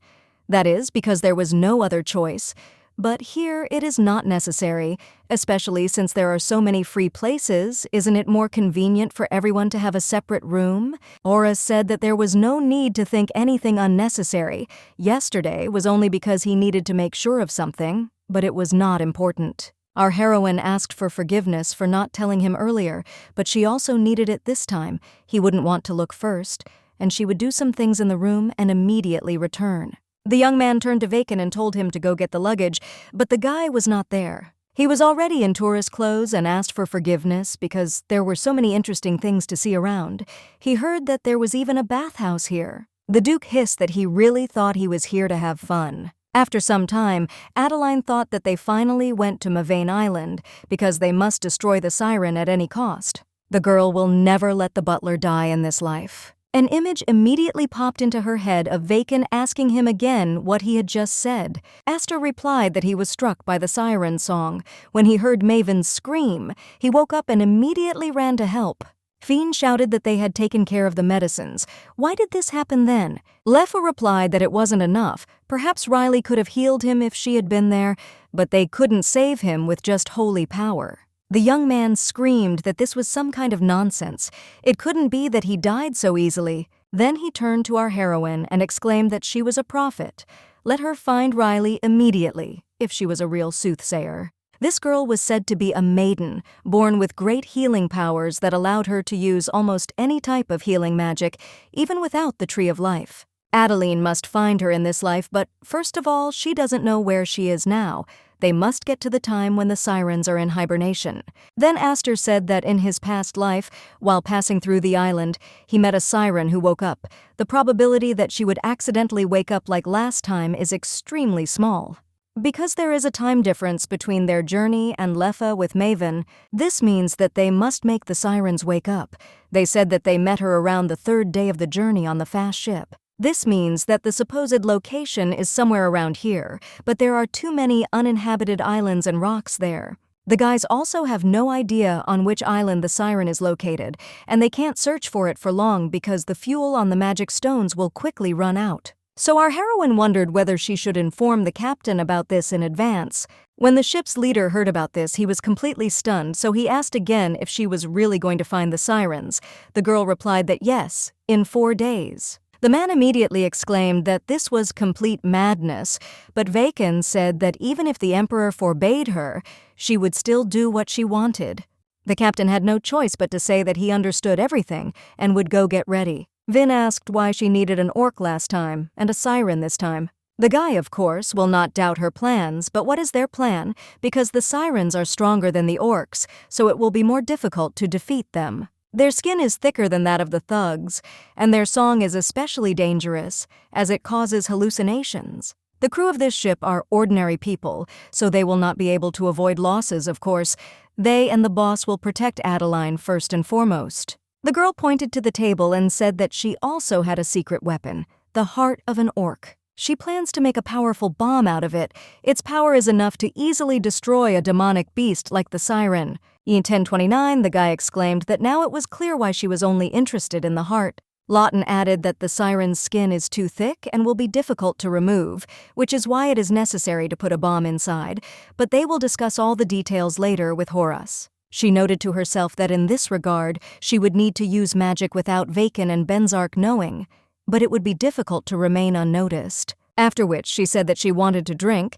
That is, because there was no other choice. But here it is not necessary, especially since there are so many free places. Isn't it more convenient for everyone to have a separate room? Ora said that there was no need to think anything unnecessary. Yesterday was only because he needed to make sure of something, but it was not important. Our heroine asked for forgiveness for not telling him earlier, but she also needed it this time. He wouldn't want to look first, and she would do some things in the room and immediately return. The young man turned to Vacon and told him to go get the luggage, but the guy was not there. He was already in tourist clothes and asked for forgiveness because there were so many interesting things to see around. He heard that there was even a bathhouse here. The Duke hissed that he really thought he was here to have fun. After some time, Adeline thought that they finally went to Mocrean Island because they must destroy the siren at any cost. The girl will never let the butler die in this life. An image immediately popped into her head of Vacon asking him again what he had just said. Astor replied that he was struck by the siren song. When he heard Maven scream, he woke up and immediately ran to help. Fiend shouted that they had taken care of the medicines. Why did this happen then? Leffa replied that it wasn't enough. Perhaps Riley could have healed him if she had been there, but they couldn't save him with just holy power. The young man screamed that this was some kind of nonsense. It couldn't be that he died so easily. Then he turned to our heroine and exclaimed that she was a prophet. Let her find Riley immediately, if she was a real soothsayer. This girl was said to be a maiden, born with great healing powers that allowed her to use almost any type of healing magic, even without the Tree of Life. Adeline must find her in this life, but first of all, she doesn't know where she is now. They must get to the time when the sirens are in hibernation. Then Astor said that in his past life, while passing through the island, he met a siren who woke up. The probability that she would accidentally wake up like last time is extremely small. Because there is a time difference between their journey and Leffa with Maven, this means that they must make the sirens wake up. They said that they met her around the third day of the journey on the fast ship. This means that the supposed location is somewhere around here, but there are too many uninhabited islands and rocks there. The guys also have no idea on which island the siren is located, and they can't search for it for long because the fuel on the magic stones will quickly run out. So our heroine wondered whether she should inform the captain about this in advance. When the ship's leader heard about this, he was completely stunned, so he asked again if she was really going to find the sirens. The girl replied that yes, in 4 days. The man immediately exclaimed that this was complete madness, but Vacon said that even if the emperor forbade her, she would still do what she wanted. The captain had no choice but to say that he understood everything and would go get ready. Vin asked why she needed an orc last time and a siren this time. The guy, of course, will not doubt her plans, but what is their plan? Because the sirens are stronger than the orcs, so it will be more difficult to defeat them. Their skin is thicker than that of the thugs, and their song is especially dangerous, as it causes hallucinations. The crew of this ship are ordinary people, so they will not be able to avoid losses, of course. They and the boss will protect Adeline first and foremost. The girl pointed to the table and said that she also had a secret weapon, the heart of an orc. She plans to make a powerful bomb out of it. Its power is enough to easily destroy a demonic beast like the siren. In 1029, the guy exclaimed that now it was clear why she was only interested in the heart. Lawton added that the siren's skin is too thick and will be difficult to remove, which is why it is necessary to put a bomb inside, but they will discuss all the details later with Horace. She noted to herself that in this regard, she would need to use magic without Vacon and Benzar knowing, but it would be difficult to remain unnoticed. After which she said that she wanted to drink.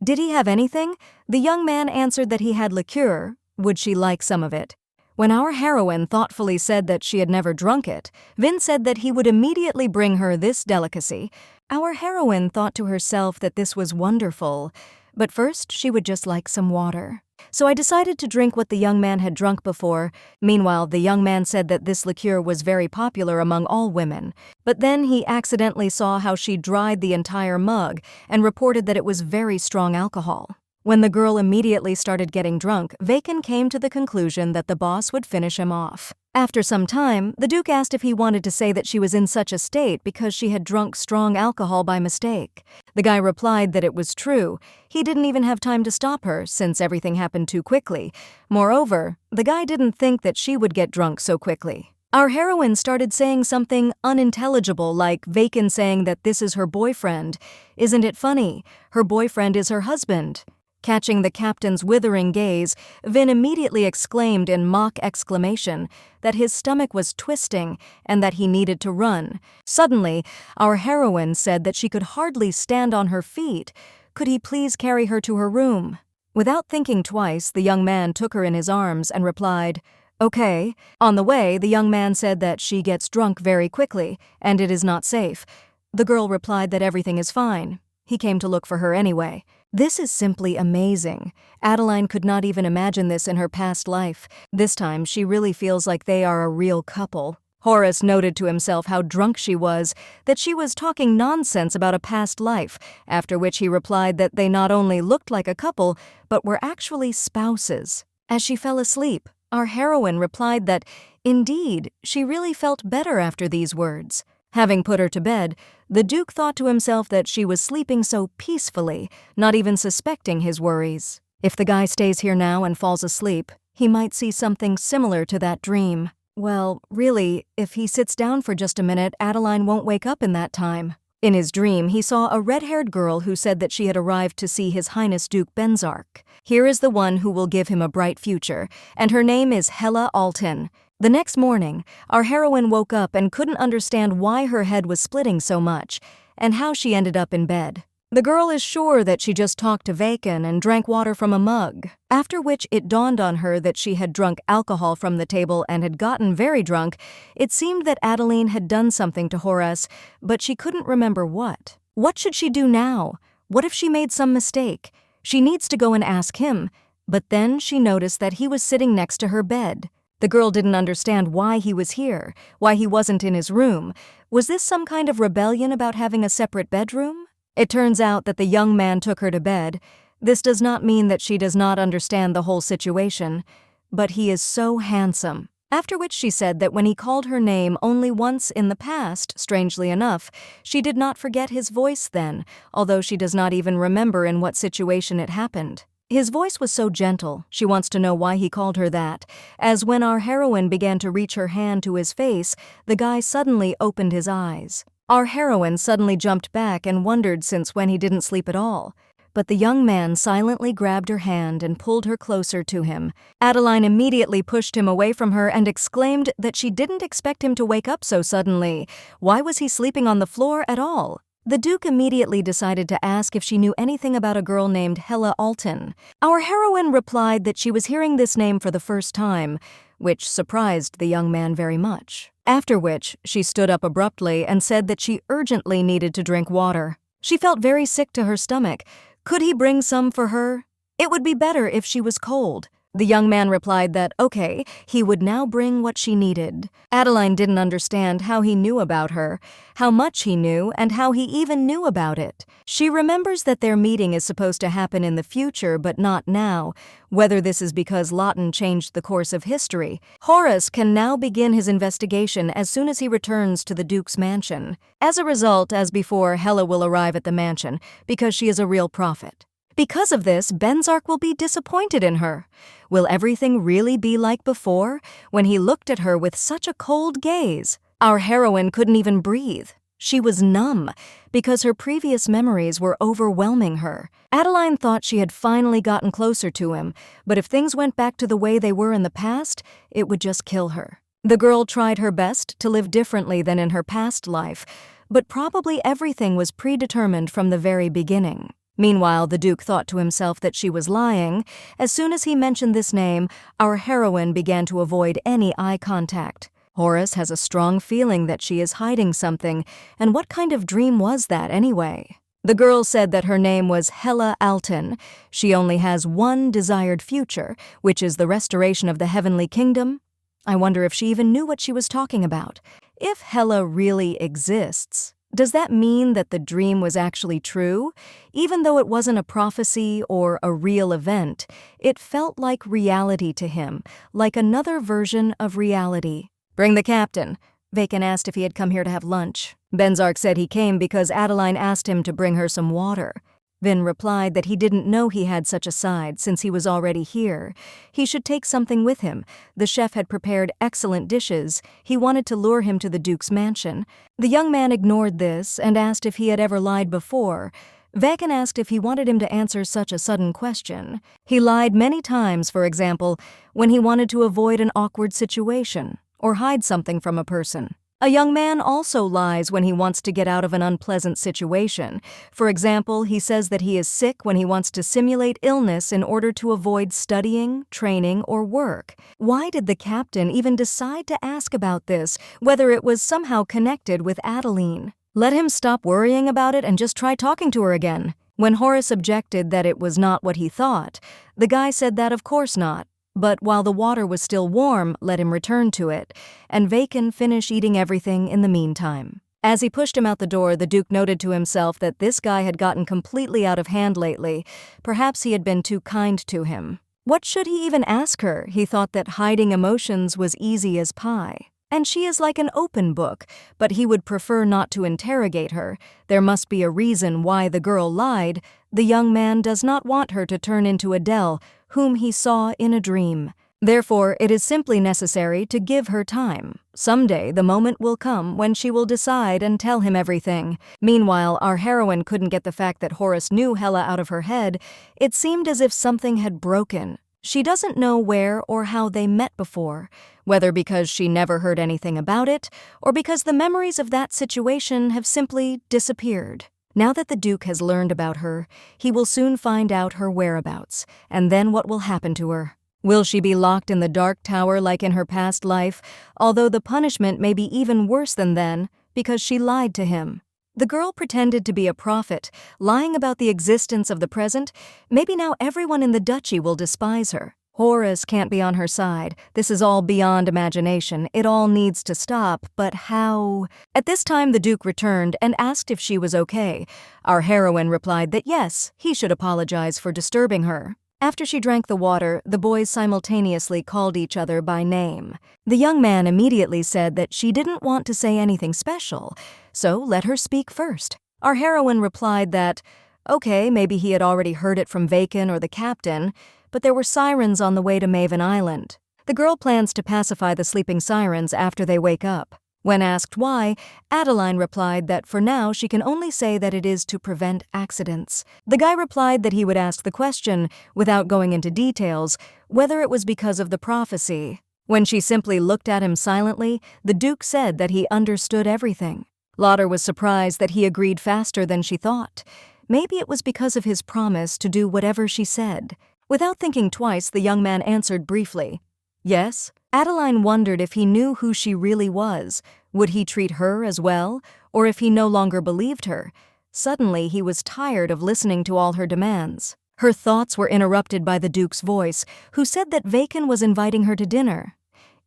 Did he have anything? The young man answered that he had liqueur. Would she like some of it? When our heroine thoughtfully said that she had never drunk it, Vin said that he would immediately bring her this delicacy. Our heroine thought to herself that this was wonderful, but first she would just like some water. So I decided to drink what the young man had drunk before. Meanwhile, the young man said that this liqueur was very popular among all women. But then he accidentally saw how she dried the entire mug and reported that it was very strong alcohol. When the girl immediately started getting drunk, Vacon came to the conclusion that the boss would finish him off. After some time, the Duke asked if he wanted to say that she was in such a state because she had drunk strong alcohol by mistake. The guy replied that it was true. He didn't even have time to stop her, since everything happened too quickly. Moreover, the guy didn't think that she would get drunk so quickly. Our heroine started saying something unintelligible, like Vacon saying that this is her boyfriend. Isn't it funny? Her boyfriend is her husband. Catching the captain's withering gaze, Vin immediately exclaimed in mock exclamation that his stomach was twisting and that he needed to run. Suddenly, our heroine said that she could hardly stand on her feet. Could he please carry her to her room? Without thinking twice, the young man took her in his arms and replied, "Okay." On the way, the young man said that she gets drunk very quickly, and it is not safe. The girl replied that everything is fine. He came to look for her anyway. This is simply amazing. Adeline could not even imagine this in her past life. This time, she really feels like they are a real couple. Horace noted to himself how drunk she was, that she was talking nonsense about a past life, after which he replied that they not only looked like a couple, but were actually spouses. As she fell asleep, our heroine replied that, indeed, she really felt better after these words. Having put her to bed, the Duke thought to himself that she was sleeping so peacefully, not even suspecting his worries. If the guy stays here now and falls asleep, he might see something similar to that dream. Well, really, if he sits down for just a minute, Adeline won't wake up in that time. In his dream, he saw a red-haired girl who said that she had arrived to see His Highness Duke Benzar. Here is the one who will give him a bright future, and her name is Hela Alton. The next morning, our heroine woke up and couldn't understand why her head was splitting so much, and how she ended up in bed. The girl is sure that she just talked to Vacon and drank water from a mug, after which it dawned on her that she had drunk alcohol from the table and had gotten very drunk. It seemed that Adeline had done something to Horace, but she couldn't remember what. What should she do now? What if she made some mistake? She needs to go and ask him, but then she noticed that he was sitting next to her bed. The girl didn't understand why he was here, why he wasn't in his room. Was this some kind of rebellion about having a separate bedroom? It turns out that the young man took her to bed. This does not mean that she does not understand the whole situation, but he is so handsome. After which she said that when he called her name only once in the past, strangely enough, she did not forget his voice then, although she does not even remember in what situation it happened. His voice was so gentle, she wants to know why he called her that, as when our heroine began to reach her hand to his face, the guy suddenly opened his eyes. Our heroine suddenly jumped back and wondered since when he didn't sleep at all. But the young man silently grabbed her hand and pulled her closer to him. Adeline immediately pushed him away from her and exclaimed that she didn't expect him to wake up so suddenly. Why was he sleeping on the floor at all? The Duke immediately decided to ask if she knew anything about a girl named Hela Alton. Our heroine replied that she was hearing this name for the first time, which surprised the young man very much. After which, she stood up abruptly and said that she urgently needed to drink water. She felt very sick to her stomach. Could he bring some for her? It would be better if she was cold. The young man replied that, okay, he would now bring what she needed. Adeline didn't understand how he knew about her, how much he knew, and how he even knew about it. She remembers that their meeting is supposed to happen in the future, but not now, whether this is because Lawton changed the course of history. Horace can now begin his investigation as soon as he returns to the Duke's mansion. As a result, as before, Hela will arrive at the mansion, because she is a real prophet. Because of this, Benzar will be disappointed in her. Will everything really be like before, when he looked at her with such a cold gaze? Our heroine couldn't even breathe. She was numb, because her previous memories were overwhelming her. Adeline thought she had finally gotten closer to him, but if things went back to the way they were in the past, it would just kill her. The girl tried her best to live differently than in her past life, but probably everything was predetermined from the very beginning. Meanwhile, the Duke thought to himself that she was lying. As soon as he mentioned this name, our heroine began to avoid any eye contact. Horace has a strong feeling that she is hiding something, and what kind of dream was that anyway? The girl said that her name was Hela Alton. She only has one desired future, which is the restoration of the heavenly kingdom. I wonder if she even knew what she was talking about. If Hela really exists, Does that mean that the dream was actually true? Even though it wasn't a prophecy or a real event, it felt like reality to him, like another version of reality. "Bring the captain." Vacon asked if he had come here to have lunch. Benzar said he came because Adeline asked him to bring her some water. Vin replied that he didn't know he had such a side since he was already here. He should take something with him. The chef had prepared excellent dishes. He wanted to lure him to the Duke's mansion. The young man ignored this and asked if he had ever lied before. Vacon asked if he wanted him to answer such a sudden question. He lied many times, for example, when he wanted to avoid an awkward situation or hide something from a person. A young man also lies when he wants to get out of an unpleasant situation. For example, he says that he is sick when he wants to simulate illness in order to avoid studying, training, or work. Why did the captain even decide to ask about this, whether it was somehow connected with Adeline? Let him stop worrying about it and just try talking to her again. When Horace objected that it was not what he thought, the guy said that of course not. But while the water was still warm, let him return to it, and Vacon finish eating everything in the meantime. As he pushed him out the door, the Duke noted to himself that this guy had gotten completely out of hand lately. Perhaps he had been too kind to him. What should he even ask her? He thought that hiding emotions was easy as pie. And she is like an open book, but he would prefer not to interrogate her. There must be a reason why the girl lied. The young man does not want her to turn into Adele, whom he saw in a dream. Therefore, it is simply necessary to give her time. Someday, the moment will come when she will decide and tell him everything. Meanwhile, our heroine couldn't get the fact that Horace knew Hela out of her head. It seemed as if something had broken. She doesn't know where or how they met before, whether because she never heard anything about it, or because the memories of that situation have simply disappeared. Now that the Duke has learned about her, he will soon find out her whereabouts, and then what will happen to her? Will she be locked in the dark tower like in her past life, although the punishment may be even worse than then, because she lied to him? The girl pretended to be a prophet, lying about the existence of the present. Maybe now everyone in the duchy will despise her. Horace can't be on her side. This is all beyond imagination. It all needs to stop, but how? At this time, the Duke returned and asked if she was okay. Our heroine replied that yes, he should apologize for disturbing her. After she drank the water, the boys simultaneously called each other by name. The young man immediately said that she didn't want to say anything special, so let her speak first. Our heroine replied that, okay, maybe he had already heard it from Vacon or the captain, but there were sirens on the way to Maven Island. The girl plans to pacify the sleeping sirens after they wake up. When asked why, Adeline replied that for now she can only say that it is to prevent accidents. The guy replied that he would ask the question, without going into details, whether it was because of the prophecy. When she simply looked at him silently, the Duke said that he understood everything. Lauder was surprised that he agreed faster than she thought. Maybe it was because of his promise to do whatever she said. Without thinking twice, the young man answered briefly, "Yes." Adeline wondered if he knew who she really was. Would he treat her as well, or if he no longer believed her? Suddenly, he was tired of listening to all her demands. Her thoughts were interrupted by the Duke's voice, who said that Vacon was inviting her to dinner.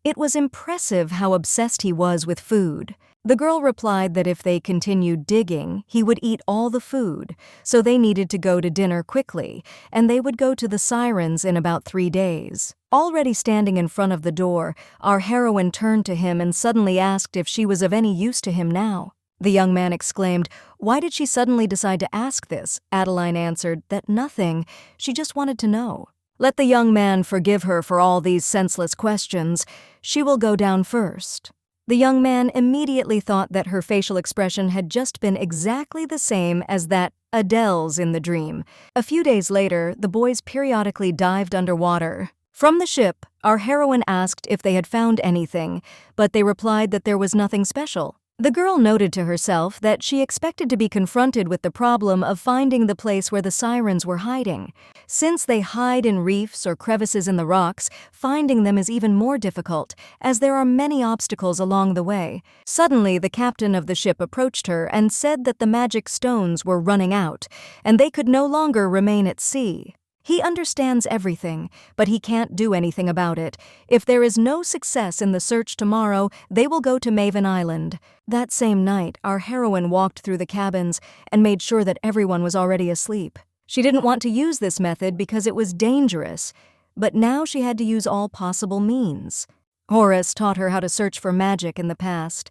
It was impressive how obsessed he was with food. The girl replied that if they continued digging, he would eat all the food, so they needed to go to dinner quickly, and they would go to the sirens in about 3 days. Already standing in front of the door, our heroine turned to him and suddenly asked if she was of any use to him now. The young man exclaimed, "Why did she suddenly decide to ask this?" Adeline answered that nothing, she just wanted to know. Let the young man forgive her for all these senseless questions. She will go down first. The young man immediately thought that her facial expression had just been exactly the same as that Adele's in the dream. A few days later, the boys periodically dived underwater. From the ship, our heroine asked if they had found anything, but they replied that there was nothing special. The girl noted to herself that she expected to be confronted with the problem of finding the place where the sirens were hiding. Since they hide in reefs or crevices in the rocks, finding them is even more difficult, as there are many obstacles along the way. Suddenly, the captain of the ship approached her and said that the magic stones were running out, and they could no longer remain at sea. He understands everything, but he can't do anything about it. If there is no success in the search tomorrow, they will go to Maven Island. That same night, our heroine walked through the cabins and made sure that everyone was already asleep. She didn't want to use this method because it was dangerous, but now she had to use all possible means. Horace taught her how to search for magic in the past,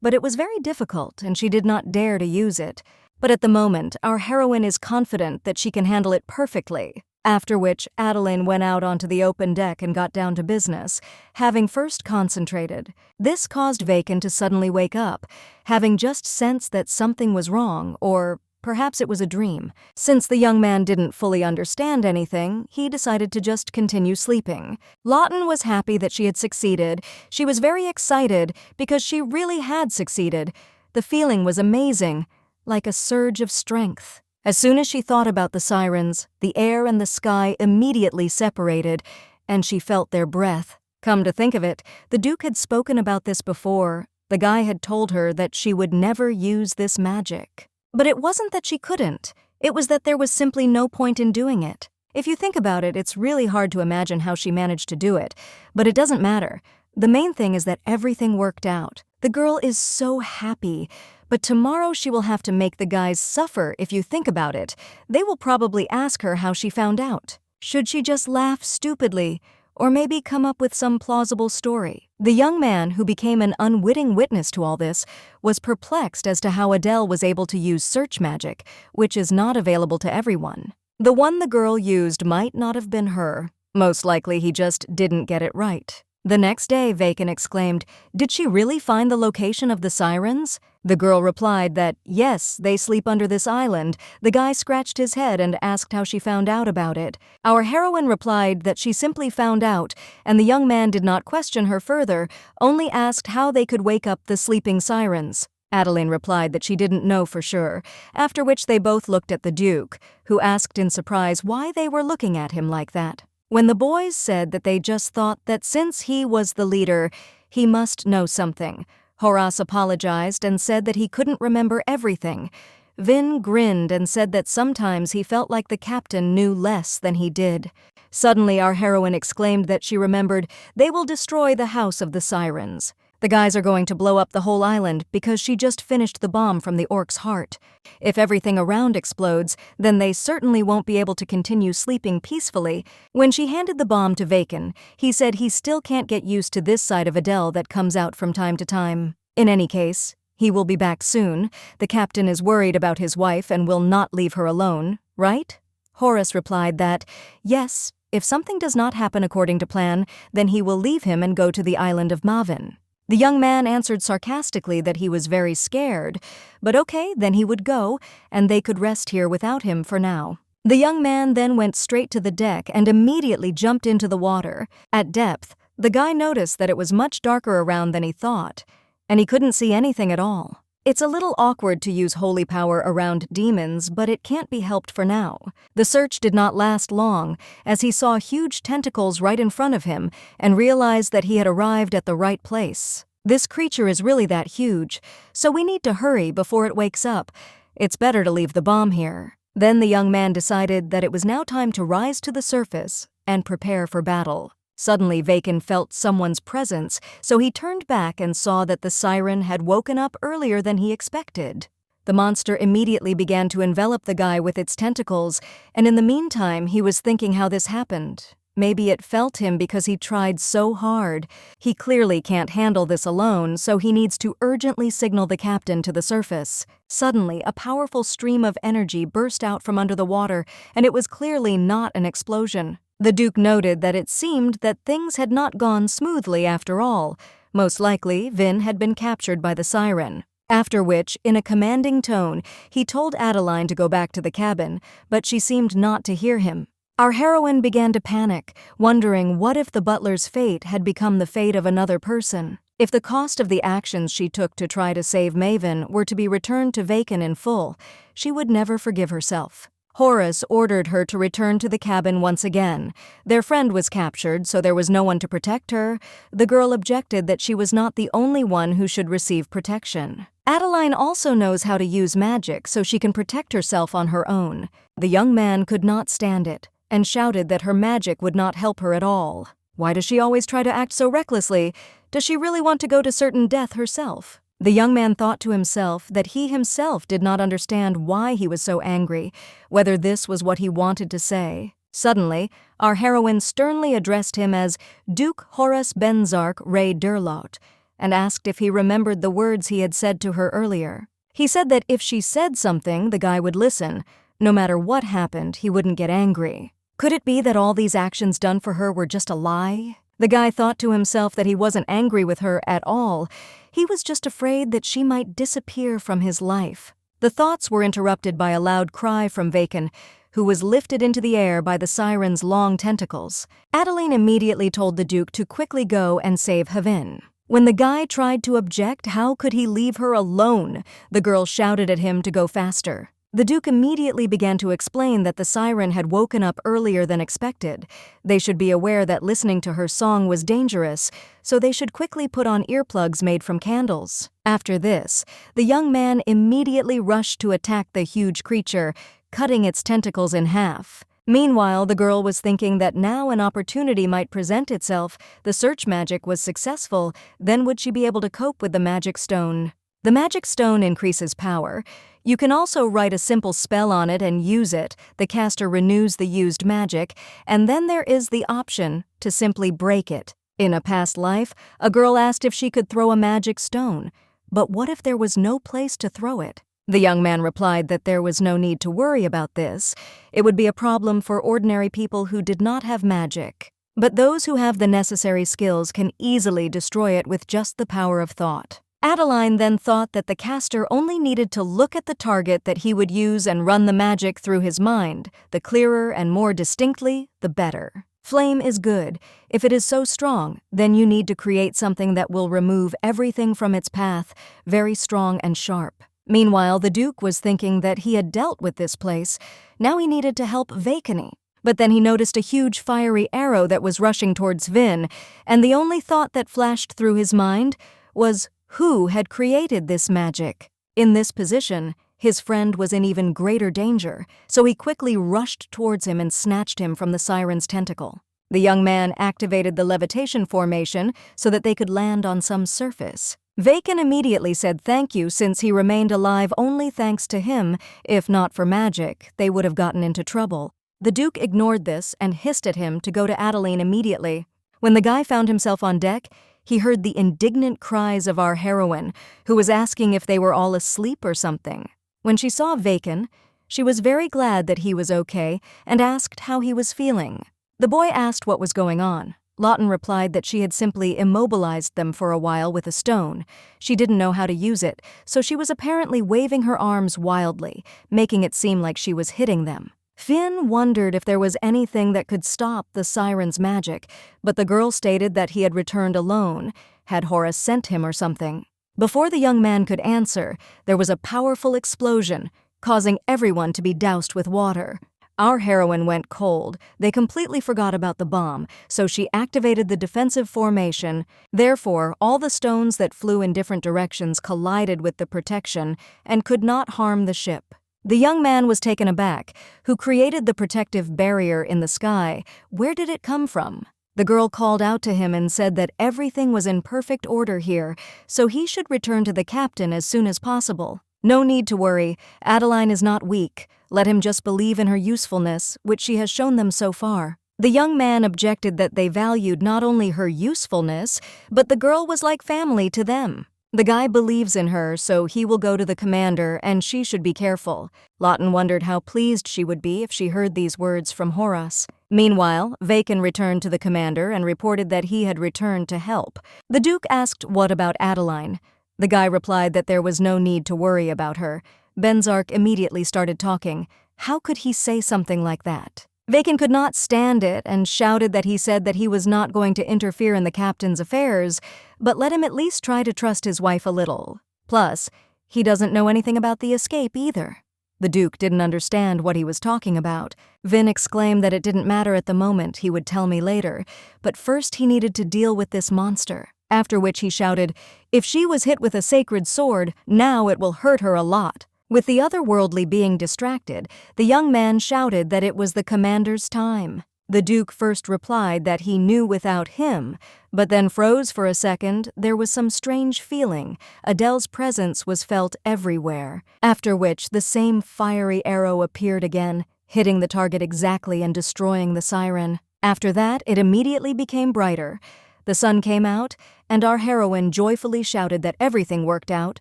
but it was very difficult and she did not dare to use it. But at the moment, our heroine is confident that she can handle it perfectly. After which, Adeline went out onto the open deck and got down to business, having first concentrated. This caused Vacon to suddenly wake up, having just sensed that something was wrong, or perhaps it was a dream. Since the young man didn't fully understand anything, he decided to just continue sleeping. Lawton was happy that she had succeeded. She was very excited because she really had succeeded. The feeling was amazing, like a surge of strength. As soon as she thought about the sirens, the air and the sky immediately separated, and she felt their breath. Come to think of it, the Duke had spoken about this before. The guy had told her that she would never use this magic. But it wasn't that she couldn't. It was that there was simply no point in doing it. If you think about it, it's really hard to imagine how she managed to do it, but it doesn't matter. The main thing is that everything worked out. The girl is so happy. But tomorrow she will have to make the guys suffer if you think about it. They will probably ask her how she found out. Should she just laugh stupidly, or maybe come up with some plausible story? The young man, who became an unwitting witness to all this, was perplexed as to how Adele was able to use search magic, which is not available to everyone. The one the girl used might not have been her. Most likely he just didn't get it right. The next day, Vacon exclaimed, "Did she really find the location of the sirens?" The girl replied that, yes, they sleep under this island. The guy scratched his head and asked how she found out about it. Our heroine replied that she simply found out, and the young man did not question her further, only asked how they could wake up the sleeping sirens. Adeline replied that she didn't know for sure, after which they both looked at the Duke, who asked in surprise why they were looking at him like that. When the boys said that they just thought that since he was the leader, he must know something, Horace apologized and said that he couldn't remember everything. Vin grinned and said that sometimes he felt like the captain knew less than he did. Suddenly our heroine exclaimed that she remembered, "They will destroy the house of the sirens. The guys are going to blow up the whole island because she just finished the bomb from the orc's heart. If everything around explodes, then they certainly won't be able to continue sleeping peacefully." When she handed the bomb to Vacon, he said he still can't get used to this side of Adele that comes out from time to time. In any case, he will be back soon. The captain is worried about his wife and will not leave her alone, right? Horace replied that, yes, if something does not happen according to plan, then he will leave him and go to the island of Maven. The young man answered sarcastically that he was very scared, but okay, then he would go, and they could rest here without him for now. The young man then went straight to the deck and immediately jumped into the water. At depth, the guy noticed that it was much darker around than he thought, and he couldn't see anything at all. It's a little awkward to use holy power around demons, but it can't be helped for now. The search did not last long, as he saw huge tentacles right in front of him and realized that he had arrived at the right place. This creature is really that huge, so we need to hurry before it wakes up. It's better to leave the bomb here. Then the young man decided that it was now time to rise to the surface and prepare for battle. Suddenly, Vacon felt someone's presence, so he turned back and saw that the siren had woken up earlier than he expected. The monster immediately began to envelop the guy with its tentacles, and in the meantime, he was thinking how this happened. Maybe it felt him because he tried so hard. He clearly can't handle this alone, so he needs to urgently signal the captain to the surface. Suddenly, a powerful stream of energy burst out from under the water, and it was clearly not an explosion. The Duke noted that it seemed that things had not gone smoothly after all. Most likely, Vin had been captured by the siren. After which, in a commanding tone, he told Adeline to go back to the cabin, but she seemed not to hear him. Our heroine began to panic, wondering what if the butler's fate had become the fate of another person. If the cost of the actions she took to try to save Maven were to be returned to Vacon in full, she would never forgive herself. Horace ordered her to return to the cabin once again. Their friend was captured, so there was no one to protect her. The girl objected that she was not the only one who should receive protection. Adeline also knows how to use magic, so she can protect herself on her own. The young man could not stand it, and shouted that her magic would not help her at all. Why does she always try to act so recklessly? Does she really want to go to certain death herself? The young man thought to himself that he himself did not understand why he was so angry, whether this was what he wanted to say. Suddenly, our heroine sternly addressed him as Duke Horace Benzark Ray Durlot, and asked if he remembered the words he had said to her earlier. He said that if she said something, the guy would listen. No matter what happened, he wouldn't get angry. Could it be that all these actions done for her were just a lie? The guy thought to himself that he wasn't angry with her at all. He was just afraid that she might disappear from his life. The thoughts were interrupted by a loud cry from Vacon, who was lifted into the air by the siren's long tentacles. Adeline immediately told the Duke to quickly go and save Havin. When the guy tried to object, how could he leave her alone? The girl shouted at him to go faster. The Duke immediately began to explain that the siren had woken up earlier than expected. They should be aware that listening to her song was dangerous, so they should quickly put on earplugs made from candles. After this, the young man immediately rushed to attack the huge creature, cutting its tentacles in half. Meanwhile, the girl was thinking that now an opportunity might present itself. The search magic was successful, then would she be able to cope with the magic stone? The magic stone increases power. You can also write a simple spell on it and use it. The caster renews the used magic, and then there is the option to simply break it. In a past life, a girl asked if she could throw a magic stone. But what if there was no place to throw it? The young man replied that there was no need to worry about this. It would be a problem for ordinary people who did not have magic. But those who have the necessary skills can easily destroy it with just the power of thought. Adeline then thought that the caster only needed to look at the target that he would use and run the magic through his mind. The clearer and more distinctly, the better. Flame is good. If it is so strong, then you need to create something that will remove everything from its path, very strong and sharp. Meanwhile, the Duke was thinking that he had dealt with this place. Now he needed to help Vacon. But then he noticed a huge fiery arrow that was rushing towards Vin, and the only thought that flashed through his mind was who had created this magic. In this position, his friend was in even greater danger, so he quickly rushed towards him and snatched him from the siren's tentacle. The young man activated the levitation formation so that they could land on some surface. Vacon immediately said thank you since he remained alive only thanks to him. If not for magic, they would have gotten into trouble. The Duke ignored this and hissed at him to go to Adeline immediately. When the guy found himself on deck, he heard the indignant cries of our heroine, who was asking if they were all asleep or something. When she saw Vacon, she was very glad that he was okay and asked how he was feeling. The boy asked what was going on. Lawton replied that she had simply immobilized them for a while with a stone. She didn't know how to use it, so she was apparently waving her arms wildly, making it seem like she was hitting them. Finn wondered if there was anything that could stop the siren's magic, but the girl stated that he had returned alone. Had Horace sent him or something? Before the young man could answer, there was a powerful explosion, causing everyone to be doused with water. Our heroine went cold. They completely forgot about the bomb, so she activated the defensive formation. Therefore, all the stones that flew in different directions collided with the protection and could not harm the ship. The young man was taken aback. Who created the protective barrier in the sky? Where did it come from? The girl called out to him and said that everything was in perfect order here, so he should return to the captain as soon as possible. No need to worry. Adeline is not weak. Let him just believe in her usefulness, which she has shown them so far. The young man objected that they valued not only her usefulness, but the girl was like family to them. The guy believes in her, so he will go to the commander, and she should be careful. Lawton wondered how pleased she would be if she heard these words from Horace. Meanwhile, Vacon returned to the commander and reported that he had returned to help. The Duke asked what about Adeline. The guy replied that there was no need to worry about her. Benzark immediately started talking. How could he say something like that? Vacon could not stand it and shouted that he said that he was not going to interfere in the captain's affairs, but let him at least try to trust his wife a little. Plus, he doesn't know anything about the escape either. The Duke didn't understand what he was talking about. Vin exclaimed that it didn't matter at the moment, he would tell me later, but first he needed to deal with this monster. After which he shouted, "If she was hit with a sacred sword, now it will hurt her a lot." With the otherworldly being distracted, the young man shouted that it was the commander's time. The Duke first replied that he knew without him, but then froze for a second. There was some strange feeling. Adele's presence was felt everywhere, after which the same fiery arrow appeared again, hitting the target exactly and destroying the siren. After that, it immediately became brighter. The sun came out, and our heroine joyfully shouted that everything worked out.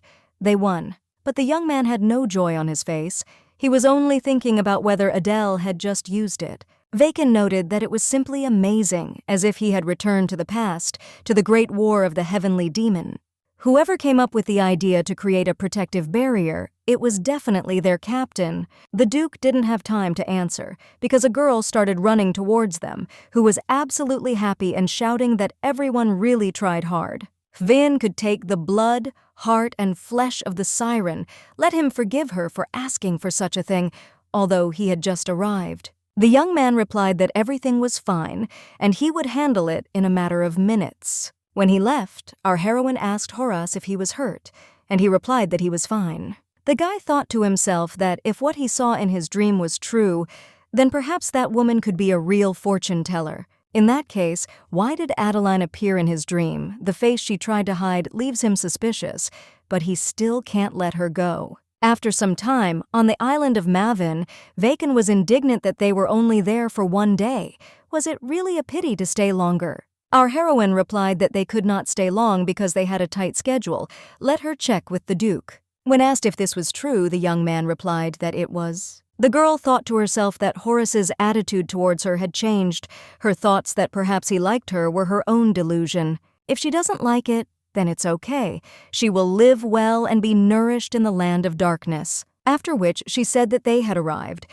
They won. But the young man had no joy on his face. He was only thinking about whether Adele had just used it. Vacon noted that it was simply amazing, as if he had returned to the past, to the great war of the heavenly demon. Whoever came up with the idea to create a protective barrier, it was definitely their captain. The Duke didn't have time to answer, because a girl started running towards them, who was absolutely happy and shouting that everyone really tried hard. Vin could take the blood, heart, and flesh of the siren. Let him forgive her for asking for such a thing, although he had just arrived. The young man replied that everything was fine, and he would handle it in a matter of minutes. When he left, our heroine asked Horace if he was hurt, and he replied that he was fine. The guy thought to himself that if what he saw in his dream was true, then perhaps that woman could be a real fortune teller. In that case, why did Adeline appear in his dream? The face she tried to hide leaves him suspicious, but he still can't let her go. After some time, on the island of Mavin, Vacon was indignant that they were only there for one day. Was it really a pity to stay longer? Our heroine replied that they could not stay long because they had a tight schedule. Let her check with the Duke. When asked if this was true, the young man replied that it was. The girl thought to herself that Horace's attitude towards her had changed. Her thoughts that perhaps he liked her were her own delusion. If she doesn't like it, then it's okay. She will live well and be nourished in the land of darkness. After which, she said that they had arrived.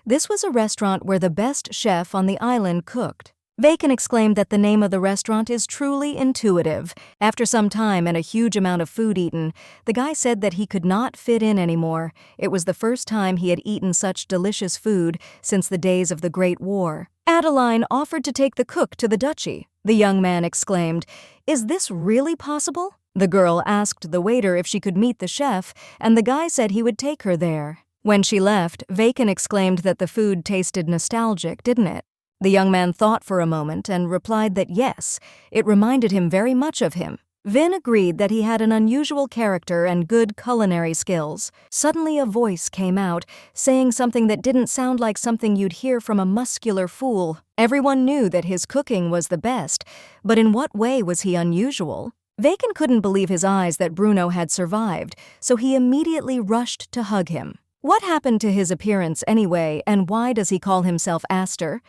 This was a restaurant where the best chef on the island cooked. Vacon exclaimed that the name of the restaurant is truly intuitive. After some time and a huge amount of food eaten, the guy said that he could not fit in anymore. It was the first time he had eaten such delicious food since the days of the Great War. Adeline offered to take the cook to the duchy. The young man exclaimed, "Is this really possible?" The girl asked the waiter if she could meet the chef, and the guy said he would take her there. When she left, Vacon exclaimed that the food tasted nostalgic, didn't it? The young man thought for a moment and replied that yes, it reminded him very much of him. Vin agreed that he had an unusual character and good culinary skills. Suddenly a voice came out, saying something that didn't sound like something you'd hear from a muscular fool. Everyone knew that his cooking was the best, but in what way was he unusual? Vacon couldn't believe his eyes that Bruno had survived, so he immediately rushed to hug him. What happened to his appearance anyway, and why does he call himself Aster?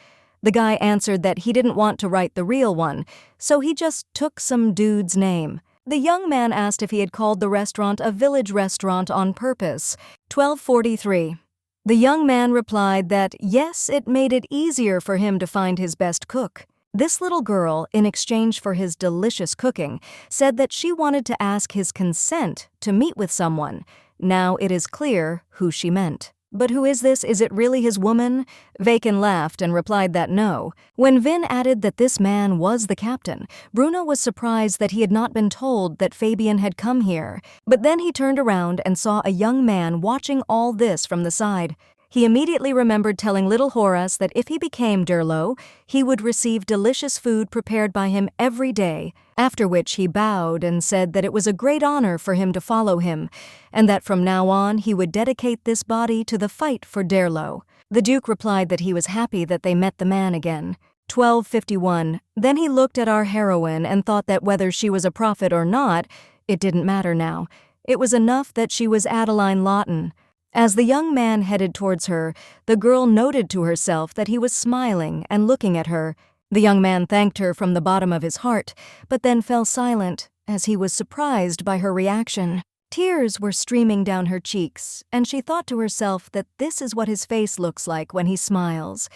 The guy answered that he didn't want to write the real one, so he just took some dude's name. The young man asked if he had called the restaurant a village restaurant on purpose. 12:43. The young man replied that yes, it made it easier for him to find his best cook. This little girl, in exchange for his delicious cooking, said that she wanted to ask his consent to meet with someone. Now it is clear who she meant. But who is this? Is it really his woman? Vacon laughed and replied that no. When Vin added that this man was the captain, Bruno was surprised that he had not been told that Fabian had come here. But then he turned around and saw a young man watching all this from the side. He immediately remembered telling little Horace that if he became Durlo, he would receive delicious food prepared by him every day, after which he bowed and said that it was a great honor for him to follow him, and that from now on he would dedicate this body to the fight for Derlo. The Duke replied that he was happy that they met the man again. 12:51. Then he looked at our heroine and thought that whether she was a prophet or not, it didn't matter now. It was enough that she was Adeline Lawton. As the young man headed towards her, the girl noted to herself that he was smiling and looking at her. The young man thanked her from the bottom of his heart, but then fell silent, as he was surprised by her reaction. Tears were streaming down her cheeks, and she thought to herself that this is what his face looks like when he smiles.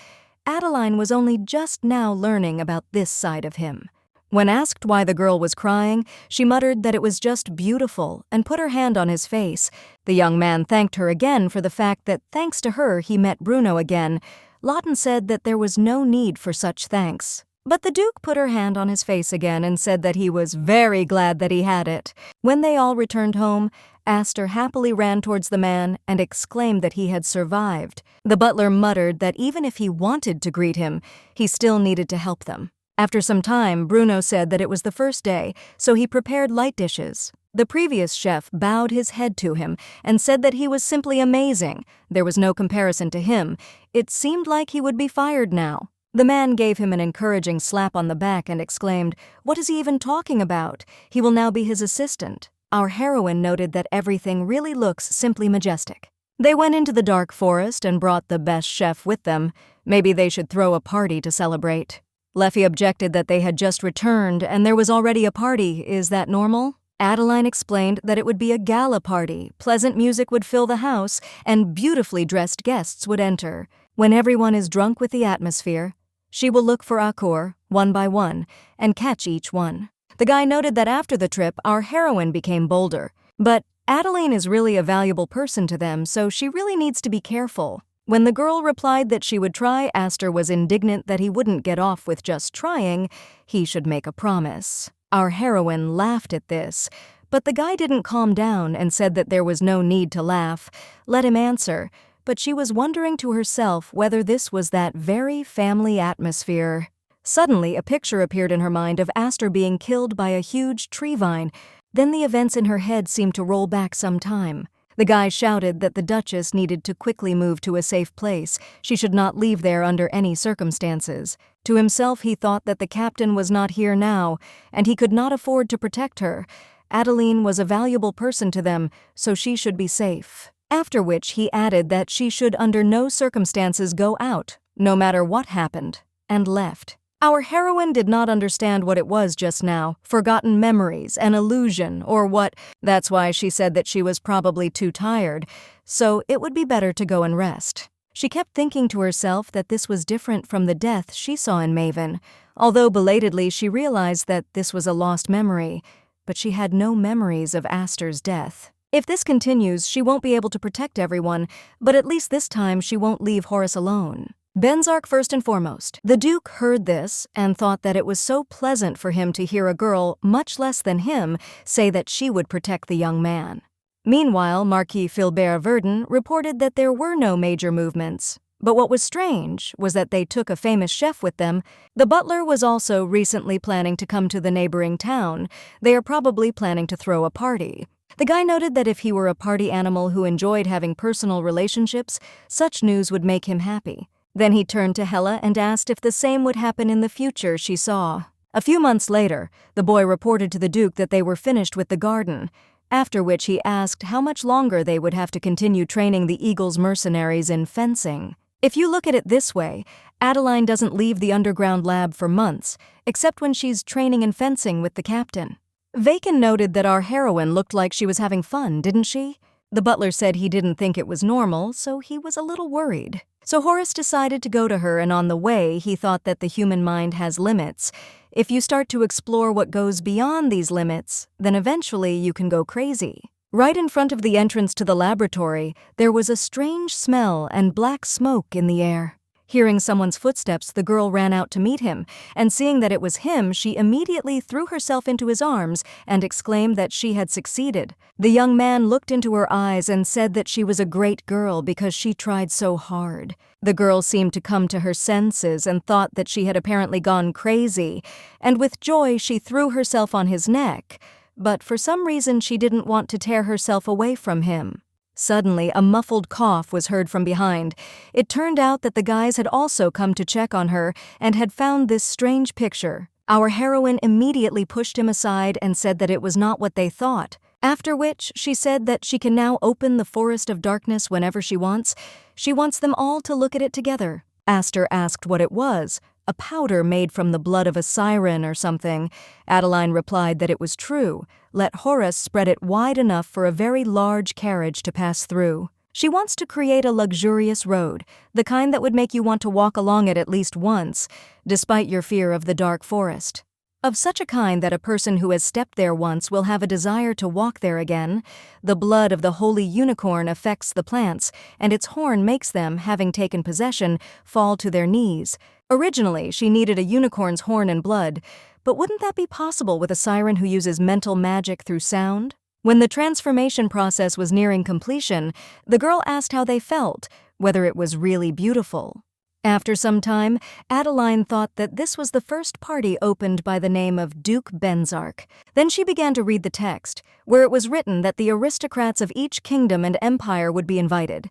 Adeline was only just now learning about this side of him. When asked why the girl was crying, she muttered that it was just beautiful and put her hand on his face. The young man thanked her again for the fact that thanks to her he met Bruno again. Lawton said that there was no need for such thanks. But the Duke put her hand on his face again and said that he was very glad that he had it. When they all returned home, Aster happily ran towards the man and exclaimed that he had survived. The butler muttered that even if he wanted to greet him, he still needed to help them. After some time, Bruno said that it was the first day, so he prepared light dishes. The previous chef bowed his head to him and said that he was simply amazing. There was no comparison to him. It seemed like he would be fired now. The man gave him an encouraging slap on the back and exclaimed, "What is he even talking about? He will now be his assistant." Our heroine noted that everything really looks simply majestic. They went into the dark forest and brought the best chef with them. Maybe they should throw a party to celebrate. Leffie objected that they had just returned and there was already a party. Is that normal? Adeline explained that it would be a gala party, pleasant music would fill the house, and beautifully dressed guests would enter. When everyone is drunk with the atmosphere, she will look for Akor, one by one, and catch each one. The guy noted that after the trip, our heroine became bolder. But Adeline is really a valuable person to them, so she really needs to be careful. When the girl replied that she would try, Aster was indignant that he wouldn't get off with just trying. He should make a promise. Our heroine laughed at this, but the guy didn't calm down and said that there was no need to laugh. Let him answer, but she was wondering to herself whether this was that very family atmosphere. Suddenly, a picture appeared in her mind of Aster being killed by a huge tree vine. Then the events in her head seemed to roll back some time. The guy shouted that the Duchess needed to quickly move to a safe place. She should not leave there under any circumstances. To himself, he thought that the captain was not here now, and he could not afford to protect her. Adeline was a valuable person to them, so she should be safe. After which he added that she should under no circumstances go out, no matter what happened, and left. Our heroine did not understand what it was just now, forgotten memories, an illusion, or what. That's why she said that she was probably too tired, so it would be better to go and rest. She kept thinking to herself that this was different from the death she saw in Maven, although belatedly she realized that this was a lost memory, but she had no memories of Aster's death. If this continues, she won't be able to protect everyone, but at least this time she won't leave Horace alone. Benzar first and foremost. The Duke heard this and thought that it was so pleasant for him to hear a girl, much less than him, say that she would protect the young man. Meanwhile, Marquis Philbert Verdun reported that there were no major movements. But what was strange was that they took a famous chef with them. The butler was also recently planning to come to the neighboring town. They are probably planning to throw a party. The guy noted that if he were a party animal who enjoyed having personal relationships, such news would make him happy. Then he turned to Hella and asked if the same would happen in the future she saw. A few months later, the boy reported to the Duke that they were finished with the garden, after which he asked how much longer they would have to continue training the Eagle's mercenaries in fencing. If you look at it this way, Adeline doesn't leave the underground lab for months, except when she's training in fencing with the captain. Vacon noted that our heroine looked like she was having fun, didn't she? The butler said he didn't think it was normal, so he was a little worried. So Horace decided to go to her, and on the way, he thought that the human mind has limits. If you start to explore what goes beyond these limits, then eventually you can go crazy. Right in front of the entrance to the laboratory, there was a strange smell and black smoke in the air. Hearing someone's footsteps, the girl ran out to meet him, and seeing that it was him, she immediately threw herself into his arms and exclaimed that she had succeeded. The young man looked into her eyes and said that she was a great girl because she tried so hard. The girl seemed to come to her senses and thought that she had apparently gone crazy, and with joy she threw herself on his neck, but for some reason she didn't want to tear herself away from him. Suddenly, a muffled cough was heard from behind. It turned out that the guys had also come to check on her and had found this strange picture. Our heroine immediately pushed him aside and said that it was not what they thought, after which she said that she can now open the Forest of Darkness whenever she wants. She wants them all to look at it together. Aster asked what it was. A powder made from the blood of a siren or something. Adeline replied that it was true. Let Horace spread it wide enough for a very large carriage to pass through. She wants to create a luxurious road, the kind that would make you want to walk along it at least once, despite your fear of the dark forest. Of such a kind that a person who has stepped there once will have a desire to walk there again. The blood of the holy unicorn affects the plants, and its horn makes them, having taken possession, fall to their knees. Originally, she needed a unicorn's horn and blood, but wouldn't that be possible with a siren who uses mental magic through sound? When the transformation process was nearing completion, the girl asked how they felt, whether it was really beautiful. After some time, Adeline thought that this was the first party opened by the name of Duke Benzark. Then she began to read the text, where it was written that the aristocrats of each kingdom and empire would be invited.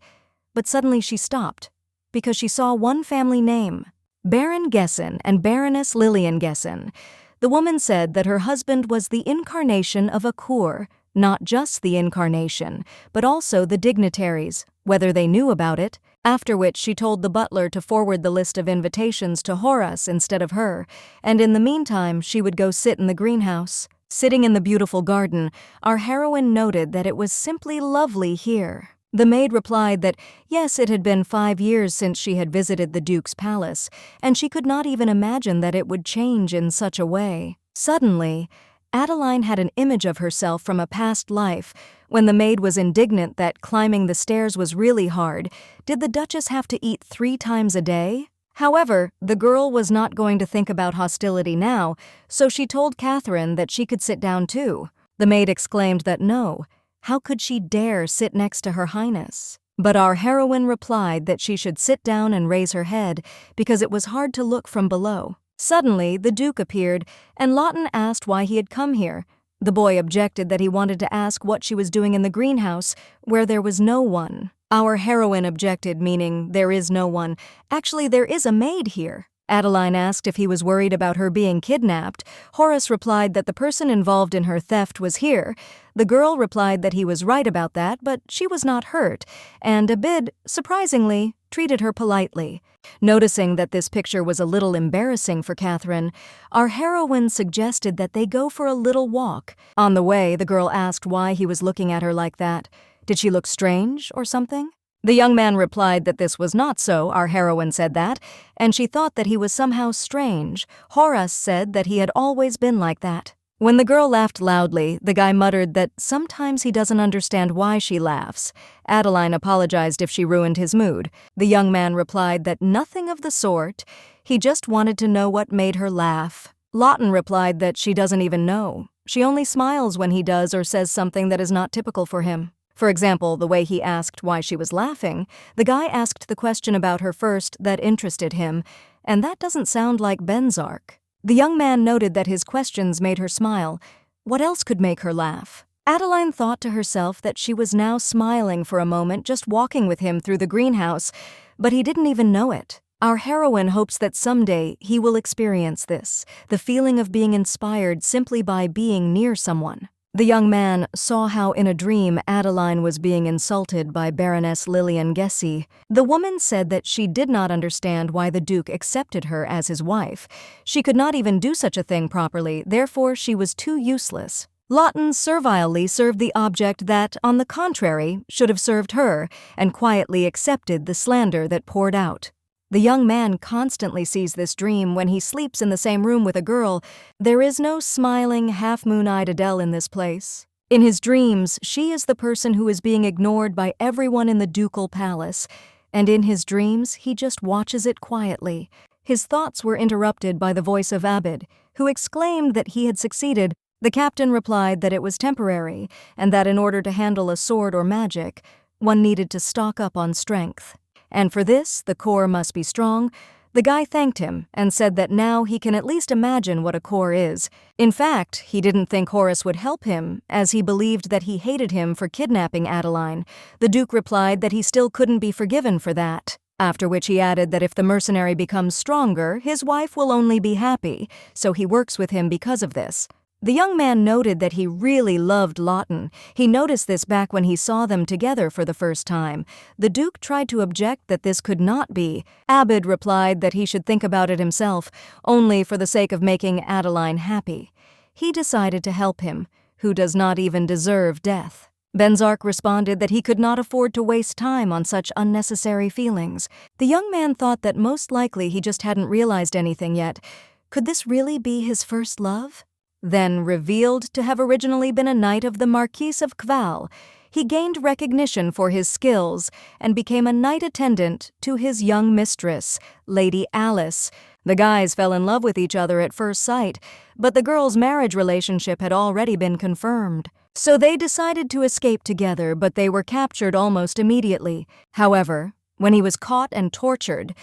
But suddenly she stopped, because she saw one family name, Baron Gessen and Baroness Lillian Gessen. The woman said that her husband was the incarnation of a cour, not just the incarnation, but also the dignitaries, whether they knew about it, after which she told the butler to forward the list of invitations to Horace instead of her, and in the meantime she would go sit in the greenhouse. Sitting in the beautiful garden, our heroine noted that it was simply lovely here. The maid replied that yes, it had been 5 years since she had visited the Duke's palace, and she could not even imagine that it would change in such a way. Suddenly, Adeline had an image of herself from a past life. When the maid was indignant that climbing the stairs was really hard, did the Duchess have to eat 3 times a day? However, the girl was not going to think about hostility now, so she told Catherine that she could sit down too. The maid exclaimed that no, how could she dare sit next to Her Highness? But our heroine replied that she should sit down and raise her head because it was hard to look from below. Suddenly, the Duke appeared, and Lawton asked why he had come here. The boy objected that he wanted to ask what she was doing in the greenhouse, where there was no one. Our heroine objected, meaning there is no one. Actually, there is a maid here. Adeline asked if he was worried about her being kidnapped. Horace replied that the person involved in her theft was here. The girl replied that he was right about that, but she was not hurt, and Abid, surprisingly, treated her politely. Noticing that this picture was a little embarrassing for Catherine, our heroine suggested that they go for a little walk. On the way, the girl asked why he was looking at her like that. Did she look strange or something? The young man replied that this was not so. Our heroine said that, and she thought that he was somehow strange. Horace said that he had always been like that. When the girl laughed loudly, the guy muttered that sometimes he doesn't understand why she laughs. Adeline apologized if she ruined his mood. The young man replied that nothing of the sort. He just wanted to know what made her laugh. Lawton replied that she doesn't even know. She only smiles when he does or says something that is not typical for him. For example, the way he asked why she was laughing, the guy asked the question about her first that interested him, and that doesn't sound like Benzark. The young man noted that his questions made her smile. What else could make her laugh? Adeline thought to herself that she was now smiling for a moment just walking with him through the greenhouse, but he didn't even know it. Our heroine hopes that someday he will experience this, the feeling of being inspired simply by being near someone. The young man saw how in a dream Adeline was being insulted by Baroness Lillian Gessi. The woman said that she did not understand why the Duke accepted her as his wife. She could not even do such a thing properly, therefore she was too useless. Lawton servilely served the object that, on the contrary, should have served her, and quietly accepted the slander that poured out. The young man constantly sees this dream when he sleeps in the same room with a girl. There is no smiling, half-moon-eyed Adele in this place. In his dreams, she is the person who is being ignored by everyone in the ducal palace, and in his dreams, he just watches it quietly. His thoughts were interrupted by the voice of Abid, who exclaimed that he had succeeded. The captain replied that it was temporary, and that in order to handle a sword or magic, one needed to stock up on strength. And for this, the core must be strong. The guy thanked him and said that now he can at least imagine what a core is. In fact, he didn't think Horace would help him, as he believed that he hated him for kidnapping Adeline. The Duke replied that he still couldn't be forgiven for that. After which he added that if the mercenary becomes stronger, his wife will only be happy, so he works with him because of this. The young man noted that he really loved Lawton. He noticed this back when he saw them together for the first time. The Duke tried to object that this could not be. Abid replied that he should think about it himself, only for the sake of making Adeline happy. He decided to help him, who does not even deserve death. Benzark responded that he could not afford to waste time on such unnecessary feelings. The young man thought that most likely he just hadn't realized anything yet. Could this really be his first love? Then revealed to have originally been a knight of the Marquis of Kval, he gained recognition for his skills and became a knight attendant to his young mistress, Lady Alice. The guys fell in love with each other at first sight, but the girl's marriage relationship had already been confirmed. So they decided to escape together, but they were captured almost immediately. However, when he was caught and tortured,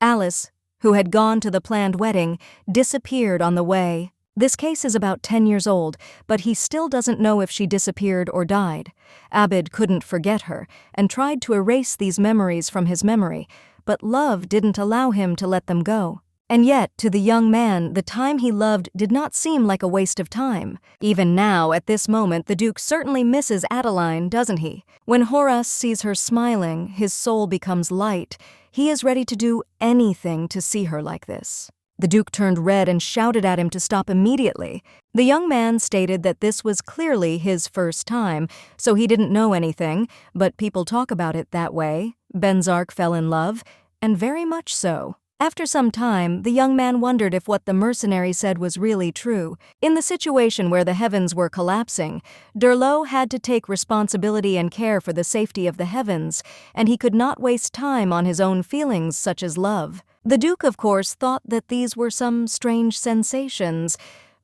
Alice, who had gone to the planned wedding, disappeared on the way. This case is about 10 years old, but he still doesn't know if she disappeared or died. Abed couldn't forget her and tried to erase these memories from his memory, but love didn't allow him to let them go. And yet, to the young man, the time he loved did not seem like a waste of time. Even now, at this moment, the Duke certainly misses Adeline, doesn't he? When Horace sees her smiling, his soul becomes light. He is ready to do anything to see her like this. The Duke turned red and shouted at him to stop immediately. The young man stated that this was clearly his first time, so he didn't know anything, but people talk about it that way. Benzar fell in love, and very much so. After some time, the young man wondered if what the mercenary said was really true. In the situation where the heavens were collapsing, Durlot had to take responsibility and care for the safety of the heavens, and he could not waste time on his own feelings such as love. The Duke, of course, thought that these were some strange sensations,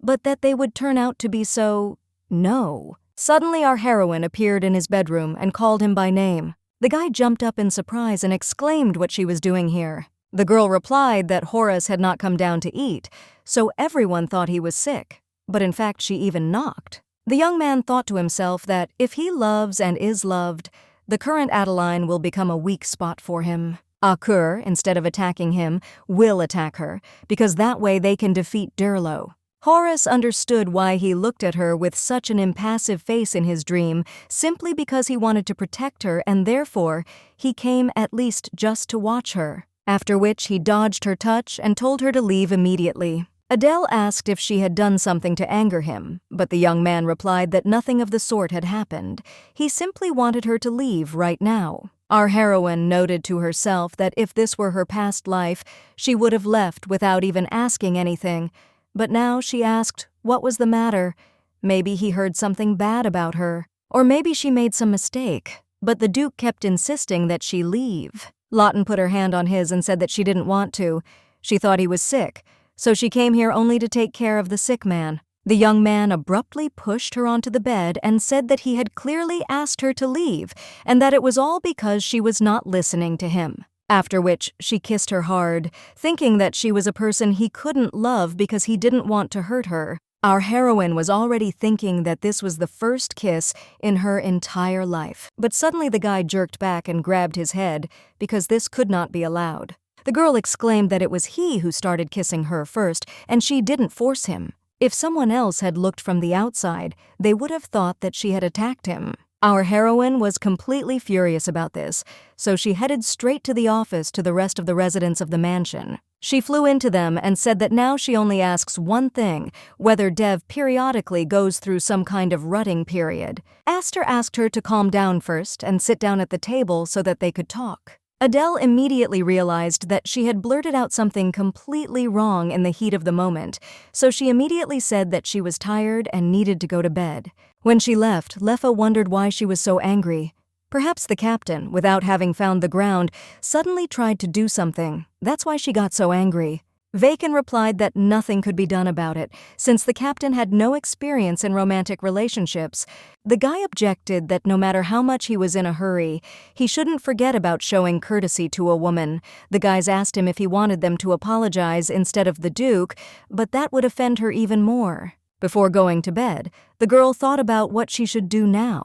but that they would turn out to be so... no. Suddenly our heroine appeared in his bedroom and called him by name. The guy jumped up in surprise and exclaimed what she was doing here. The girl replied that Horace had not come down to eat, so everyone thought he was sick, but in fact she even knocked. The young man thought to himself that if he loves and is loved, the current Adeline will become a weak spot for him. Akur, instead of attacking him, will attack her, because that way they can defeat Durlot. Horace understood why he looked at her with such an impassive face in his dream, simply because he wanted to protect her, and therefore he came at least just to watch her. After which he dodged her touch and told her to leave immediately. Adele asked if she had done something to anger him, but the young man replied that nothing of the sort had happened. He simply wanted her to leave right now. Our heroine noted to herself that if this were her past life, she would have left without even asking anything. But now she asked what was the matter. Maybe he heard something bad about her. Or maybe she made some mistake. But the Duke kept insisting that she leave. Lawton put her hand on his and said that she didn't want to. She thought he was sick, so she came here only to take care of the sick man. The young man abruptly pushed her onto the bed and said that he had clearly asked her to leave and that it was all because she was not listening to him. After which she kissed her hard, thinking that she was a person he couldn't love because he didn't want to hurt her. Our heroine was already thinking that this was the first kiss in her entire life. But suddenly the guy jerked back and grabbed his head, because this could not be allowed. The girl exclaimed that it was he who started kissing her first, and she didn't force him. If someone else had looked from the outside, they would have thought that she had attacked him. Our heroine was completely furious about this, so she headed straight to the office to the rest of the residents of the mansion. She flew into them and said that now she only asks one thing, whether Dev periodically goes through some kind of rutting period. Aster asked her to calm down first and sit down at the table so that they could talk. Adele immediately realized that she had blurted out something completely wrong in the heat of the moment, so she immediately said that she was tired and needed to go to bed. When she left, Leffa wondered why she was so angry. Perhaps the captain, without having found the ground, suddenly tried to do something. That's why she got so angry. Vacon replied that nothing could be done about it, since the captain had no experience in romantic relationships. The guy objected that no matter how much he was in a hurry, he shouldn't forget about showing courtesy to a woman. The guys asked him if he wanted them to apologize instead of the Duke, but that would offend her even more. Before going to bed, the girl thought about what she should do now,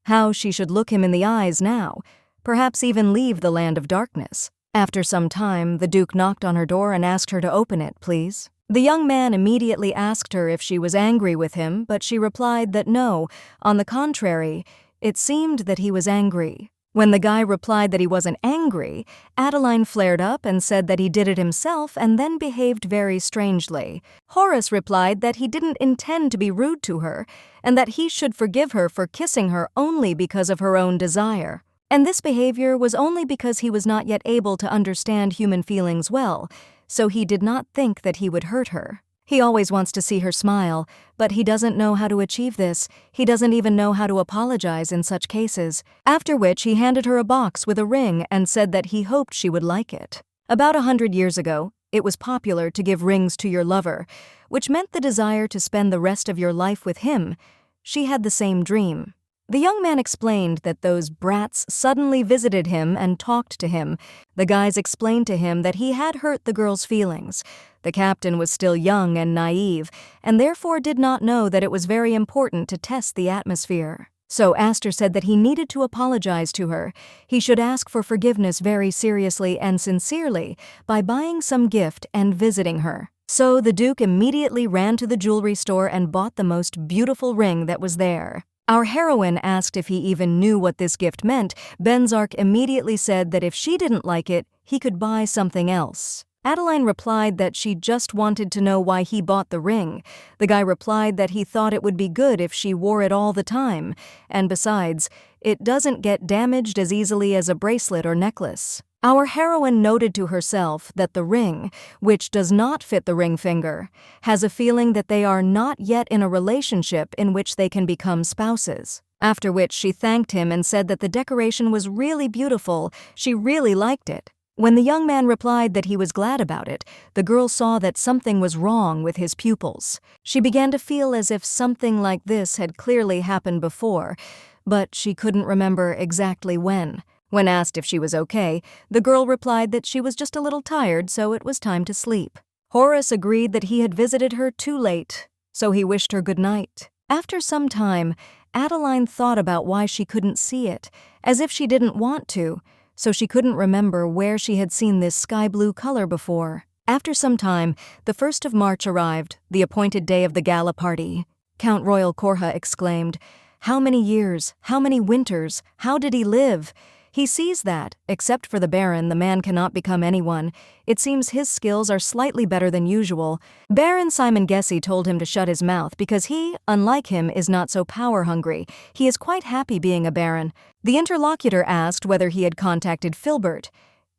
how she should look him in the eyes now, perhaps even leave the land of darkness. After some time, the Duke knocked on her door and asked her to open it, please. The young man immediately asked her if she was angry with him, but she replied that no, on the contrary, it seemed that he was angry. When the guy replied that he wasn't angry, Adeline flared up and said that he did it himself and then behaved very strangely. Horace replied that he didn't intend to be rude to her and that he should forgive her for kissing her only because of her own desire. And this behavior was only because he was not yet able to understand human feelings well, so he did not think that he would hurt her. He always wants to see her smile, but he doesn't know how to achieve this. He doesn't even know how to apologize in such cases. After which he handed her a box with a ring and said that he hoped she would like it. About 100 years ago, it was popular to give rings to your lover, which meant the desire to spend the rest of your life with him. she had the same dream. The young man explained that those brats suddenly visited him and talked to him. The guys explained to him that he had hurt the girl's feelings. The captain was still young and naive, and therefore did not know that it was very important to test the atmosphere. So Astor said that he needed to apologize to her. He should ask for forgiveness very seriously and sincerely by buying some gift and visiting her. So the Duke immediately ran to the jewelry store and bought the most beautiful ring that was there. Our heroine asked if he even knew what this gift meant. Benzar immediately said that if she didn't like it, he could buy something else. Adeline replied that she just wanted to know why he bought the ring. The guy replied that he thought it would be good if she wore it all the time, and besides, it doesn't get damaged as easily as a bracelet or necklace. Our heroine noted to herself that the ring, which does not fit the ring finger, has a feeling that they are not yet in a relationship in which they can become spouses. After which she thanked him and said that the decoration was really beautiful, she really liked it. When the young man replied that he was glad about it, the girl saw that something was wrong with his pupils. She began to feel as if something like this had clearly happened before, but she couldn't remember exactly when. When asked if she was okay, the girl replied that she was just a little tired, so it was time to sleep. Horace agreed that he had visited her too late, so he wished her good night. After some time, Adeline thought about why she couldn't see it, as if she didn't want to, so she couldn't remember where she had seen this sky blue color before. After some time, the 1st of March arrived, the appointed day of the gala party. Count Royal Korha exclaimed, "How many years, how many winters, how did he live?" He sees that, except for the Baron, the man cannot become anyone. It seems his skills are slightly better than usual. Baron Simon Gessi told him to shut his mouth because he, unlike him, is not so power-hungry. He is quite happy being a baron. The interlocutor asked whether he had contacted Filbert.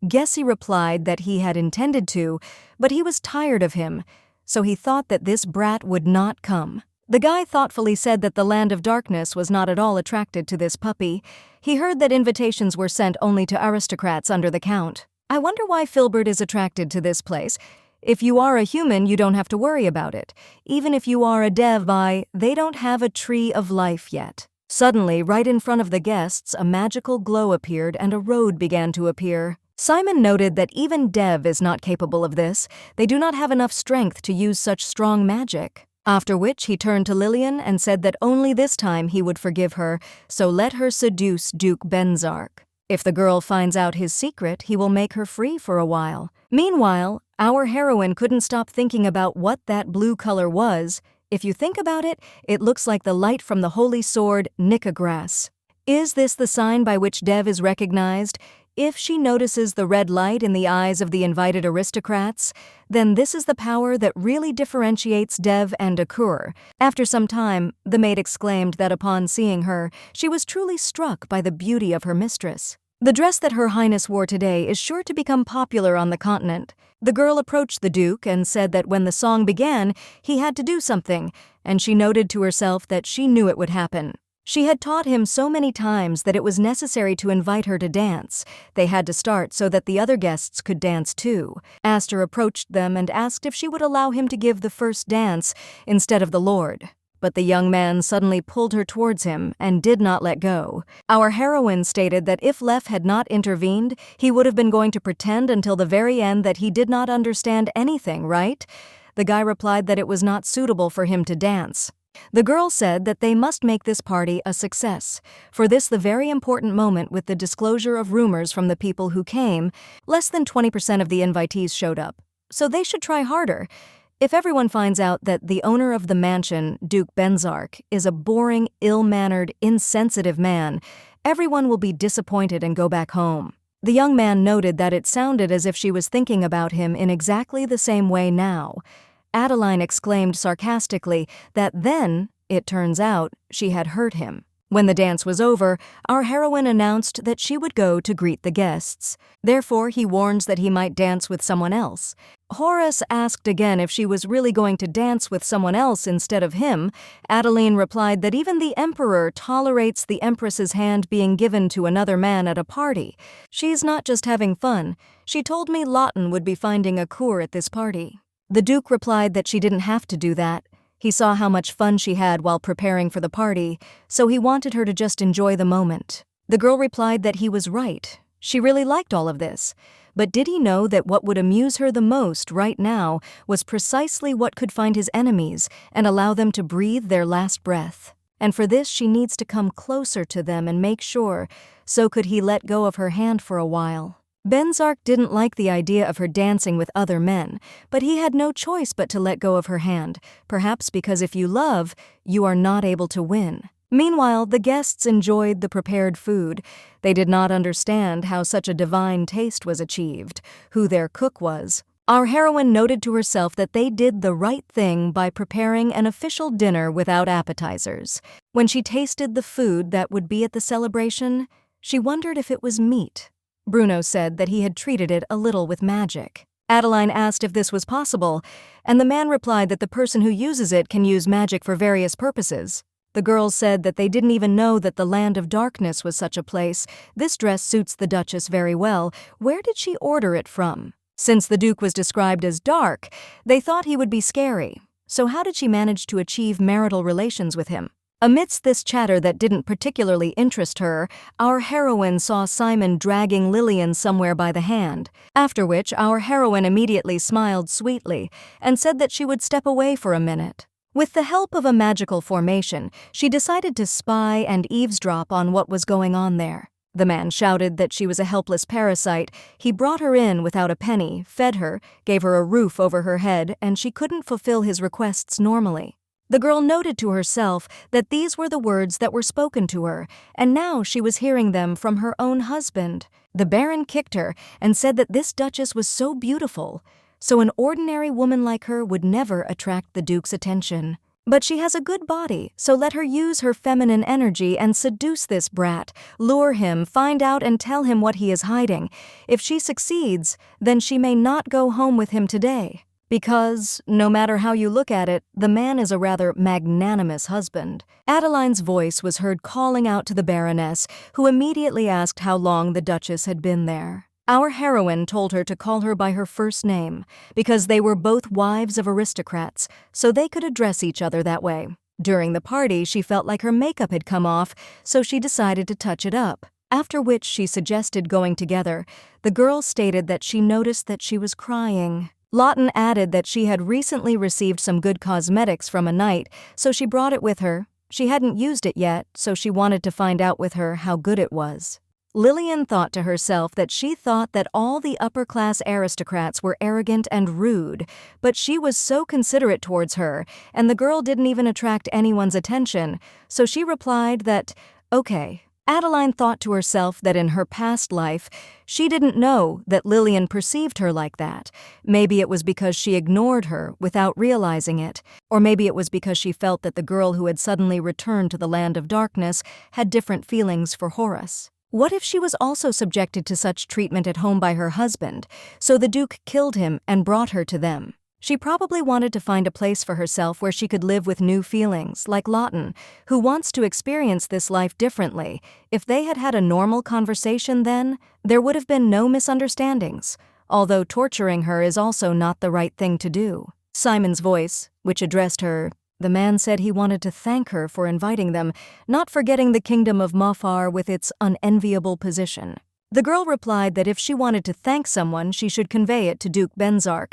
Gessi replied that he had intended to, but he was tired of him, so he thought that this brat would not come. The guy thoughtfully said that the Land of Darkness was not at all attracted to this puppy. He heard that invitations were sent only to aristocrats under the Count. I wonder why Filbert is attracted to this place. If you are a human, you don't have to worry about it. Even if you are a Dev, they don't have a tree of life yet. Suddenly, right in front of the guests, a magical glow appeared and a road began to appear. Simon noted that even Dev is not capable of this. They do not have enough strength to use such strong magic. After which he turned to Lillian and said that only this time he would forgive her, so let her seduce Duke Benzar. If the girl finds out his secret, he will make her free for a while. Meanwhile, our heroine couldn't stop thinking about what that blue color was. If you think about it, it looks like the light from the holy sword, Nikagras. Is this the sign by which Dev is recognized? If she notices the red light in the eyes of the invited aristocrats, then this is the power that really differentiates Dev and Akur. After some time, the maid exclaimed that upon seeing her, she was truly struck by the beauty of her mistress. The dress that Her Highness wore today is sure to become popular on the continent. The girl approached the Duke and said that when the song began, he had to do something, and she noted to herself that she knew it would happen. She had taught him so many times that it was necessary to invite her to dance. They had to start so that the other guests could dance too. Astor approached them and asked if she would allow him to give the first dance instead of the Lord. But the young man suddenly pulled her towards him and did not let go. Our heroine stated that if Lef had not intervened, he would have been going to pretend until the very end that he did not understand anything, right? The guy replied that it was not suitable for him to dance. The girl said that they must make this party a success. For this the very important moment with the disclosure of rumors from the people who came, less than 20% of the invitees showed up. So they should try harder. If everyone finds out that the owner of the mansion, Duke Benzar, is a boring, ill-mannered, insensitive man, everyone will be disappointed and go back home. The young man noted that it sounded as if she was thinking about him in exactly the same way now. Adeline exclaimed sarcastically that then, it turns out, she had hurt him. When the dance was over, our heroine announced that she would go to greet the guests. Therefore, he warns that he might dance with someone else. Horace asked again if she was really going to dance with someone else instead of him. Adeline replied that even the emperor tolerates the empress's hand being given to another man at a party. She's not just having fun. She told me Lawton would be finding a cour at this party. The Duke replied that she didn't have to do that. He saw how much fun she had while preparing for the party, so he wanted her to just enjoy the moment. The girl replied that he was right. She really liked all of this. But did he know that what would amuse her the most right now was precisely what could find his enemies and allow them to breathe their last breath? And for this she needs to come closer to them and make sure, so could he let go of her hand for a while. Benzar didn't like the idea of her dancing with other men, but he had no choice but to let go of her hand, perhaps because if you love, you are not able to win. Meanwhile, the guests enjoyed the prepared food. They did not understand how such a divine taste was achieved, who their cook was. Our heroine noted to herself that they did the right thing by preparing an official dinner without appetizers. When she tasted the food that would be at the celebration, she wondered if it was meat. Bruno said that he had treated it a little with magic. Adeline asked if this was possible, and the man replied that the person who uses it can use magic for various purposes. The girls said that they didn't even know that the land of darkness was such a place. This dress suits the Duchess very well. Where did she order it from? Since the Duke was described as dark, they thought he would be scary. So how did she manage to achieve marital relations with him? Amidst this chatter that didn't particularly interest her, our heroine saw Simon dragging Lillian somewhere by the hand, after which our heroine immediately smiled sweetly and said that she would step away for a minute. With the help of a magical formation, she decided to spy and eavesdrop on what was going on there. The man shouted that she was a helpless parasite. He brought her in without a penny, fed her, gave her a roof over her head, and she couldn't fulfill his requests normally. The girl noted to herself that these were the words that were spoken to her, and now she was hearing them from her own husband. The Baron kicked her and said that this Duchess was so beautiful, so an ordinary woman like her would never attract the Duke's attention. But she has a good body, so let her use her feminine energy and seduce this brat, lure him, find out and tell him what he is hiding. If she succeeds, then she may not go home with him today. Because, no matter how you look at it, the man is a rather magnanimous husband. Adeline's voice was heard calling out to the Baroness, who immediately asked how long the Duchess had been there. Our heroine told her to call her by her first name, because they were both wives of aristocrats, so they could address each other that way. During the party, she felt like her makeup had come off, so she decided to touch it up, after which she suggested going together. The girl stated that she noticed that she was crying. Lawton added that she had recently received some good cosmetics from a knight, so she brought it with her. She hadn't used it yet, so she wanted to find out with her how good it was. Lillian thought to herself that she thought that all the upper-class aristocrats were arrogant and rude, but she was so considerate towards her, and the girl didn't even attract anyone's attention, so she replied that, okay. Adeline thought to herself that in her past life, she didn't know that Lillian perceived her like that. Maybe it was because she ignored her without realizing it, or maybe it was because she felt that the girl who had suddenly returned to the land of darkness had different feelings for Horace. What if she was also subjected to such treatment at home by her husband, so the Duke killed him and brought her to them? She probably wanted to find a place for herself where she could live with new feelings, like Lawton, who wants to experience this life differently. If they had had a normal conversation then, there would have been no misunderstandings, although torturing her is also not the right thing to do. Simon's voice, which addressed her, the man said he wanted to thank her for inviting them, not forgetting the kingdom of Mofar with its unenviable position. The girl replied that if she wanted to thank someone, she should convey it to Duke Benzar,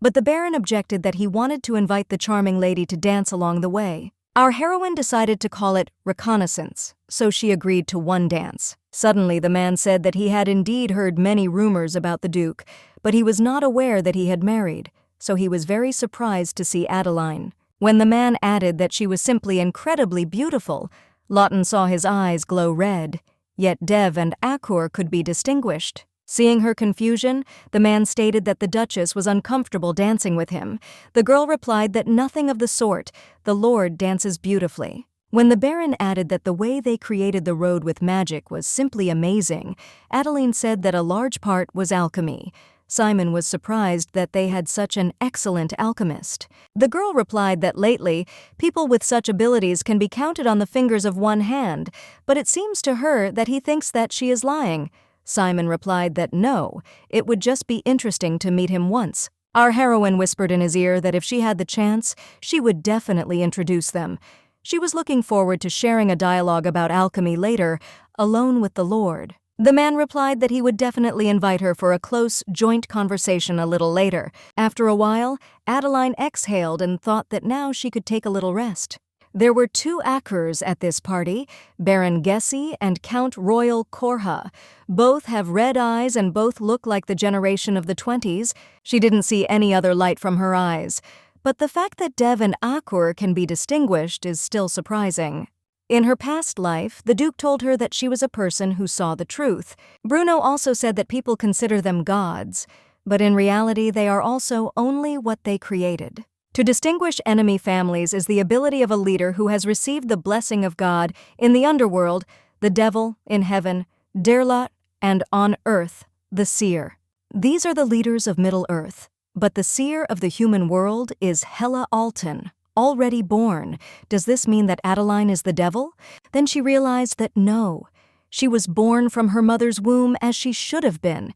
but the Baron objected that he wanted to invite the charming lady to dance along the way. Our heroine decided to call it reconnaissance, so she agreed to one dance. Suddenly the man said that he had indeed heard many rumors about the Duke, but he was not aware that he had married, so he was very surprised to see Adeline. When the man added that she was simply incredibly beautiful, Lawton saw his eyes glow red, yet Dev and Akor could be distinguished. Seeing her confusion, the man stated that the Duchess was uncomfortable dancing with him. The girl replied that nothing of the sort, the Lord dances beautifully. When the Baron added that the way they created the road with magic was simply amazing, Adeline said that a large part was alchemy. Simon was surprised that they had such an excellent alchemist. The girl replied that lately, people with such abilities can be counted on the fingers of one hand, but it seems to her that he thinks that she is lying. Simon replied that no, it would just be interesting to meet him once. Our heroine whispered in his ear that if she had the chance, she would definitely introduce them. She was looking forward to sharing a dialogue about alchemy later, alone with the Lord. The man replied that he would definitely invite her for a close, joint conversation a little later. After a while, Adeline exhaled and thought that now she could take a little rest. There were two Akers at this party, Baron Gessi and Count Royal Korha. Both have red eyes and both look like the generation of the 20s. She didn't see any other light from her eyes. But the fact that Dev and Akur can be distinguished is still surprising. In her past life, the Duke told her that she was a person who saw the truth. Bruno also said that people consider them gods, but in reality they are also only what they created. To distinguish enemy families is the ability of a leader who has received the blessing of God in the underworld, the devil, in heaven, Dirlat, and on earth, the seer. These are the leaders of Middle-earth, but the seer of the human world is Hela Alton, already born. Does this mean that Adeline is the devil? Then she realized that no, she was born from her mother's womb as she should have been.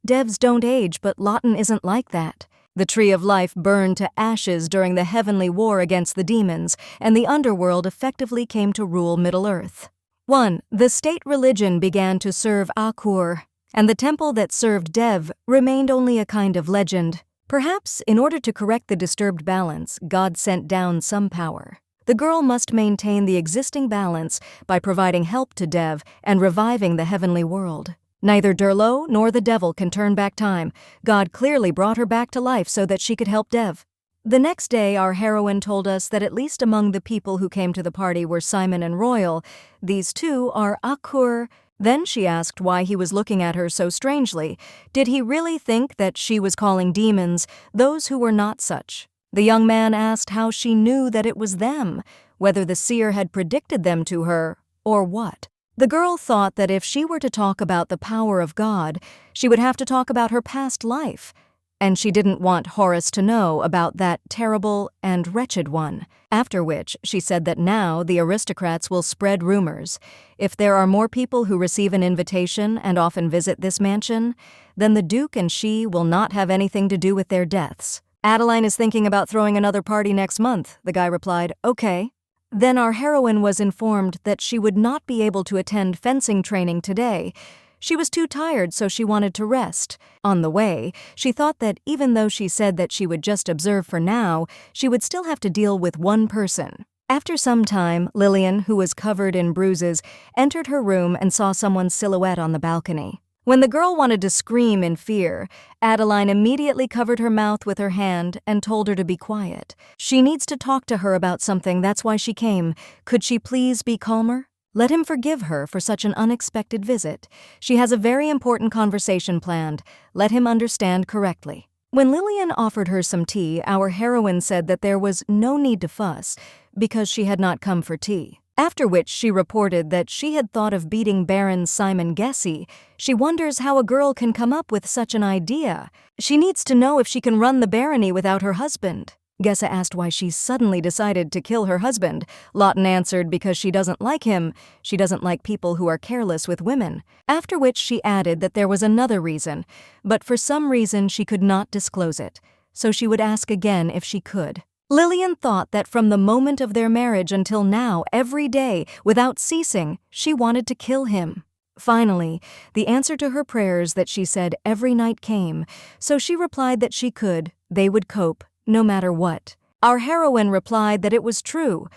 Devs don't age, but Lawton isn't like that. The Tree of Life burned to ashes during the heavenly war against the demons, and the underworld effectively came to rule Middle-earth. 1. The state religion began to serve Akur, and the temple that served Dev remained only a kind of legend. Perhaps, in order to correct the disturbed balance, God sent down some power. The girl must maintain the existing balance by providing help to Dev and reviving the heavenly world. Neither Durlo nor the devil can turn back time. God clearly brought her back to life so that she could help Dev. The next day, our heroine told us that at least among the people who came to the party were Simon and Royal. These two are Akur. Then she asked why he was looking at her so strangely. Did he really think that she was calling demons those who were not such? The young man asked how she knew that it was them, whether the seer had predicted them to her, or what. The girl thought that if she were to talk about the power of God, she would have to talk about her past life, and she didn't want Horace to know about that terrible and wretched one. After which, she said that now the aristocrats will spread rumors. If there are more people who receive an invitation and often visit this mansion, then the Duke and she will not have anything to do with their deaths. Adeline is thinking about throwing another party next month, the guy replied. Okay. Then our heroine was informed that she would not be able to attend fencing training today. She was too tired, so she wanted to rest. On the way, she thought that even though she said that she would just observe for now, she would still have to deal with one person. After some time, Lillian, who was covered in bruises, entered her room and saw someone's silhouette on the balcony. When the girl wanted to scream in fear, Adeline immediately covered her mouth with her hand and told her to be quiet. She needs to talk to her about something, that's why she came. Could she please be calmer? Let him forgive her for such an unexpected visit. She has a very important conversation planned. Let him understand correctly. When Lillian offered her some tea, our heroine said that there was no need to fuss, because she had not come for tea. After which she reported that she had thought of beating Baron Simon Gessi. She wonders how a girl can come up with such an idea. She needs to know if she can run the barony without her husband. Gessa asked why she suddenly decided to kill her husband. Lawton answered because she doesn't like him. She doesn't like people who are careless with women. After which she added that there was another reason, but for some reason she could not disclose it, so she would ask again if she could. Lillian thought that from the moment of their marriage until now, every day, without ceasing, she wanted to kill him. Finally, the answer to her prayers that she said every night came, so she replied that she could, they would cope, no matter what. Our heroine replied that it was true.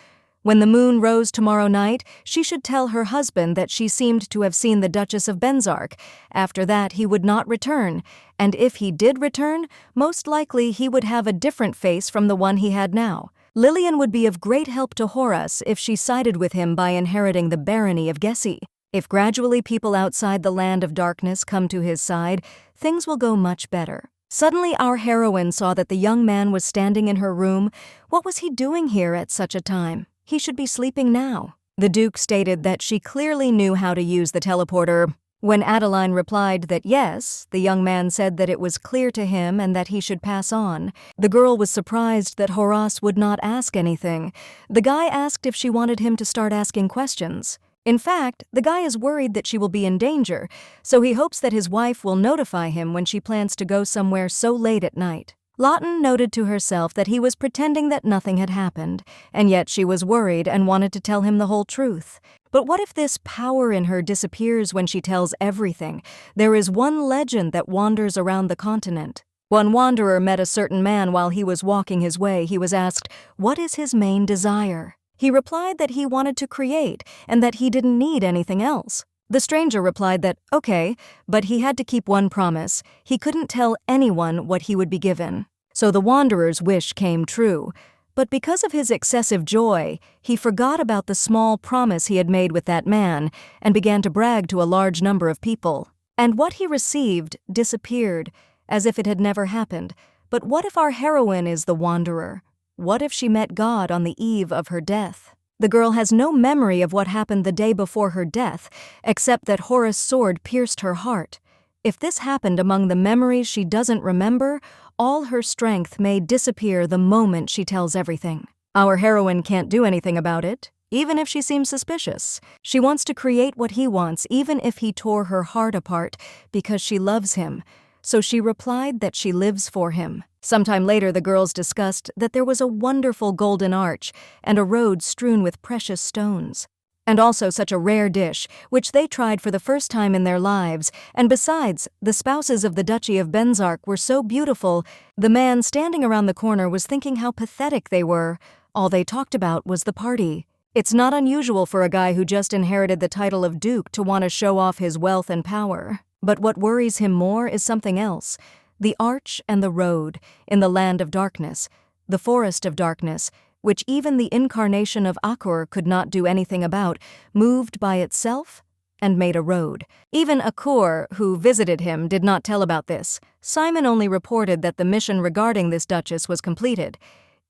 When the moon rose tomorrow night, she should tell her husband that she seemed to have seen the Duchess of Benzar. After that, he would not return, and if he did return, most likely he would have a different face from the one he had now. Lillian would be of great help to Horace if she sided with him by inheriting the barony of Gessi. If gradually people outside the land of darkness come to his side, things will go much better. Suddenly our heroine saw that the young man was standing in her room. What was he doing here at such a time? He should be sleeping now. The Duke stated that she clearly knew how to use the teleporter. When Adeline replied that yes, the young man said that it was clear to him and that he should pass on. The girl was surprised that Horace would not ask anything. The guy asked if she wanted him to start asking questions. In fact, the guy is worried that she will be in danger, so he hopes that his wife will notify him when she plans to go somewhere so late at night. Lawton noted to herself that he was pretending that nothing had happened, and yet she was worried and wanted to tell him the whole truth. But what if this power in her disappears when she tells everything? There is one legend that wanders around the continent. One wanderer met a certain man while he was walking his way. He was asked, "What is his main desire?" He replied that he wanted to create and that he didn't need anything else. The stranger replied that, okay, but he had to keep one promise. He couldn't tell anyone what he would be given. So the wanderer's wish came true. But because of his excessive joy, he forgot about the small promise he had made with that man and began to brag to a large number of people. And what he received disappeared, as if it had never happened. But what if our heroine is the wanderer? What if she met God on the eve of her death? The girl has no memory of what happened the day before her death, except that Horus' sword pierced her heart. If this happened among the memories she doesn't remember, all her strength may disappear the moment she tells everything. Our heroine can't do anything about it, even if she seems suspicious. She wants to create what he wants, even if he tore her heart apart, because she loves him. So she replied that she lives for him. Sometime later, the girls discussed that there was a wonderful golden arch and a road strewn with precious stones. And also such a rare dish, which they tried for the first time in their lives. And besides, the spouses of the Duchy of Benzar were so beautiful, the man standing around the corner was thinking how pathetic they were. All they talked about was the party. It's not unusual for a guy who just inherited the title of Duke to want to show off his wealth and power. But what worries him more is something else. The arch and the road, in the land of darkness, the forest of darkness, which even the incarnation of Akur could not do anything about, moved by itself and made a road. Even Akur, who visited him, did not tell about this. Simon only reported that the mission regarding this duchess was completed.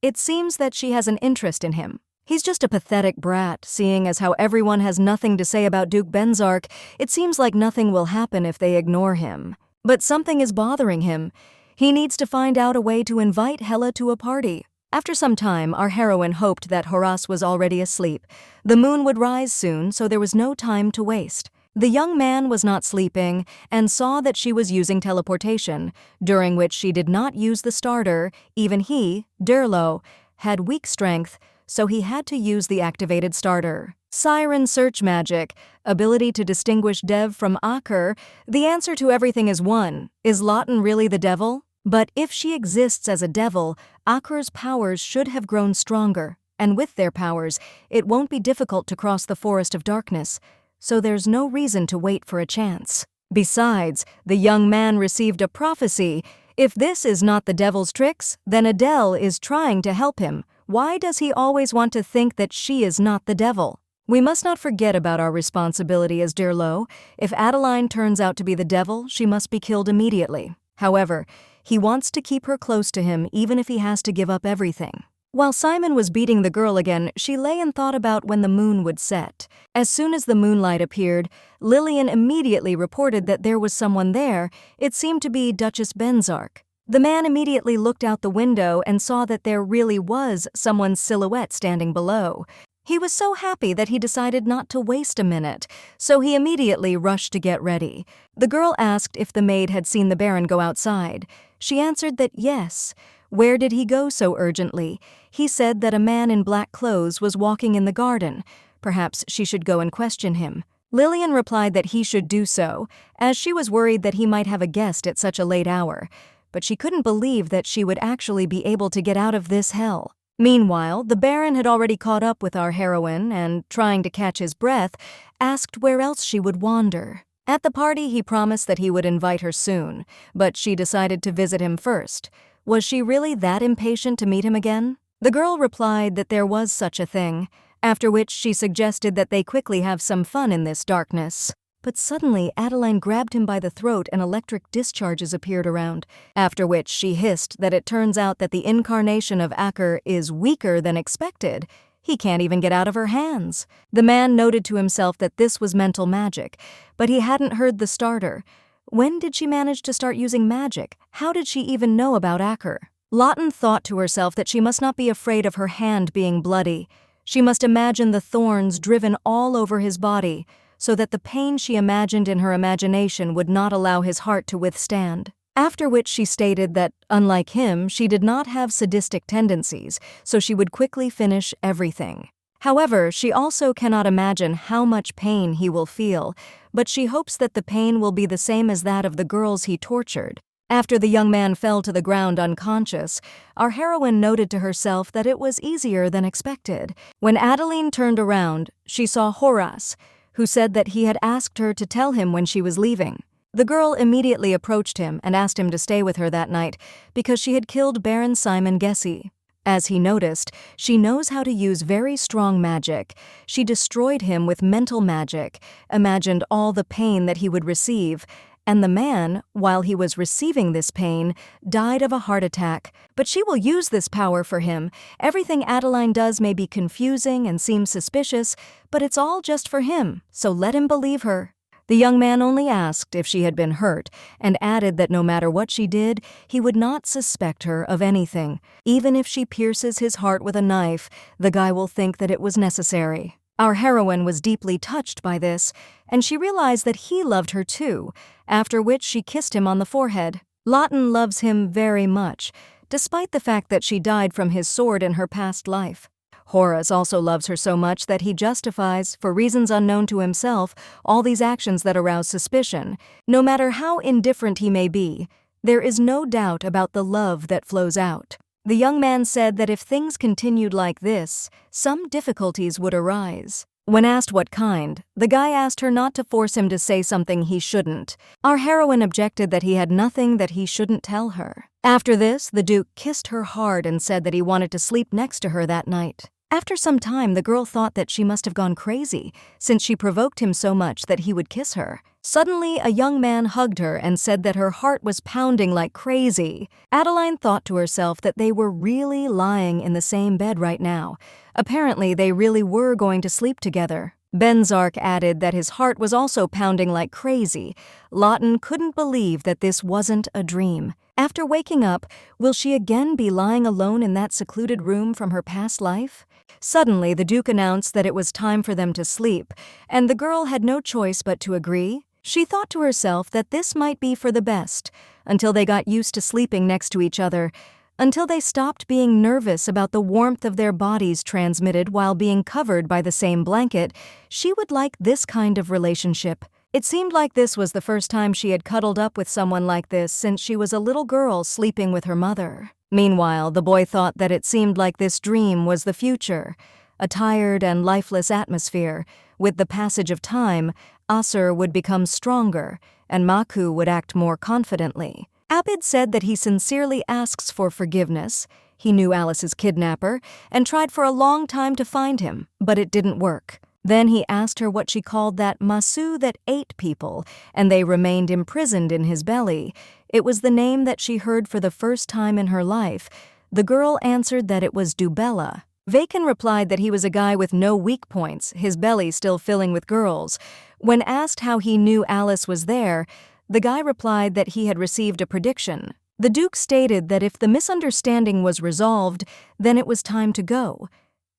It seems that she has an interest in him. He's just a pathetic brat, seeing as how everyone has nothing to say about Duke Benzar. It seems like nothing will happen if they ignore him. But something is bothering him. He needs to find out a way to invite Hela to a party. After some time, our heroine hoped that Horace was already asleep. The moon would rise soon, so there was no time to waste. The young man was not sleeping and saw that she was using teleportation, during which she did not use the starter. Even he, Derlo, had weak strength, so he had to use the activated starter. Siren search magic, ability to distinguish Dev from Akur. The answer to everything is one. Is Lawton really the devil? But if she exists as a devil, Akur's powers should have grown stronger, and with their powers, it won't be difficult to cross the forest of darkness, so there's no reason to wait for a chance. Besides, the young man received a prophecy. If this is not the devil's tricks, then Adele is trying to help him. Why does he always want to think that she is not the devil? We must not forget about our responsibility as Derlo. If Adeline turns out to be the devil, she must be killed immediately. However, he wants to keep her close to him even if he has to give up everything. While Simon was beating the girl again, she lay and thought about when the moon would set. As soon as the moonlight appeared, Lillian immediately reported that there was someone there. It seemed to be Duchess Benzar. The man immediately looked out the window and saw that there really was someone's silhouette standing below. He was so happy that he decided not to waste a minute, so he immediately rushed to get ready. The girl asked if the maid had seen the Baron go outside. She answered that yes. Where did he go so urgently? He said that a man in black clothes was walking in the garden. Perhaps she should go and question him. Lillian replied that he should do so, as she was worried that he might have a guest at such a late hour. But she couldn't believe that she would actually be able to get out of this hell. Meanwhile, the Baron had already caught up with our heroine and, trying to catch his breath, asked where else she would wander. At the party, he promised that he would invite her soon, but she decided to visit him first. Was she really that impatient to meet him again? The girl replied that there was such a thing, after which she suggested that they quickly have some fun in this darkness. But suddenly, Adeline grabbed him by the throat and electric discharges appeared around, after which she hissed that it turns out that the incarnation of Akur is weaker than expected. He can't even get out of her hands. The man noted to himself that this was mental magic, but he hadn't heard the starter. When did she manage to start using magic? How did she even know about Akur? Lawton thought to herself that she must not be afraid of her hand being bloody. She must imagine the thorns driven all over his body, so that the pain she imagined in her imagination would not allow his heart to withstand. After which she stated that, unlike him, she did not have sadistic tendencies, so she would quickly finish everything. However, she also cannot imagine how much pain he will feel, but she hopes that the pain will be the same as that of the girls he tortured. After the young man fell to the ground unconscious, our heroine noted to herself that it was easier than expected. When Adeline turned around, she saw Horace, who said that he had asked her to tell him when she was leaving. The girl immediately approached him and asked him to stay with her that night because she had killed Baron Simon Gessi. As he noticed, she knows how to use very strong magic. She destroyed him with mental magic, imagined all the pain that he would receive, and the man, while he was receiving this pain, died of a heart attack. But she will use this power for him. Everything Adeline does may be confusing and seem suspicious, but it's all just for him, so let him believe her. The young man only asked if she had been hurt and added that no matter what she did, he would not suspect her of anything. Even if she pierces his heart with a knife, the guy will think that it was necessary. Our heroine was deeply touched by this, and she realized that he loved her too, after which she kissed him on the forehead. Lawton loves him very much, despite the fact that she died from his sword in her past life. Horace also loves her so much that he justifies, for reasons unknown to himself, all these actions that arouse suspicion. No matter how indifferent he may be, there is no doubt about the love that flows out. The young man said that if things continued like this, some difficulties would arise. When asked what kind, the guy asked her not to force him to say something he shouldn't. Our heroine objected that he had nothing that he shouldn't tell her. After this, the Duke kissed her hard and said that he wanted to sleep next to her that night. After some time, the girl thought that she must have gone crazy, since she provoked him so much that he would kiss her. Suddenly, a young man hugged her and said that her heart was pounding like crazy. Adeline thought to herself that they were really lying in the same bed right now. Apparently, they really were going to sleep together. Benzar added that his heart was also pounding like crazy. Lawton couldn't believe that this wasn't a dream. After waking up, will she again be lying alone in that secluded room from her past life? Suddenly, the Duke announced that it was time for them to sleep, and the girl had no choice but to agree. She thought to herself that this might be for the best, until they got used to sleeping next to each other, until they stopped being nervous about the warmth of their bodies transmitted while being covered by the same blanket. She would like this kind of relationship. It seemed like this was the first time she had cuddled up with someone like this since she was a little girl sleeping with her mother. Meanwhile, the boy thought that it seemed like this dream was the future, a tired and lifeless atmosphere. With the passage of time, Asser would become stronger, and Maku would act more confidently. Abid said that he sincerely asks for forgiveness. He knew Alice's kidnapper, and tried for a long time to find him, but it didn't work. Then he asked her what she called that masu that ate people, and they remained imprisoned in his belly. It was the name that she heard for the first time in her life. The girl answered that it was Dubella. Vacon replied that he was a guy with no weak points, his belly still filling with girls. When asked how he knew Alice was there, the guy replied that he had received a prediction. The Duke stated that if the misunderstanding was resolved, then it was time to go.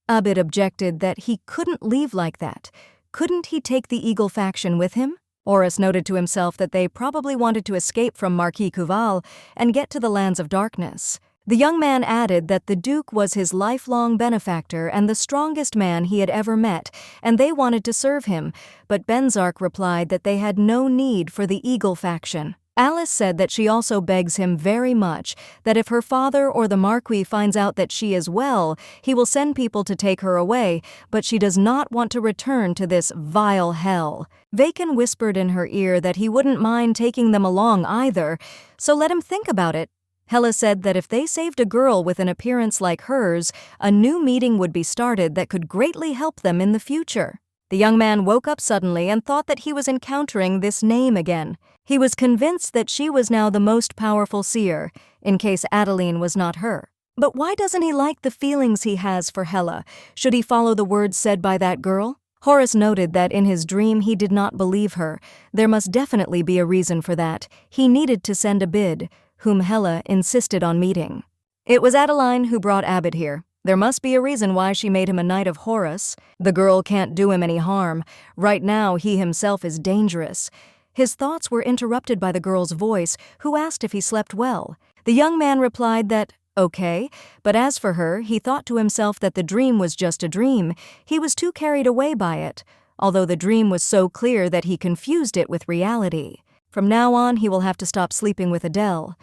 Abid objected that he couldn't leave like that. Couldn't he take the Eagle faction with him? Horace noted to himself that they probably wanted to escape from Marquis Cuval and get to the lands of darkness. The young man added that the Duke was his lifelong benefactor and the strongest man he had ever met, and they wanted to serve him, but Benzar replied that they had no need for the Eagle faction. Alice said that she also begs him very much that if her father or the Marquis finds out that she is well, he will send people to take her away, but she does not want to return to this vile hell. Vacon whispered in her ear that he wouldn't mind taking them along either, so let him think about it. Hela said that if they saved a girl with an appearance like hers, a new meeting would be started that could greatly help them in the future. The young man woke up suddenly and thought that he was encountering this name again. He was convinced that she was now the most powerful seer, in case Adeline was not her. But why doesn't he like the feelings he has for Hela? Should he follow the words said by that girl? Horace noted that in his dream he did not believe her. There must definitely be a reason for that. He needed to send a bid, whom Hela insisted on meeting. It was Adeline who brought Abid here. There must be a reason why she made him a knight of Horus. The girl can't do him any harm. Right now, he himself is dangerous. His thoughts were interrupted by the girl's voice, who asked if he slept well. The young man replied that, okay, but as for her, he thought to himself that the dream was just a dream. He was too carried away by it, although the dream was so clear that he confused it with reality. From now on, he will have to stop sleeping with Adele.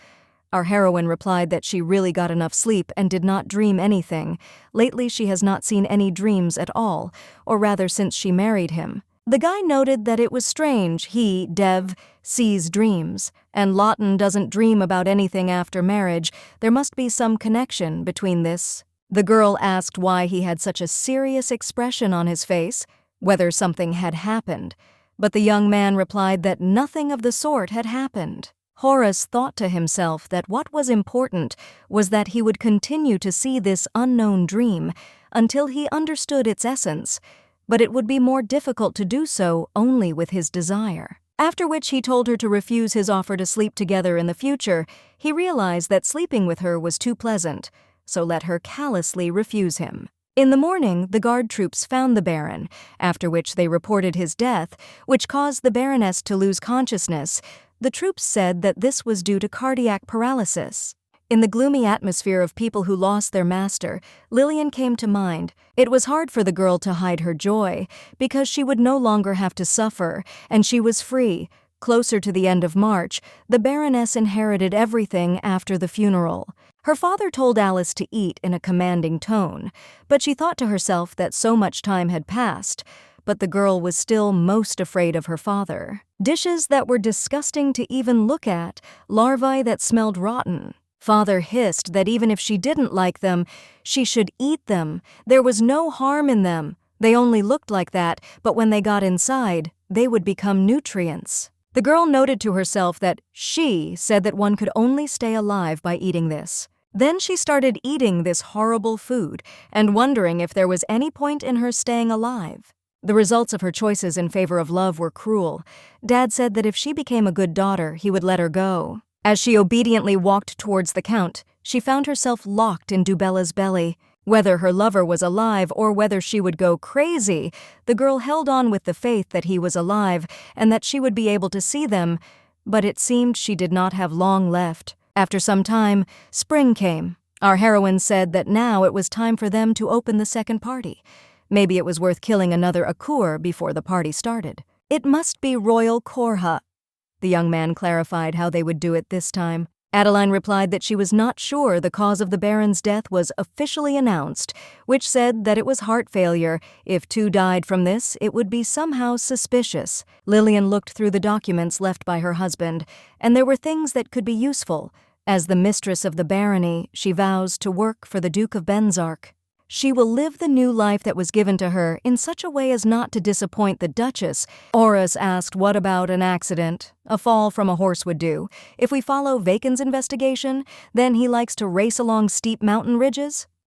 Our heroine replied that she really got enough sleep and did not dream anything. Lately, she has not seen any dreams at all, or rather since she married him. The guy noted that it was strange he, Dev, sees dreams, and Lawton doesn't dream about anything after marriage. There must be some connection between this. The girl asked why he had such a serious expression on his face, whether something had happened, but the young man replied that nothing of the sort had happened. Horace thought to himself that what was important was that he would continue to see this unknown dream until he understood its essence, but it would be more difficult to do so only with his desire. After which he told her to refuse his offer to sleep together in the future. He realized that sleeping with her was too pleasant, so let her callously refuse him. In the morning, the guard troops found the Baron, after which they reported his death, which caused the Baroness to lose consciousness. The troops said that this was due to cardiac paralysis. In the gloomy atmosphere of people who lost their master, Lillian came to mind. It was hard for the girl to hide her joy, because she would no longer have to suffer, and she was free. Closer to the end of March, the Baroness inherited everything after the funeral. Her father told Alice to eat in a commanding tone, but she thought to herself that so much time had passed. But the girl was still most afraid of her father. Dishes that were disgusting to even look at, larvae that smelled rotten. Father hissed that even if she didn't like them, she should eat them. There was no harm in them. They only looked like that, but when they got inside, they would become nutrients. The girl noted to herself that she said that one could only stay alive by eating this. Then she started eating this horrible food and wondering if there was any point in her staying alive. The results of her choices in favor of love were cruel. Dad said that if she became a good daughter, he would let her go. As she obediently walked towards the Count, she found herself locked in Dubella's belly. Whether her lover was alive or whether she would go crazy, the girl held on with the faith that he was alive and that she would be able to see them, but it seemed she did not have long left. After some time, spring came. Our heroine said that now it was time for them to open the second party. Maybe it was worth killing another Akur before the party started. It must be Royal Korha. The young man clarified how they would do it this time. Adeline replied that she was not sure the cause of the Baron's death was officially announced, which said that it was heart failure. If 2 died from this, it would be somehow suspicious. Lillian looked through the documents left by her husband, and there were things that could be useful. As the mistress of the barony, she vows to work for the Duke of Benzark. She will live the new life that was given to her in such a way as not to disappoint the Duchess. Horace asked what about an accident? A fall from a horse would do. If we follow Vacon's investigation, then he likes to race along steep mountain ridges.